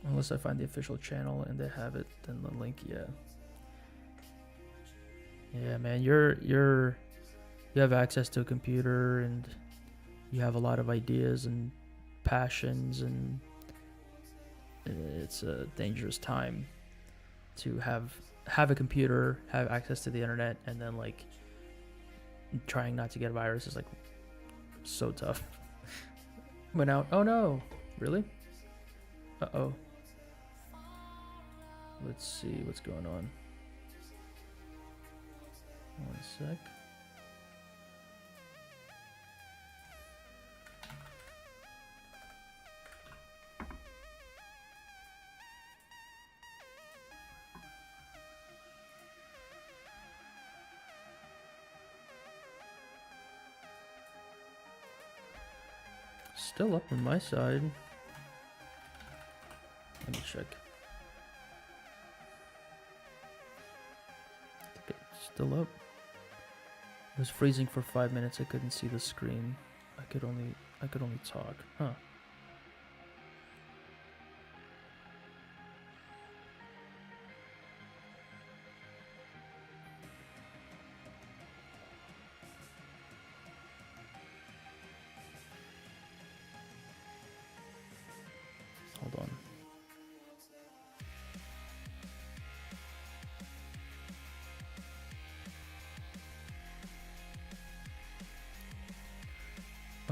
Unless I find the official channel and they have it, then the link, yeah. Yeah, man, you have access to a computer and you have a lot of ideas and passions, and it's a dangerous time to have a computer, have access to the internet, and then like trying not to get a virus is like so tough. Went out. Oh no, really? Uh-oh. Let's see what's going on. One sec. Still up on my side. Let me check. Okay, still up. It was freezing for 5 minutes. I couldn't see the screen. I could only talk. Huh. Hold on.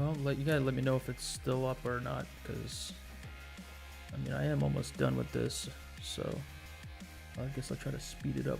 Well, you gotta let me know if it's still up or not, because I mean I am almost done with this, so I guess I'll try to speed it up.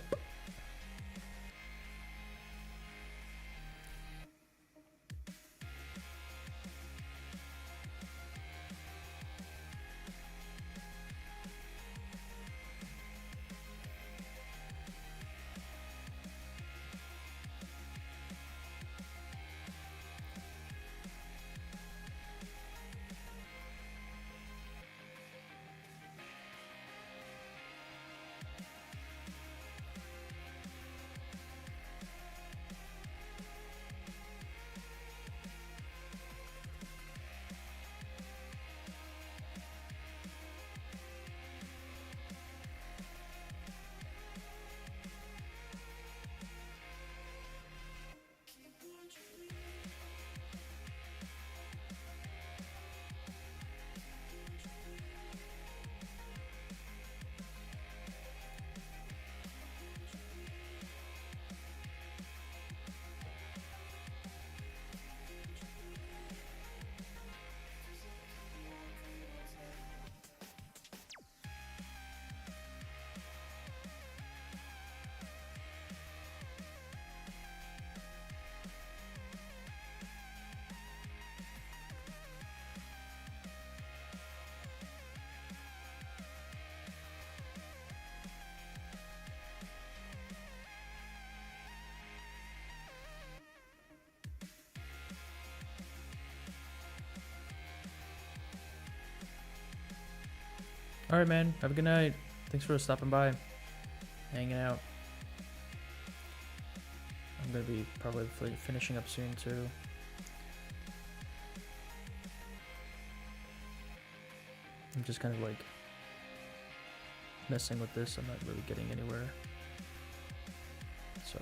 All right, man. Have a good night. Thanks for stopping by, hanging out. I'm gonna be probably finishing up soon too. I'm just kind of like messing with this. I'm not really getting anywhere. So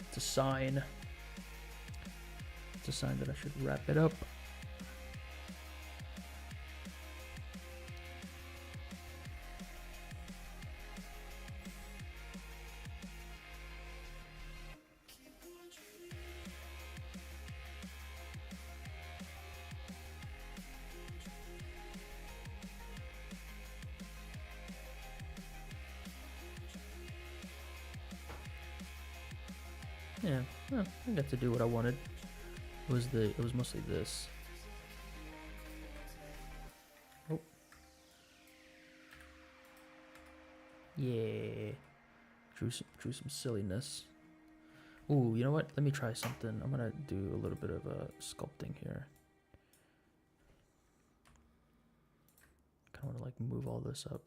it's a sign. It's a sign that I should wrap it up. Yeah, well, I got to do what I wanted. It was mostly this. Oh. Yeah. Drew some silliness. Ooh, you know what? Let me try something. I'm gonna do a little bit of sculpting here. Kinda wanna like move all this up.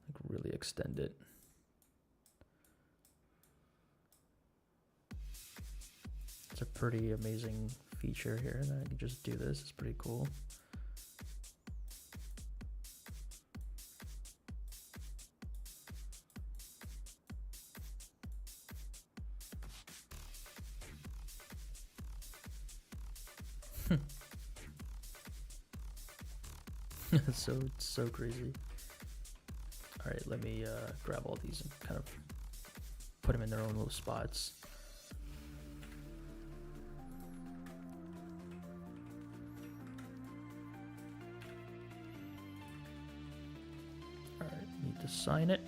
Like really extend it. It's a pretty amazing feature here that I can just do this. It's pretty cool. It's so crazy. All right, let me grab all these and kind of put them in their own little spots. All right, need to sign it.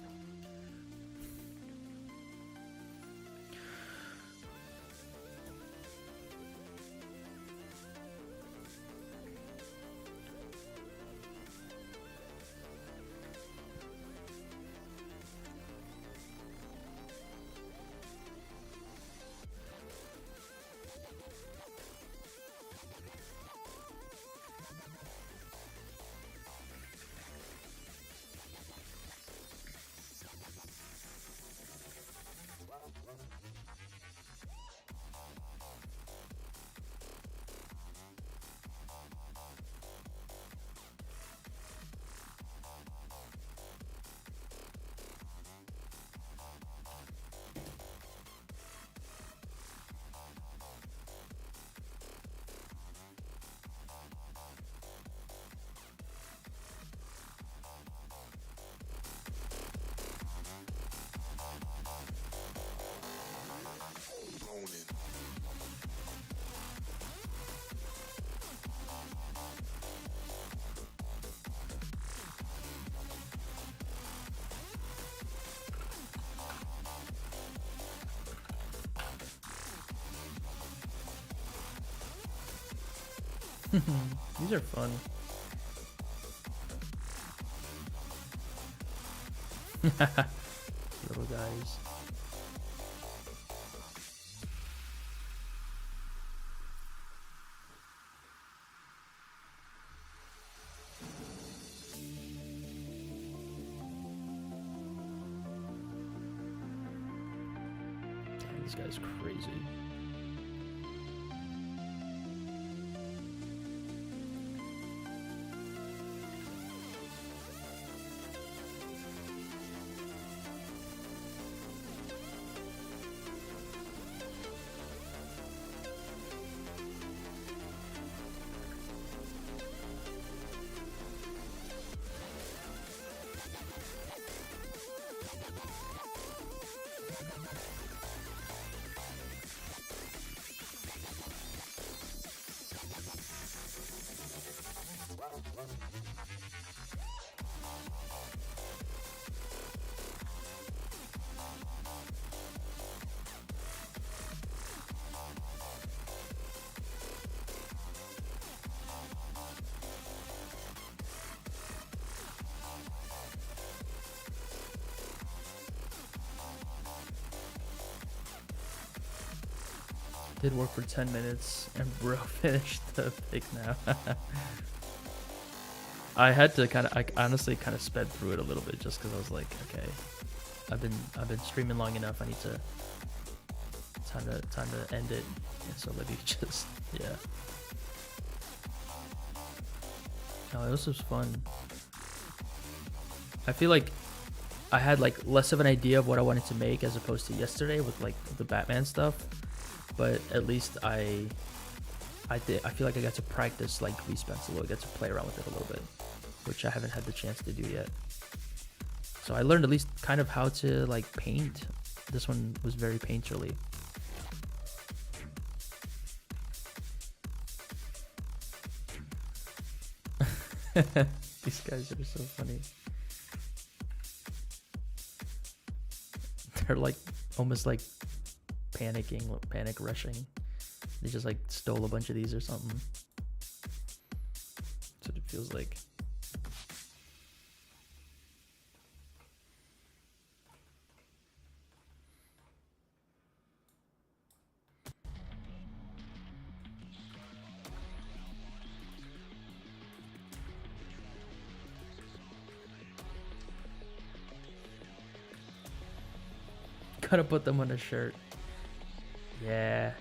These are fun. Little guys. Dang, this guy's crazy. Did work for 10 minutes and bro finished the pick now. I had to I honestly kind of sped through it a little bit just because I was like, okay, I've been streaming long enough. I need to time to end it. And so let me just yeah. Oh, this was fun. I feel like I had like less of an idea of what I wanted to make as opposed to yesterday with like the Batman stuff. But at least I feel like I got to practice like grease pencil. I got to play around with it a little bit, which I haven't had the chance to do yet. So I learned at least kind of how to like paint. This one was very painterly. These guys are so funny. They're like almost like panicking, panic rushing. They just like stole a bunch of these or something. That's what it feels like. Gotta put them on a shirt. Yeah.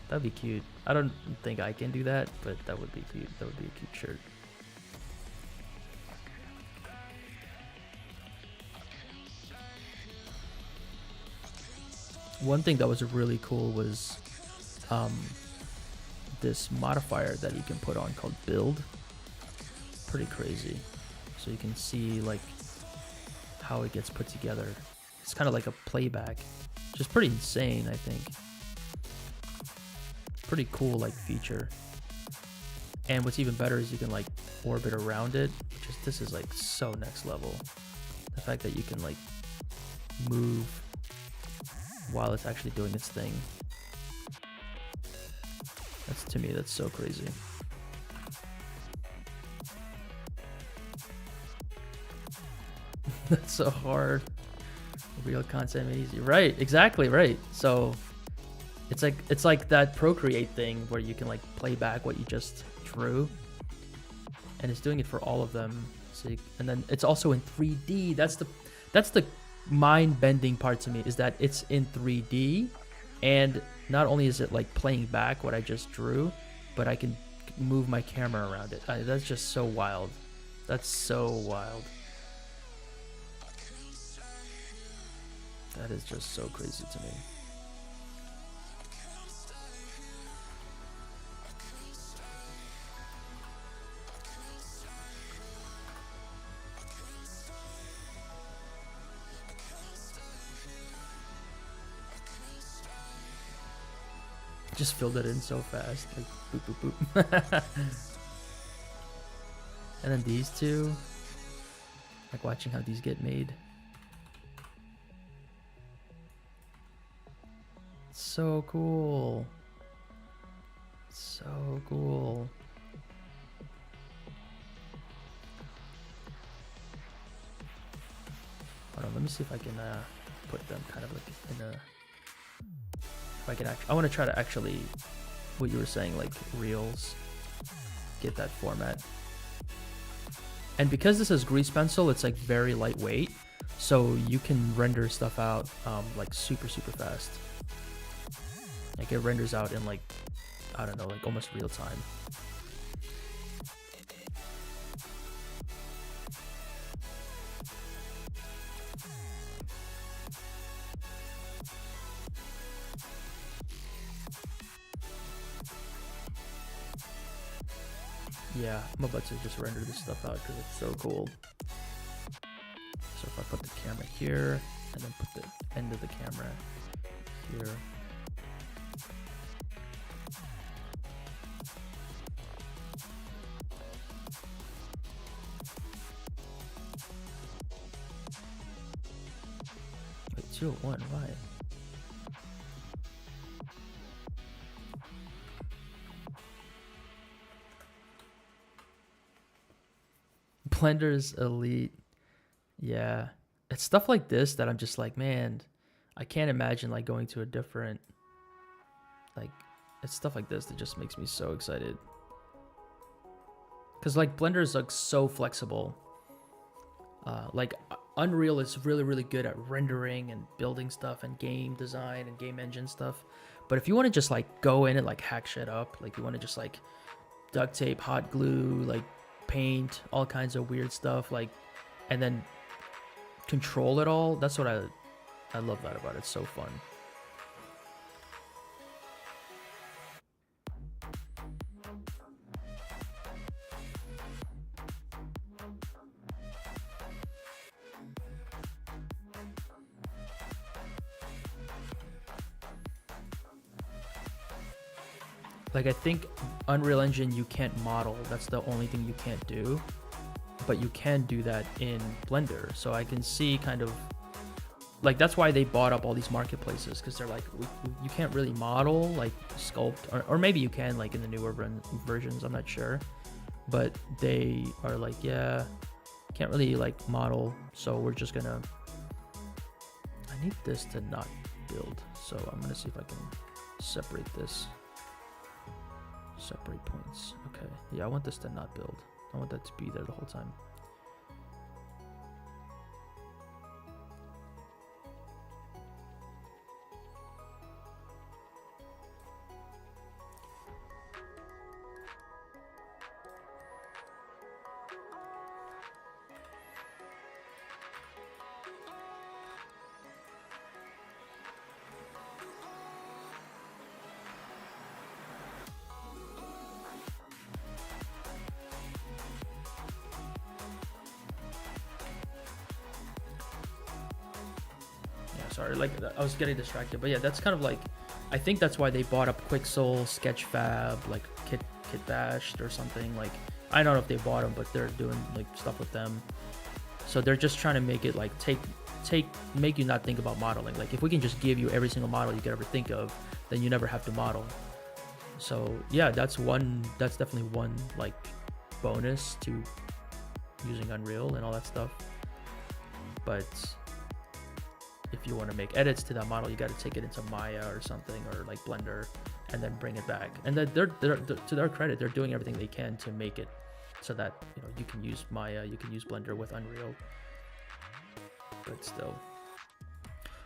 That'd be cute. I don't think I can do that, but that would be cute. That would be a cute shirt. One thing that was really cool was this modifier that you can put on called build. Pretty crazy. So you can see like how it gets put together. It's kind of like a playback, which is pretty insane, I think. Pretty cool like feature. And what's even better is you can like orbit around it. This is like so next level. The fact that you can like move while it's actually doing its thing. That's, to me, that's so crazy. That's so hard. Real content made easy. Right, exactly, right. So it's like that Procreate thing where you can like play back what you just drew. And it's doing it for all of them. So and then it's also in 3D. That's the mind-bending part to me, is that it's in 3D, and not only is it like playing back what I just drew, but I can move my camera around it. That's just so wild. That's so wild. That is just so crazy to me. Just filled it in so fast, like boop boop boop. And then these two, like watching how these get made. So cool. So So cool. Hold on, let me see if I can put them kind of like in a. If I can I want to try to actually, what you were saying, like reels, get that format. And because this is grease pencil, it's like very lightweight, so you can render stuff out like super fast. Like it renders out in like, I don't know, like almost real time. Yeah, I'm about to just render this stuff out because it's so cool. So if I put the camera here and then put the end of the camera here. Wait, 201, why? Blender's elite. Yeah, it's stuff like this that I'm just like, man, I can't imagine like going to a different, like, it's stuff like this that just makes me so excited. Because like Blender is like so flexible. Like Unreal is really good at rendering and building stuff and game design and game engine stuff. But if you want to just like go in and like hack shit up, like you want to just like duct tape, hot glue, like paint, all kinds of weird stuff, like, and then control it all. That's what I love that about it. It's so fun. Like I think Unreal Engine you can't model. That's the only thing you can't do. But you can do that in Blender. So I can see kind of like that's why they bought up all these marketplaces, because they're like, you can't really model, like sculpt, or maybe you can like in the newer versions, I'm not sure. But they are like, yeah, can't really like model, so we're just gonna, I need this to not build. So I'm gonna see if I can separate this. Separate points. Okay, yeah, I want this to not build. I want that to be there the whole time. Sorry, like I was getting distracted, but yeah, that's kind of like, I think that's why they bought up Quixel, Sketchfab, like Kitbashed or something. Like I don't know if they bought them, but they're doing like stuff with them. So they're just trying to make it like make you not think about modeling. Like if we can just give you every single model you could ever think of, then you never have to model. So yeah, that's definitely one like bonus to using Unreal and all that stuff. But if you want to make edits to that model, you got to take it into Maya or something, or like Blender, and then bring it back. And then they're to their credit, they're doing everything they can to make it so that, you know, you can use Maya, you can use Blender with Unreal. But still.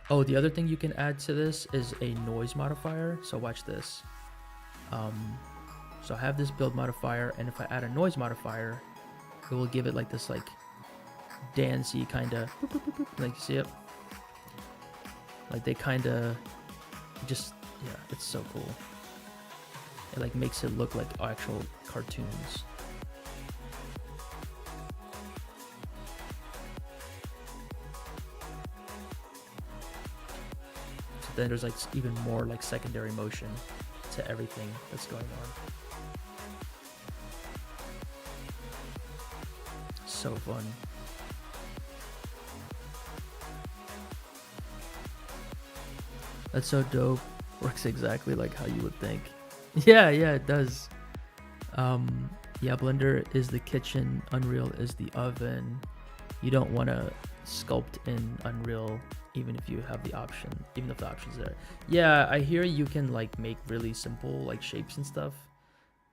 Oh, the other thing you can add to this is a noise modifier. So watch this. So I have this build modifier, and if I add a noise modifier, it will give it like this like dancey kind of, like you see it. Like they kind of just, yeah, it's so cool. It like makes it look like actual cartoons. So then there's like even more like secondary motion to everything that's going on. So fun. That's so dope. Works exactly like how you would think. Yeah, it does. Yeah, Blender is the kitchen, Unreal is the oven. You don't want to sculpt in Unreal even if you have the option, even if the option's there. Yeah, I hear you can like make really simple like shapes and stuff,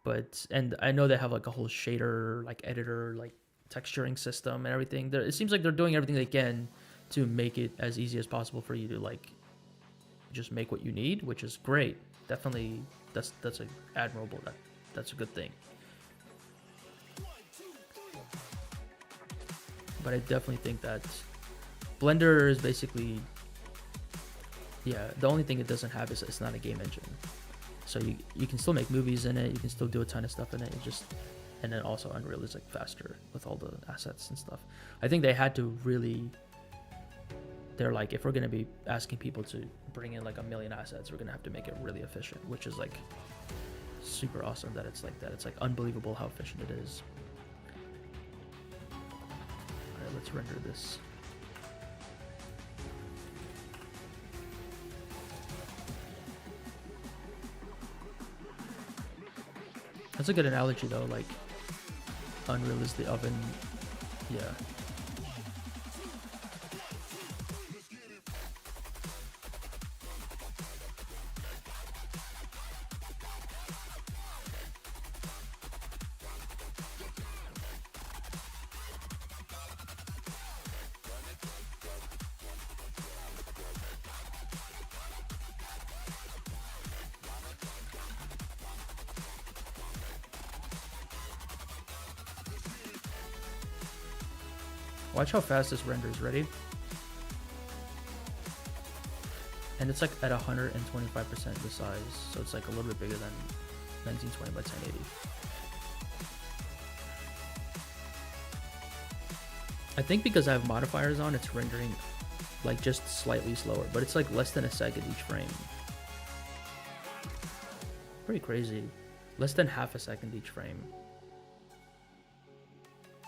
but and I know they have like a whole shader like editor like texturing system and everything. It seems like they're doing everything they can to make it as easy as possible for you to like just make what you need, which is great. Definitely, that's a admirable. That's a good thing. But I definitely think that Blender is basically, yeah. The only thing it doesn't have is it's not a game engine. So you can still make movies in it. You can still do a ton of stuff in it. It just, and then also Unreal is like faster with all the assets and stuff. I think they had to really. They're like, if we're gonna be asking people to bring in like a million assets, we're gonna have to make it really efficient, which is like super awesome that it's like that. It's like unbelievable how efficient it is. All right, let's render this. That's a good analogy though, like Unreal is the oven. Yeah. Watch how fast this renders. Ready? And it's like at 125% the size, so it's like a little bit bigger than 1920 by 1080. I think because I have modifiers on, it's rendering like just slightly slower, but it's like less than a second each frame. Pretty crazy. Less than half a second each frame.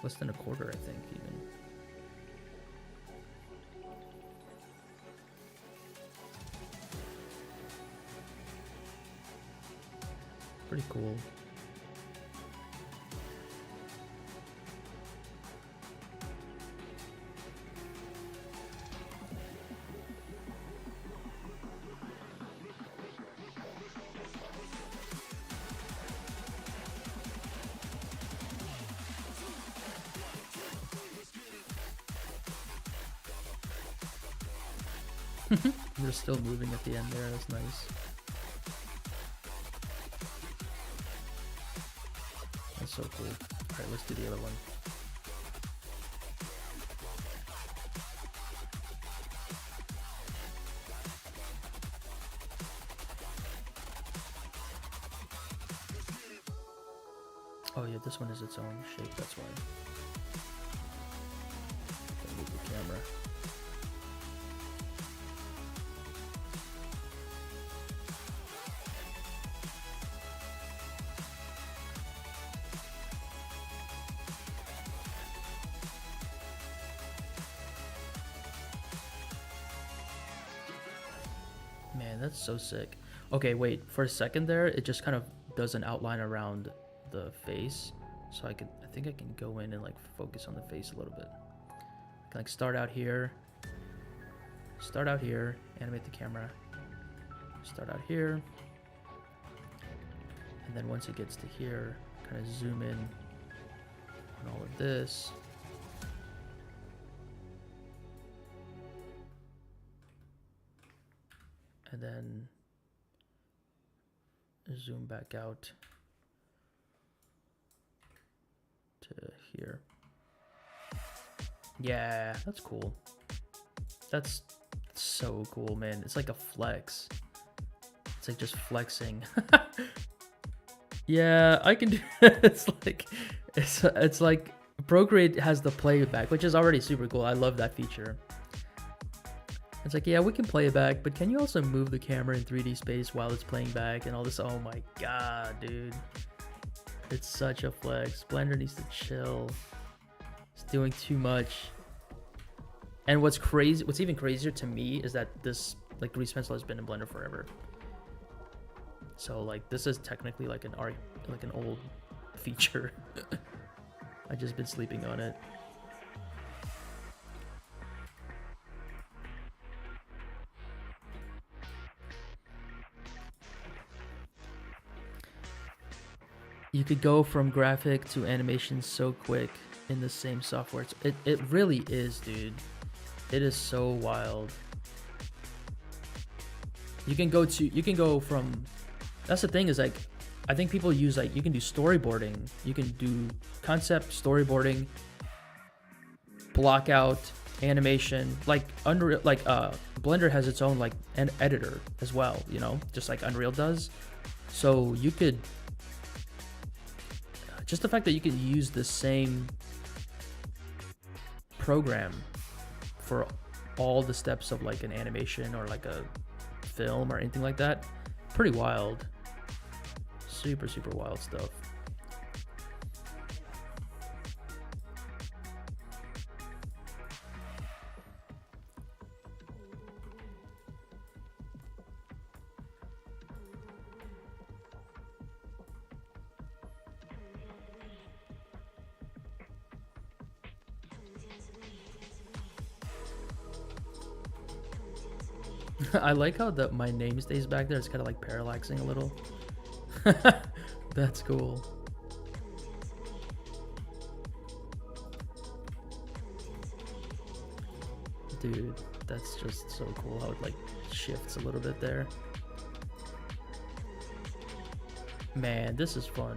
Less than a quarter, I think, even. Pretty cool. They're still moving at the end there, that's nice. That's so cool. Alright, let's do the other one. Oh yeah, this one is its own shape, that's why. Gotta move the camera. Man, that's so sick. Okay, wait, for a second there, it just kind of does an outline around the face. So I think I can go in and like focus on the face a little bit. I can like start out here, animate the camera, start out here. And then once it gets to here, kind of zoom in on all of this. And then zoom back out to here. Yeah, that's cool. That's so cool, man. It's like a flex. It's like just flexing. Yeah, I can do it's like Procreate has the playback, which is already super cool. I love that feature. It's like, yeah, we can play it back, but can you also move the camera in 3D space while it's playing back and all this? Oh my god, dude. It's such a flex. Blender needs to chill. It's doing too much. And what's even crazier to me is that this like grease pencil has been in Blender forever. So like this is technically like an old feature. I just been sleeping on it. You could go from graphic to animation so quick in the same software. It really is, dude. It is so wild. You can go from, that's the thing, is like, I think people use, like, you can do storyboarding, you can do concept storyboarding, block out, animation, like Unreal, like Blender has its own like an editor as well, you know, just like Unreal does. So you could, just the fact that you could use the same program for all the steps of like an animation or like a film or anything like that, pretty wild. Super wild stuff. I like how my name stays back there. It's kind of like parallaxing a little. That's cool. Dude, that's just so cool how it like shifts a little bit there. Man, this is fun.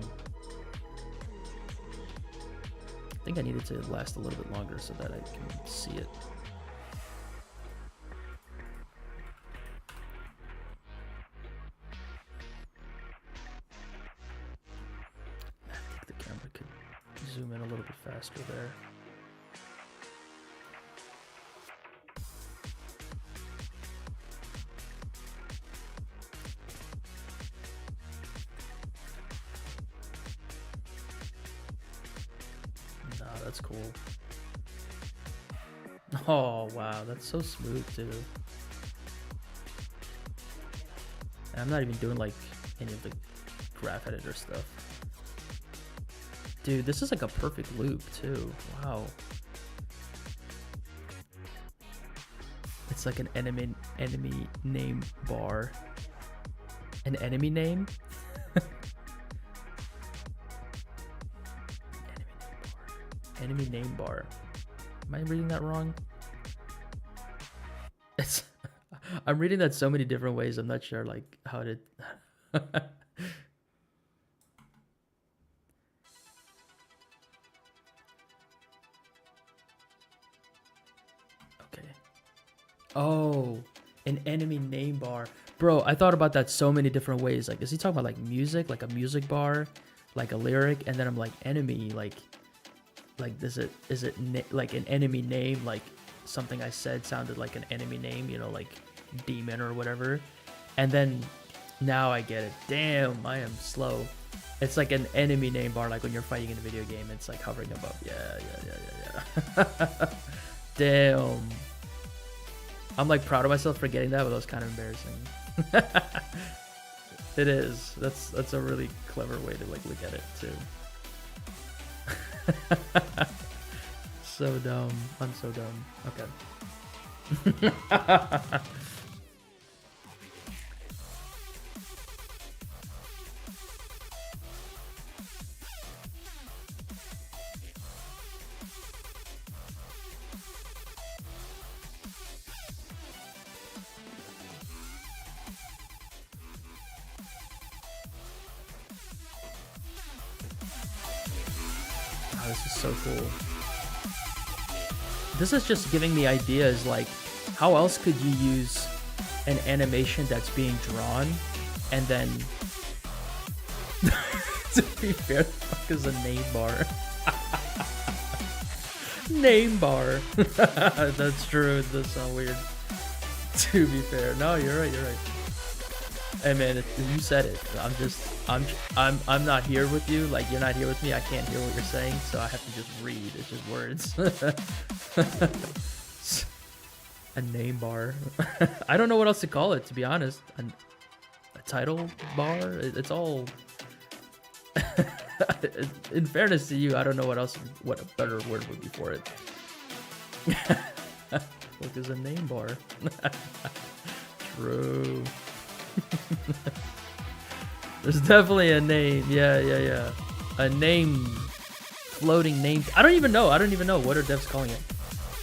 I think I need it to last a little bit longer so that I can see it. Zoom in a little bit faster there. Nah, that's cool. Oh wow, that's so smooth too. And I'm not even doing like any of the graph editor stuff. Dude, this is like a perfect loop too. Wow. It's like an enemy name bar. An enemy name? Enemy name bar. Am I reading that wrong? It's I'm reading that so many different ways. I'm not sure like how to Oh, an enemy name bar. Bro, I thought about that so many different ways. Like, is he talking about like music, like a music bar, like a lyric? And then I'm like, enemy, like is it like an enemy name? Like something I said sounded like an enemy name, you know, like demon or whatever. And then now I get it. Damn, I am slow. It's like an enemy name bar, like when you're fighting in a video game, it's like hovering above. Yeah. Damn. I'm like proud of myself for getting that, but that was kind of embarrassing. It is. That's a really clever way to like look at it too. So dumb. I'm so dumb. Okay. This is so cool. This is just giving me ideas like how else could you use an animation that's being drawn and then to be fair, the fuck is a name bar? Name bar. That's true. It does sound weird. To be fair. No, you're right. Hey man, you said it. I'm not here with you. Like you're not here with me. I can't hear what you're saying, so I have to just read. It's just words. A name bar. I don't know what else to call it, to be honest. A title bar. It's all. In fairness to you, I don't know what a better word would be for it. Look, there's a name bar. True. There's definitely a name. Yeah. A name. Floating name. I don't even know. What are devs calling it?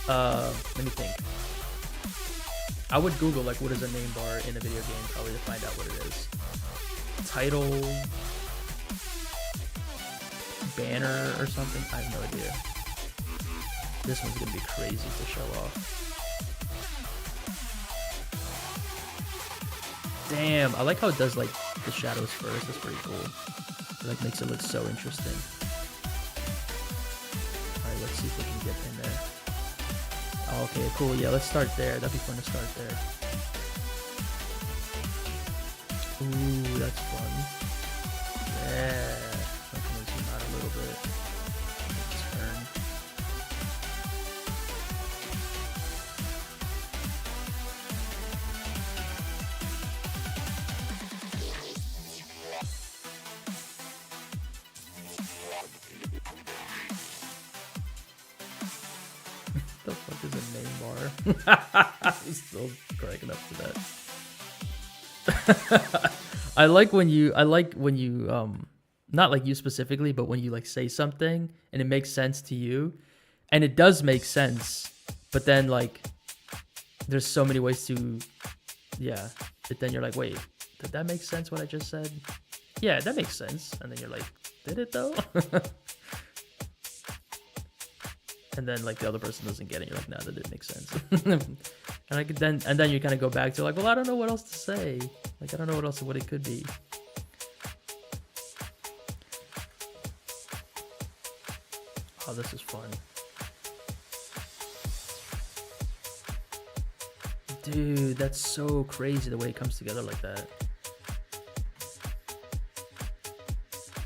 Let me think. I would Google like what is a name bar in a video game probably to find out what it is. Title, banner or something. I have no idea. This one's gonna be crazy to show off. Damn, I like how it does like the shadows first. That's pretty cool. It like makes it look so interesting. Alright, let's see if we can get in there. Oh, okay, cool. Yeah, let's start there. That'd be fun to start there. Ooh, that's fun. Yeah. I'm gonna zoom out a little bit. Turn. The fuck is a name bar? I'm still cracking up to that. I like when you not like you specifically, but when you like say something and it makes sense to you, and it does make sense, but then like there's so many ways to but then you're like, wait, did that make sense what I just said? Yeah, that makes sense. And then you're like, did it though? And then like the other person doesn't get it. You're like, no, that didn't make sense. and then you kind of go back to like, well, I don't know what else to say. Like, I don't know what it could be. Oh, this is fun. Dude, that's so crazy the way it comes together like that.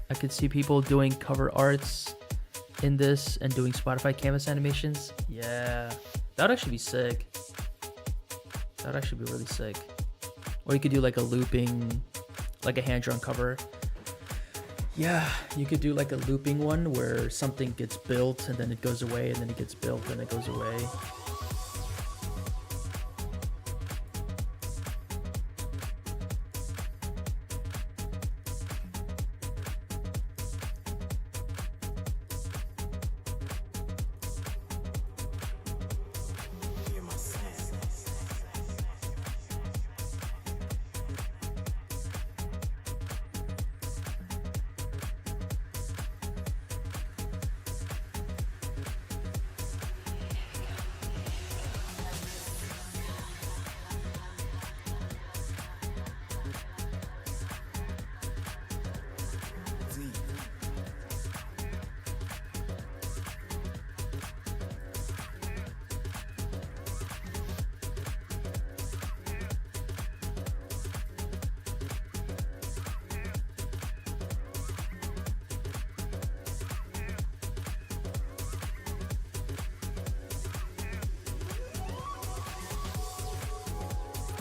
I could see people doing cover arts in this and doing Spotify canvas animations. Yeah, that would actually be sick. That would actually be really sick. Or you could do like a looping, like a hand-drawn cover. Yeah, you could do like a looping one where something gets built and then it goes away and then it gets built and it goes away.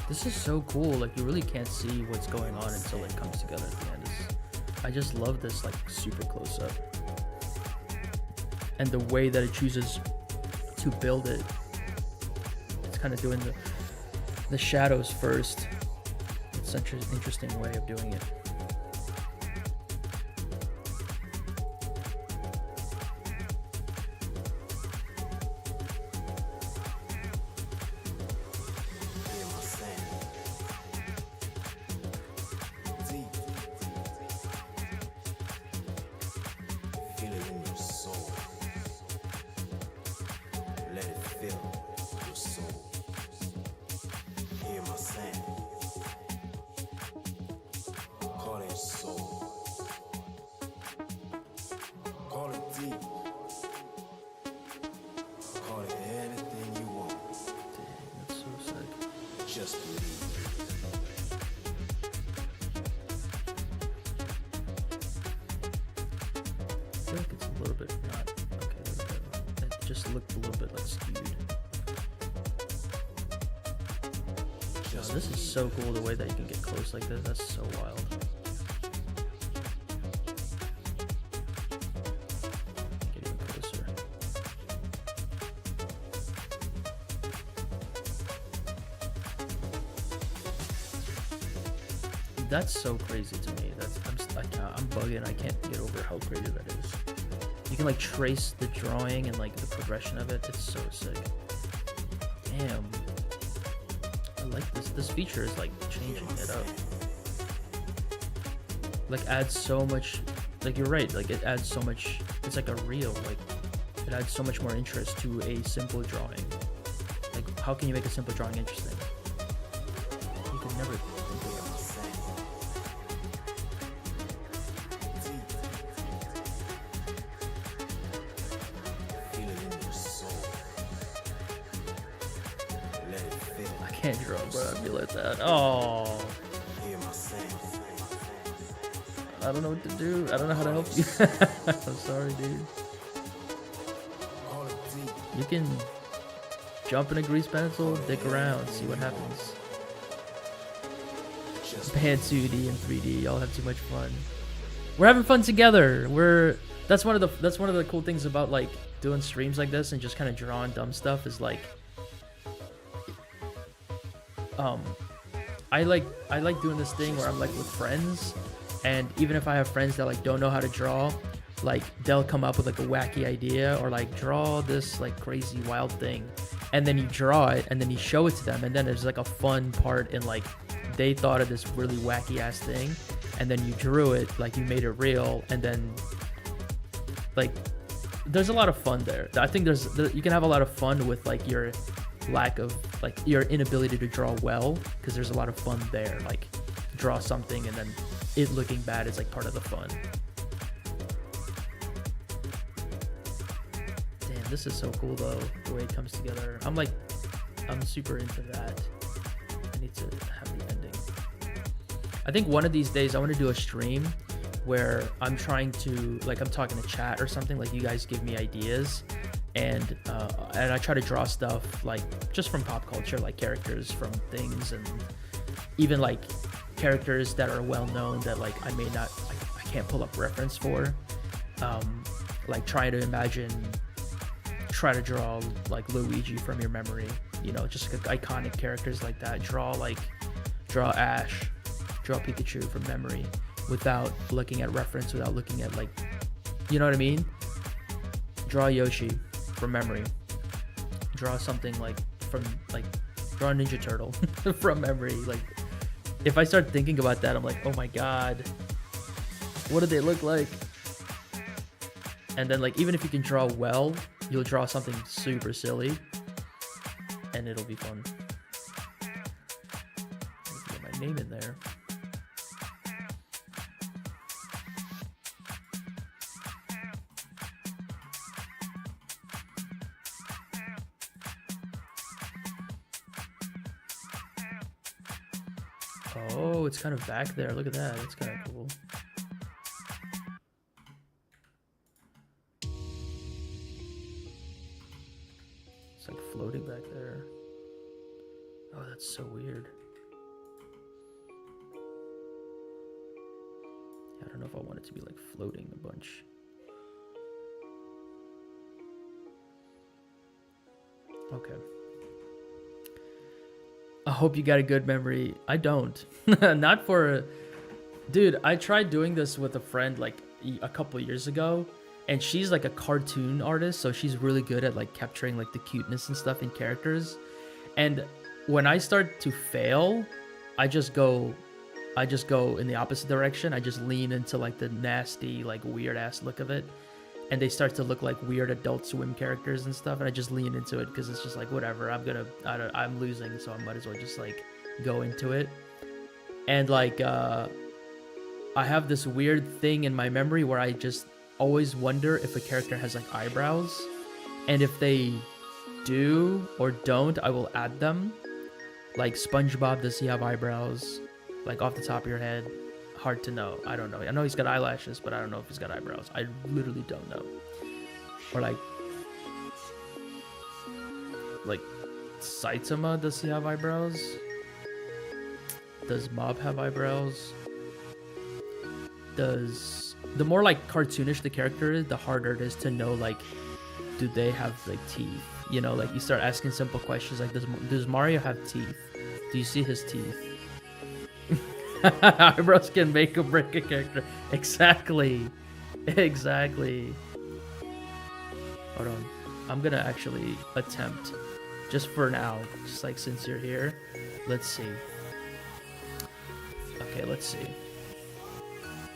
This is so cool. Like, you really can't see what's going on until it comes together at the end. I just love this like super close up and the way that it chooses to build it. It's kind of doing the shadows first. It's such an interesting way of doing it. I feel like it's a little bit not okay. It just looked a little bit like skewed. This is so cool, the way that you can get close like this. That's so wild. Get even closer. That's so crazy to me. I'm bugging. I can't get over how crazy that is. You can like trace the drawing and like the progression of it. It's so sick. Damn. I like this. This feature is like changing it up. Like adds so much. Like you're right. Like it adds so much. It's like a reel. Like it adds so much more interest to a simple drawing. Like how can you make a simple drawing interesting? You could never think of it. I can't draw, bro. I'd be like that. Oh. I don't know what to do. I don't know how to help you. I'm sorry, dude. You can jump in a grease pencil, dick around, see what happens. Pan 2D and 3D, y'all have too much fun. We're having fun together. That's one of the cool things about like doing streams like this and just kind of drawing dumb stuff is like I like doing this thing where I'm like with friends, and even if I have friends that like don't know how to draw, like they'll come up with like a wacky idea or like draw this like crazy wild thing, and then you draw it and then you show it to them, and then there's like a fun part in like they thought of this really wacky ass thing, and then you drew it, like you made it real, and then like there's a lot of fun there. I think you can have a lot of fun with like your lack of like your inability to draw well, because there's a lot of fun there. Like draw something and then it looking bad is like part of the fun. Damn, this is so cool though, the way it comes together. I'm super into that. I need to have the ending. I think one of these days I want to do a stream where I'm trying to like, I'm talking to chat or something, like you guys give me ideas, and I try to draw stuff like just from pop culture, like characters from things, and even like characters that are well known that like I can't pull up reference for. Like try to draw like Luigi from your memory, you know, just like iconic characters like that. Draw Ash, draw Pikachu from memory without looking at reference, without looking at like, you know what I mean? Draw Yoshi from memory. Draw something like draw a Ninja Turtle from memory. Like if I start thinking about that, I'm like, oh my god, what do they look like? And then like even if you can draw well, you'll draw something super silly and it'll be fun. Get my name in there. Oh, it's kind of back there. Look at that. That's kind of cool. It's like floating back there. Oh, that's so weird. I don't know if I want it to be like floating a bunch. Okay. I hope you got a good memory. I don't. Not for... Dude, I tried doing this with a friend like a couple years ago, and she's like a cartoon artist, so she's really good at like capturing like the cuteness and stuff in characters. And when I start to fail, I just go in the opposite direction. I just lean into like the nasty, like weird ass look of it, and they start to look like weird Adult Swim characters and stuff, and I just lean into it because it's just like, whatever, I'm losing, so I might as well just like go into it. And like I have this weird thing in my memory where I just always wonder if a character has like eyebrows, and if they do or don't, I will add them. Like SpongeBob, does he have eyebrows? Like off the top of your head? Hard to know. I don't know. I know he's got eyelashes, but I don't know if he's got eyebrows. I literally don't know. Or like Saitama, does he have eyebrows? Does Mob have eyebrows? Does the more like cartoonish the character is, the harder it is to know like, do they have like teeth? You know, like you start asking simple questions like, does Mario have teeth? Do you see his teeth? Eyebrows can make or break a character. Exactly. Exactly. Hold on. I'm gonna actually attempt, just for now, just like since you're here. Let's see. Okay, let's see.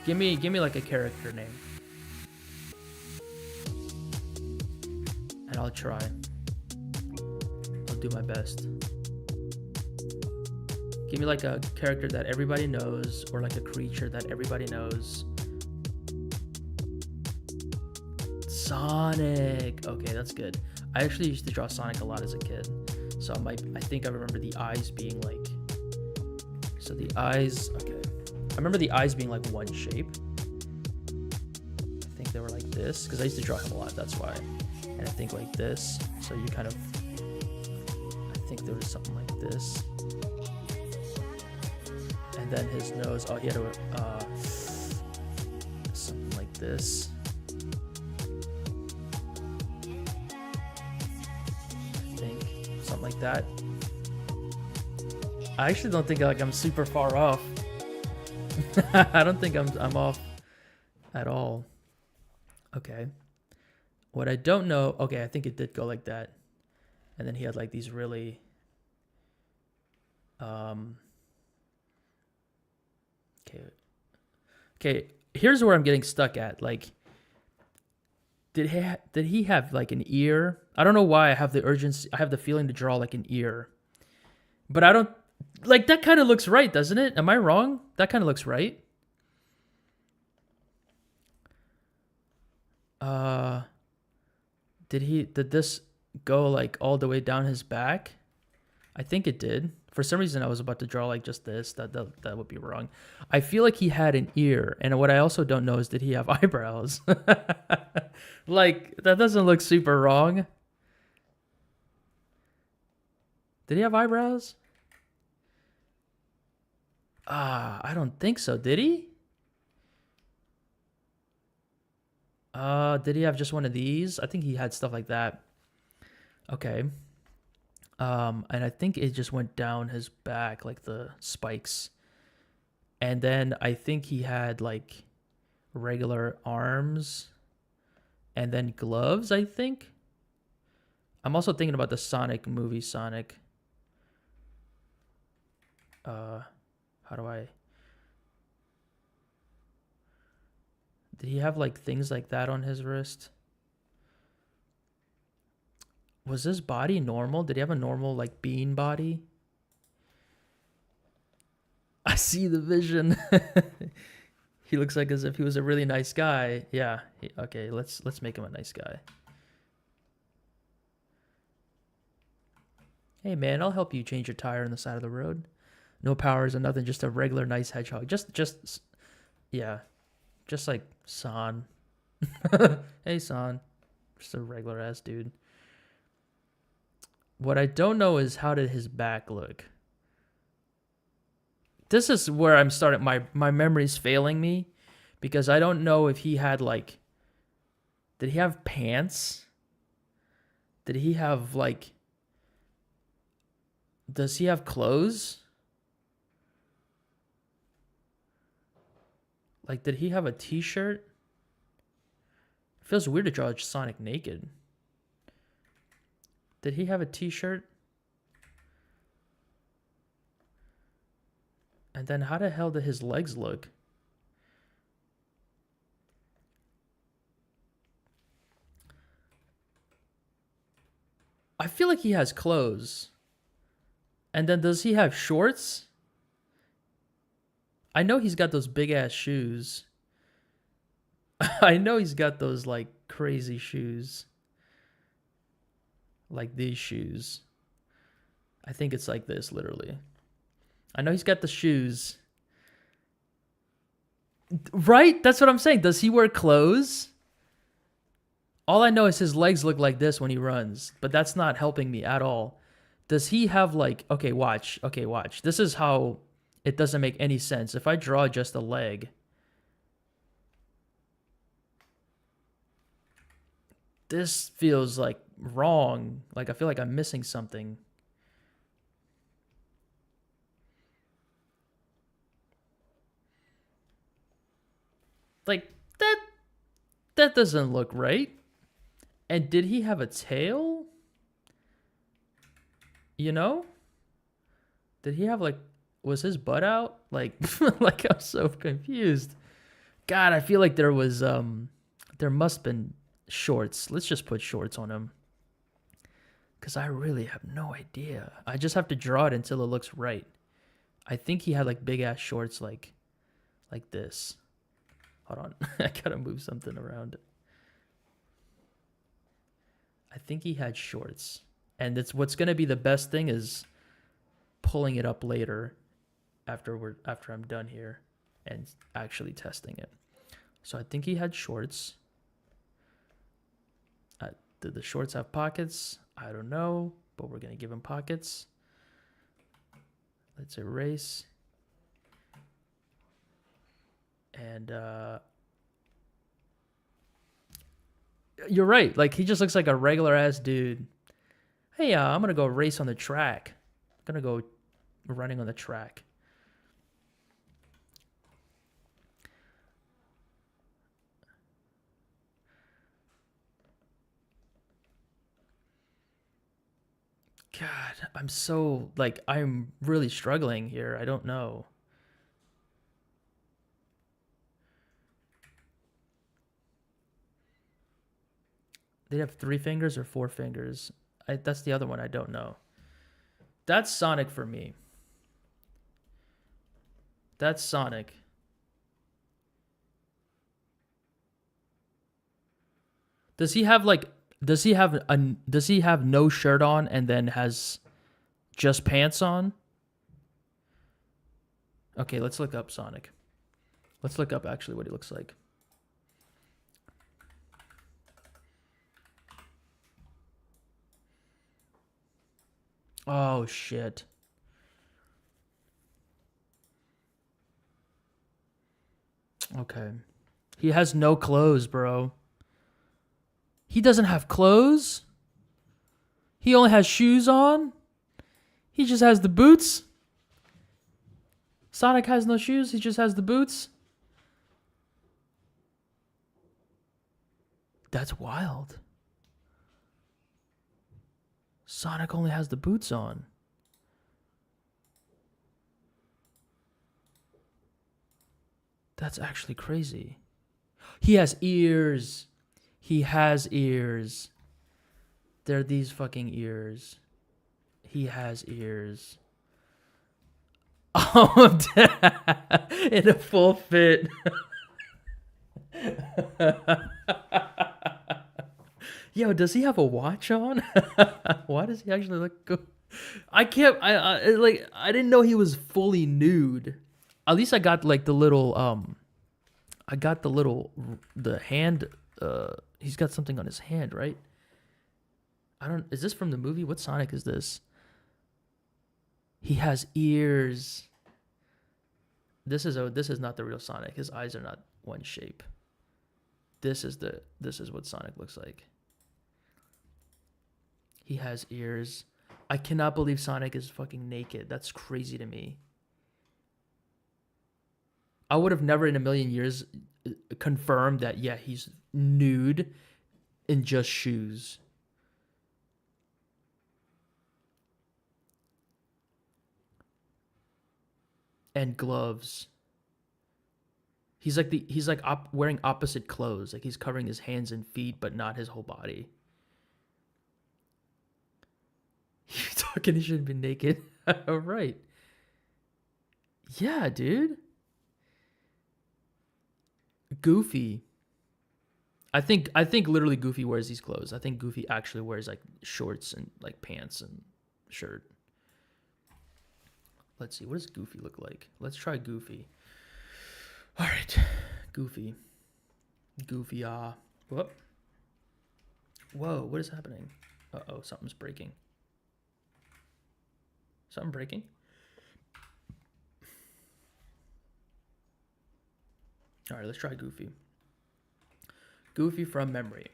Give me like a character name. And I'll try. I'll do my best. Give me like a character that everybody knows, or like a creature that everybody knows. Sonic. Okay, that's good. I actually used to draw Sonic a lot as a kid, so I think I remember the eyes being like. So the eyes. Okay, I remember the eyes being like one shape. I think they were like this because I used to draw him a lot. That's why. And I think like this. So you kind of. I think there was something like this. And then his nose. Oh, he had a something like this. Something like that. I actually don't think like I'm super far off. I don't think I'm off at all. Okay. What I don't know, okay, I think it did go like that. And then he had like these really okay, here's where I'm getting stuck at. Like, did he have like an ear? I don't know why I have the urgency. I have the feeling to draw like an ear, but I don't like that. Kind of looks right, doesn't it? Am I wrong? That kind of looks right. Did this go like all the way down his back? I think it did. For some reason, I was about to draw like just this. That would be wrong. I feel like he had an ear, and what I also don't know is did he have eyebrows? Like that doesn't look super wrong. Did he have eyebrows? I don't think so. Did he? Did he have just one of these? I think he had stuff like that. Okay. And I think it just went down his back, like the spikes. And then I think he had like regular arms and then gloves, I think. I'm also thinking about the Sonic movie, Sonic. How do I... Did he have like things like that on his wrist? Was his body normal? Did he have a normal like bean body? I see the vision. He looks like as if he was a really nice guy. Yeah. Okay, let's make him a nice guy. Hey man, I'll help you change your tire on the side of the road. No powers or nothing, just a regular nice hedgehog. Just yeah. Just like San. Hey San. Just a regular ass dude. What I don't know is how did his back look? This is where I'm starting. My memory's failing me because I don't know if he had like. Did he have pants? Did he have like. Does he have clothes? Like, did he have a t-shirt? It feels weird to draw Sonic naked. Did he have a t-shirt? And then how the hell did his legs look? I feel like he has clothes. And then does he have shorts? I know he's got those big ass shoes. I know he's got those like crazy shoes. Like these shoes. I think it's like this, literally. I know he's got the shoes. Right? That's what I'm saying. Does he wear clothes? All I know is his legs look like this when he runs, but that's not helping me at all. Does he have like, okay, watch. This is how it doesn't make any sense. If I draw just a leg, this feels like wrong. Like I feel like I'm missing something. Like that doesn't look right. And did he have a tail? You know? Did he have like, was his butt out? Like like I'm so confused. God, I feel like there must have been shorts. Let's just put shorts on him. Cause I really have no idea. I just have to draw it until it looks right. I think he had like big ass shorts like this. Hold on. I gotta move something around. I think he had shorts. And it's what's gonna be the best thing is pulling it up later after I'm done here and actually testing it. So I think he had shorts. Did the shorts have pockets? I don't know, but we're gonna give him pockets. Let's erase. And you're right. Like he just looks like a regular ass dude. Hey, I'm gonna go race on the track. I'm gonna go running on the track. God, I'm really struggling here. I don't know. They have 3 fingers or 4 fingers. That's the other one I don't know. That's Sonic for me. That's Sonic. Does he have no shirt on and then has just pants on? Okay, let's look up Sonic. Let's look up actually what he looks like. Oh shit. Okay. He has no clothes, bro. He doesn't have clothes? He only has shoes on? He just has the boots? Sonic has no shoes, he just has the boots? That's wild. Sonic only has the boots on. That's actually crazy. He has ears. He has ears. They're these fucking ears. He has ears. Oh, I'm dead. In a full fit. Yo, does he have a watch on? Why does he actually look good? I didn't know he was fully nude. At least I got like the little the hand he's got something on his hand, right? Is this from the movie? What Sonic is this? He has ears. This is not the real Sonic. His eyes are not one shape. This is what Sonic looks like. He has ears. I cannot believe Sonic is fucking naked. That's crazy to me. I would have never in a million years confirmed that, yeah, he's nude in just shoes. And gloves. He's wearing opposite clothes. Like he's covering his hands and feet, but not his whole body. You're talking he shouldn't be naked. All right. Yeah, dude. Goofy. I think literally Goofy wears these clothes. I think Goofy actually wears like shorts and like pants and shirt. Let's see. What does Goofy look like? Let's try Goofy. All right. Goofy. Goofy. Whoop. Whoa. What is happening? Uh-oh. Something's breaking. Something breaking? All right, let's try Goofy. Goofy from memory.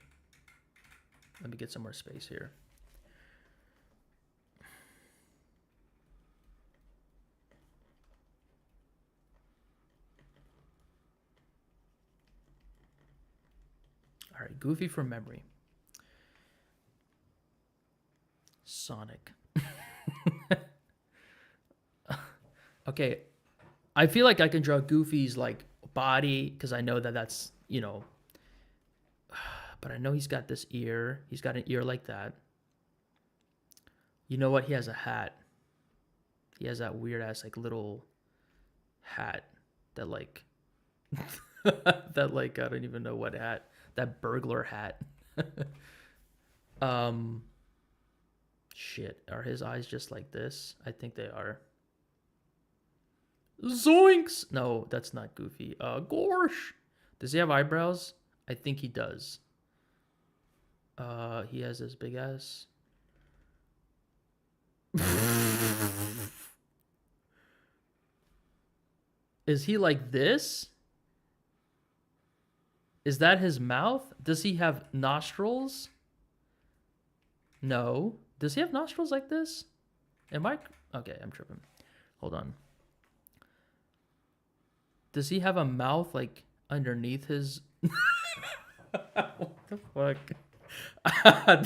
Let me get some more space here. All right, Goofy from memory. Sonic. Okay, I feel like I can draw Goofy's like body because I know that that's, you know, but I know he's got this ear. He's got an ear like that. You know what? He has a hat. He has that weird ass like little hat that like that like I don't even know what hat. That burglar hat. Shit. Are his eyes just like this? I think they are. Zoinks! No, that's not Goofy. Gorsh! Does he have eyebrows? I think he does. He has this big ass. Is he like this? Is that his mouth? Does he have nostrils? No. Does he have nostrils like this? Am I... Okay, I'm tripping. Hold on. Does he have a mouth like underneath his... What the fuck?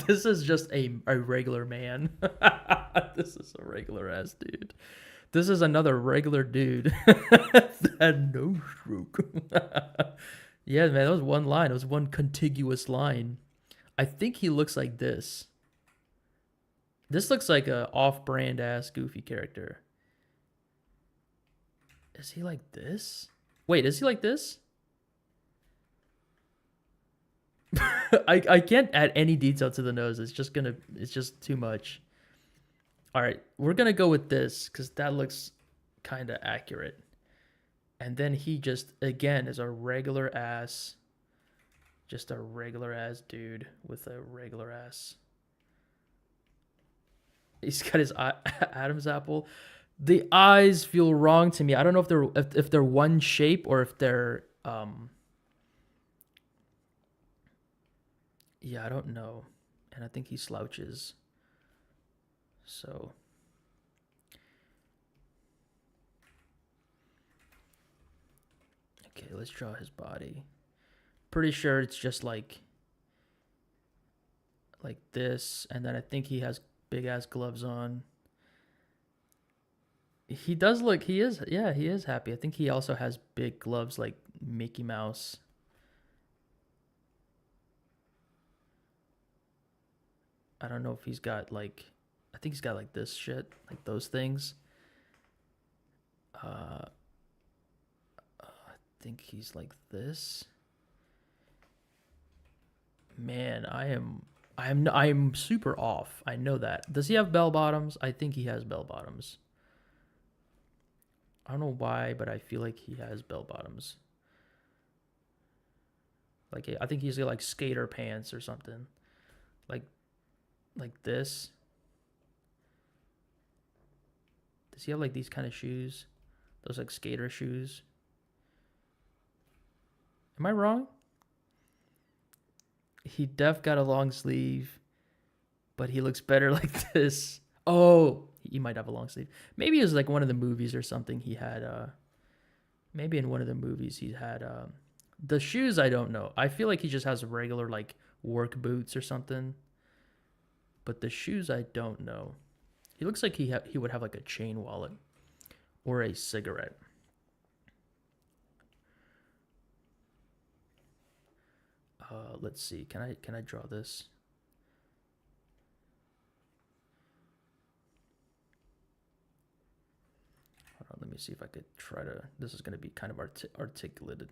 This is just a regular man. This is a regular ass dude. This is another regular dude. That no stroke. Yeah, man, that was one line. It was one contiguous line. I think he looks like this. This looks like a off-brand ass Goofy character. Is he like this? Wait, is he like this? I can't add any detail to the nose. It's just too much. All right, we're gonna go with this because that looks kind of accurate. And then he just again is a regular ass, just a regular ass dude with a regular ass. He's got his Adam's apple. The eyes feel wrong to me. I don't know if they're one shape or if they're yeah, I don't know. And I think he slouches. So okay, let's draw his body. Pretty sure it's just like this, and then I think he has big ass gloves on. He does look, he is happy. I think he also has big gloves like Mickey Mouse. I don't know if he's got like, I think he's got like this shit, like those things. I think he's like this. Man, I'm super off. I know that. Does he have bell bottoms? I think he has bell bottoms. I don't know why, but I feel like he has bell bottoms. Like I think he's got like skater pants or something. Like this. Does he have like these kind of shoes? Those like skater shoes? Am I wrong? He def got a long sleeve, but he looks better like this. Oh, he might have a long sleeve. Maybe it was like one of the movies or something he had. Maybe in one of the movies he had. The shoes, I don't know. I feel like he just has regular like work boots or something. But the shoes, I don't know. He looks like he would have like a chain wallet or a cigarette. Let's see. Can I draw this? Hold on, let me see if I could try to. This is going to be kind of articulated.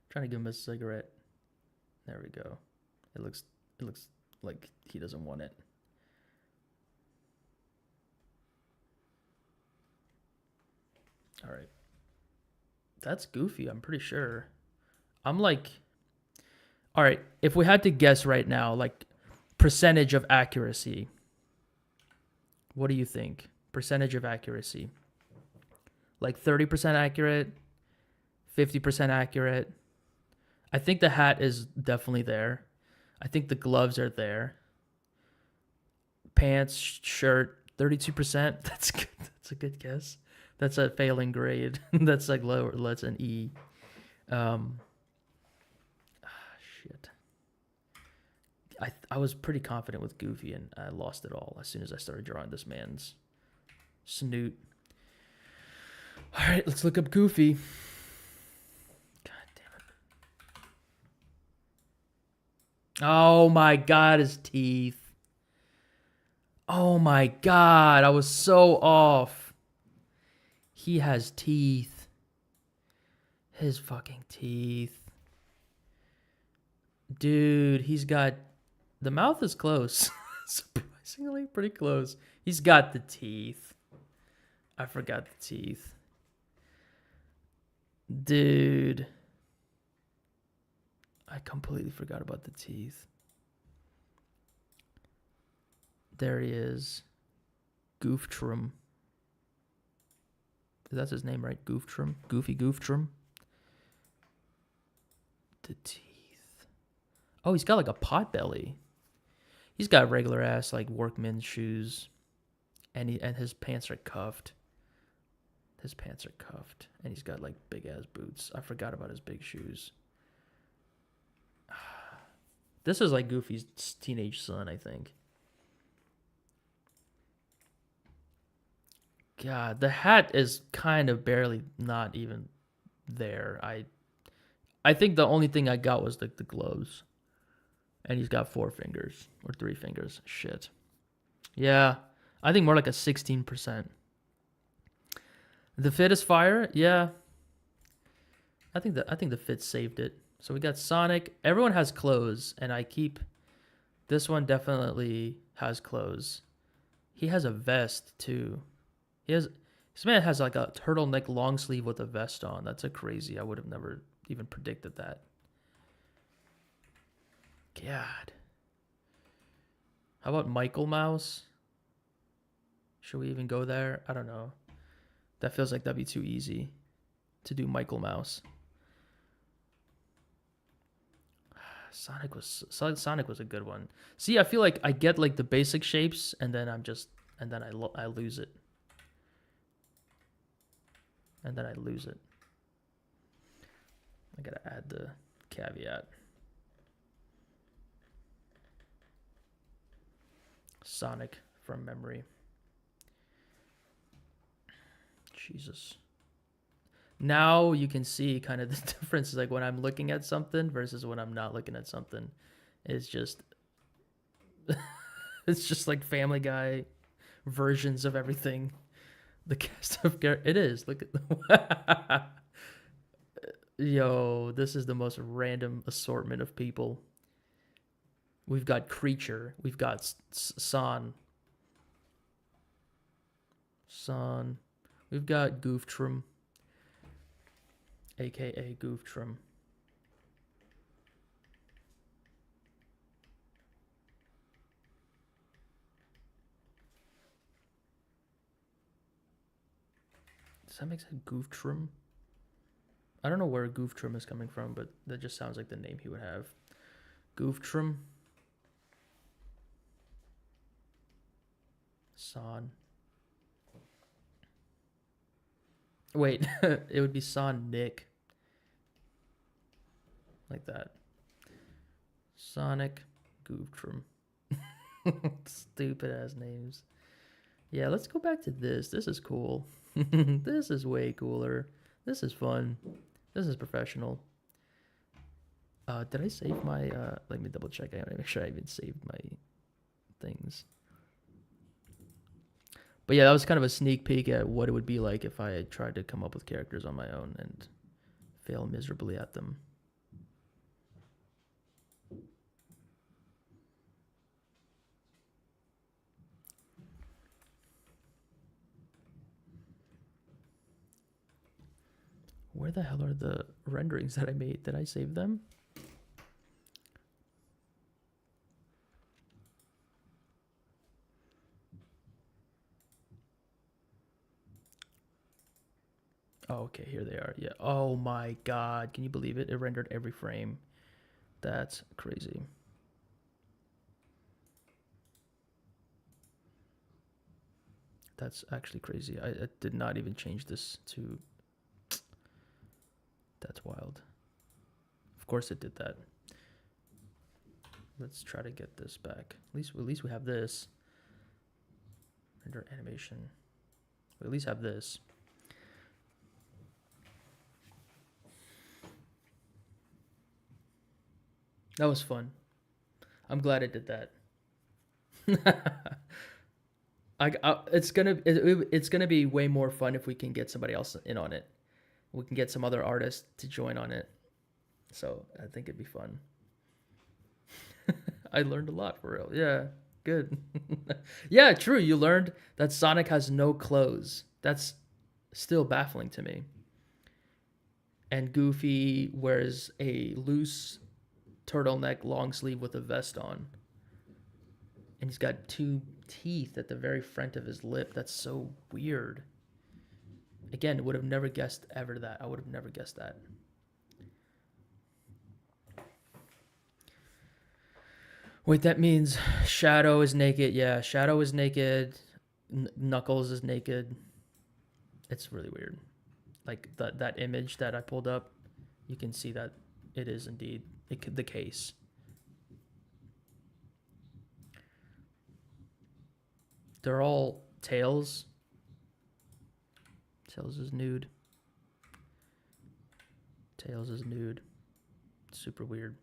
Trying to give him a cigarette. There we go. It looks like he doesn't want it. All right. That's Goofy, I'm pretty sure. I'm like, all right, if we had to guess right now, like percentage of accuracy, What do you think? Percentage of accuracy. Like 30% accurate, 50% accurate. I think the hat is definitely there. I think the gloves are there. Pants, shirt, 32%. That's good. That's a good guess. That's a failing grade. That's like lower. That's an E. Shit. I was pretty confident with Goofy, and I lost it all as soon as I started drawing this man's snoot. All right, let's look up Goofy. God damn it. Oh my God, his teeth. Oh my God, I was so off. He has teeth. His fucking teeth. Dude, he's got... The mouth is close. Surprisingly, pretty close. He's got the teeth. I forgot the teeth. Dude. I completely forgot about the teeth. There he is. Gooftrum. That's his name, right? Gooftrum? Goofy Gooftrum? The teeth. Oh, he's got like a pot belly. He's got regular ass like workman's shoes. And his pants are cuffed. His pants are cuffed. And he's got like big ass boots. I forgot about his big shoes. This is like Goofy's teenage son, I think. God, the hat is kind of barely not even there. I think the only thing I got was the gloves. And he's got 4 fingers or 3 fingers. Shit. Yeah, I think more like a 16%. The fit is fire. Yeah. I think the fit saved it. So we got Sonic. Everyone has clothes, and this one definitely has clothes. He has a vest too. This man has like a turtleneck long sleeve with a vest on. That's a crazy. I would have never even predicted that. God. How about Michael Mouse? Should we even go there? I don't know. That feels like that'd be too easy to do Michael Mouse. Sonic was a good one. See, I feel like I get like the basic shapes, and then I lose it. And then I lose it. I gotta add the caveat. Sonic from memory. Jesus. Now you can see kind of the difference, like when I'm looking at something versus when I'm not looking at something. It's just it's just like Family Guy versions of everything. The cast of characters. It is. Look at the Yo, this is the most random assortment of people. We've got Creature. We've got Son. We've got Gooftrum. AKA Gooftrum. Does that make sense? Gooftrum? I don't know where Gooftrum is coming from, but that just sounds like the name he would have. Gooftrum. Son. Wait, it would be Sonic. Like that. Sonic Gooftrum. Stupid ass names. Yeah, let's go back to this. This is cool. This is way cooler. This is fun. This is professional. Did I save my let me double check. I gotta make sure I even saved my things. But yeah, that was kind of a sneak peek at what it would be like if I had tried to come up with characters on my own and fail miserably at them. Where the hell are the renderings that I made? Did I save them? Oh, okay, here they are. Yeah. Oh my god, can you believe it? It rendered every frame. That's crazy. That's actually crazy. I did not even change this to. That's wild. Of course it did that. Let's try to get this back. At least we have this. Render animation. We at least have this. That was fun. I'm glad I did that. It's gonna be way more fun if we can get somebody else in on it. We can get some other artists to join on it. So I think it'd be fun. I learned a lot for real. Yeah, good. Yeah, true. You learned that Sonic has no clothes. That's still baffling to me. And Goofy wears a loose turtleneck long sleeve with a vest on. And he's got two teeth at the very front of his lip. That's so weird. Again, would have never guessed ever that. I would have never guessed that. Wait, that means Shadow is naked. Yeah, Shadow is naked. Knuckles is naked. It's really weird. Like that image that I pulled up, you can see that it is indeed the case. They're all Tails. Tails is nude. Tails is nude. Super weird.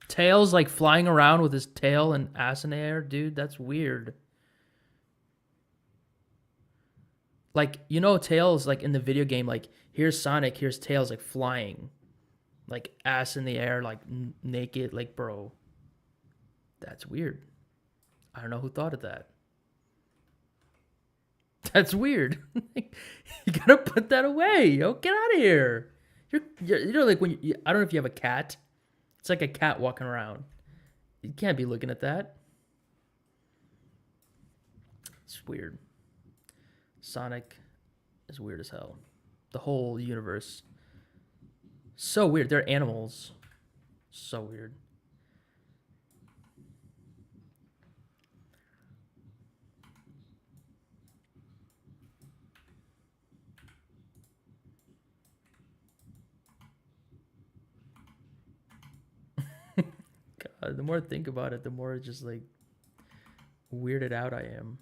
Tails like flying around with his tail and ass in the air, dude. That's weird. Like, you know, Tails, like in the video game, like here's Sonic, here's Tails, like flying, like ass in the air, like naked, like bro. That's weird. I don't know who thought of that. That's weird. You gotta put that away. Yo, get out of here. You know, like when I don't know if you have a cat. It's like a cat walking around. You can't be looking at that. It's weird. Sonic is weird as hell. The whole universe. So weird. They're animals. So weird. God, the more I think about it, the more just like weirded out I am.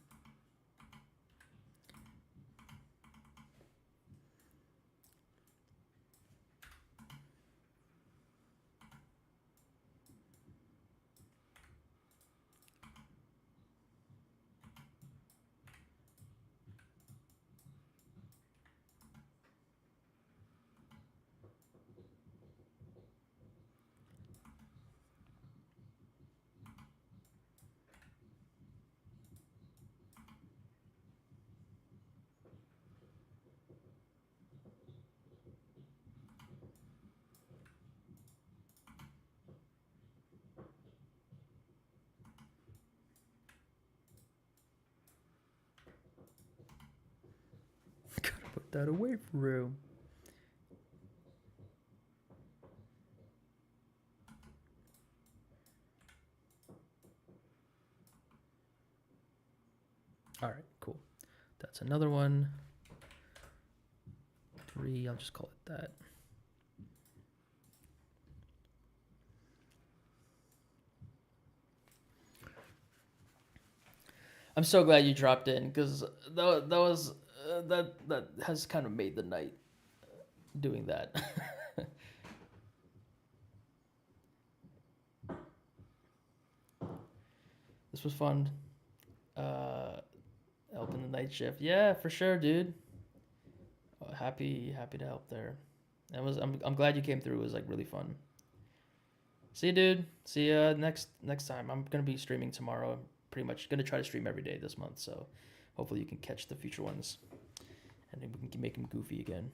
Gotta put that away for real. All right, cool. That's another one. 3, I'll just call it that. I'm so glad you dropped in because that has kind of made the night doing that. This was fun. Helping the night shift. Yeah, for sure, dude. Happy to help there. I'm glad you came through. It was like really fun. See you, dude. See you next time. I'm gonna be streaming tomorrow. I'm pretty much gonna try to stream every day this month. So hopefully you can catch the future ones, and then we can make them goofy again.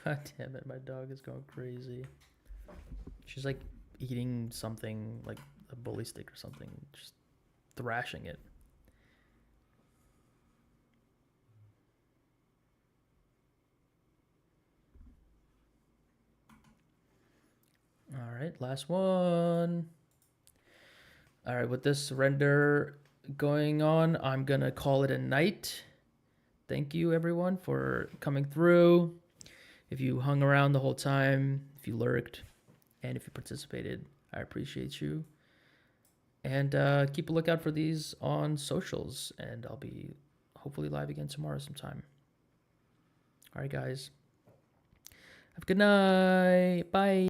God damn it, my dog is going crazy. She's like eating something like a bully stick or something, just thrashing it. All right, last one. All right, with this render going on, I'm gonna call it a night. Thank you everyone for coming through. If you hung around the whole time, if you lurked, and if you participated, I appreciate you. And keep a lookout for these on socials, and I'll be hopefully live again tomorrow sometime. All right, guys. Have a good night. Bye.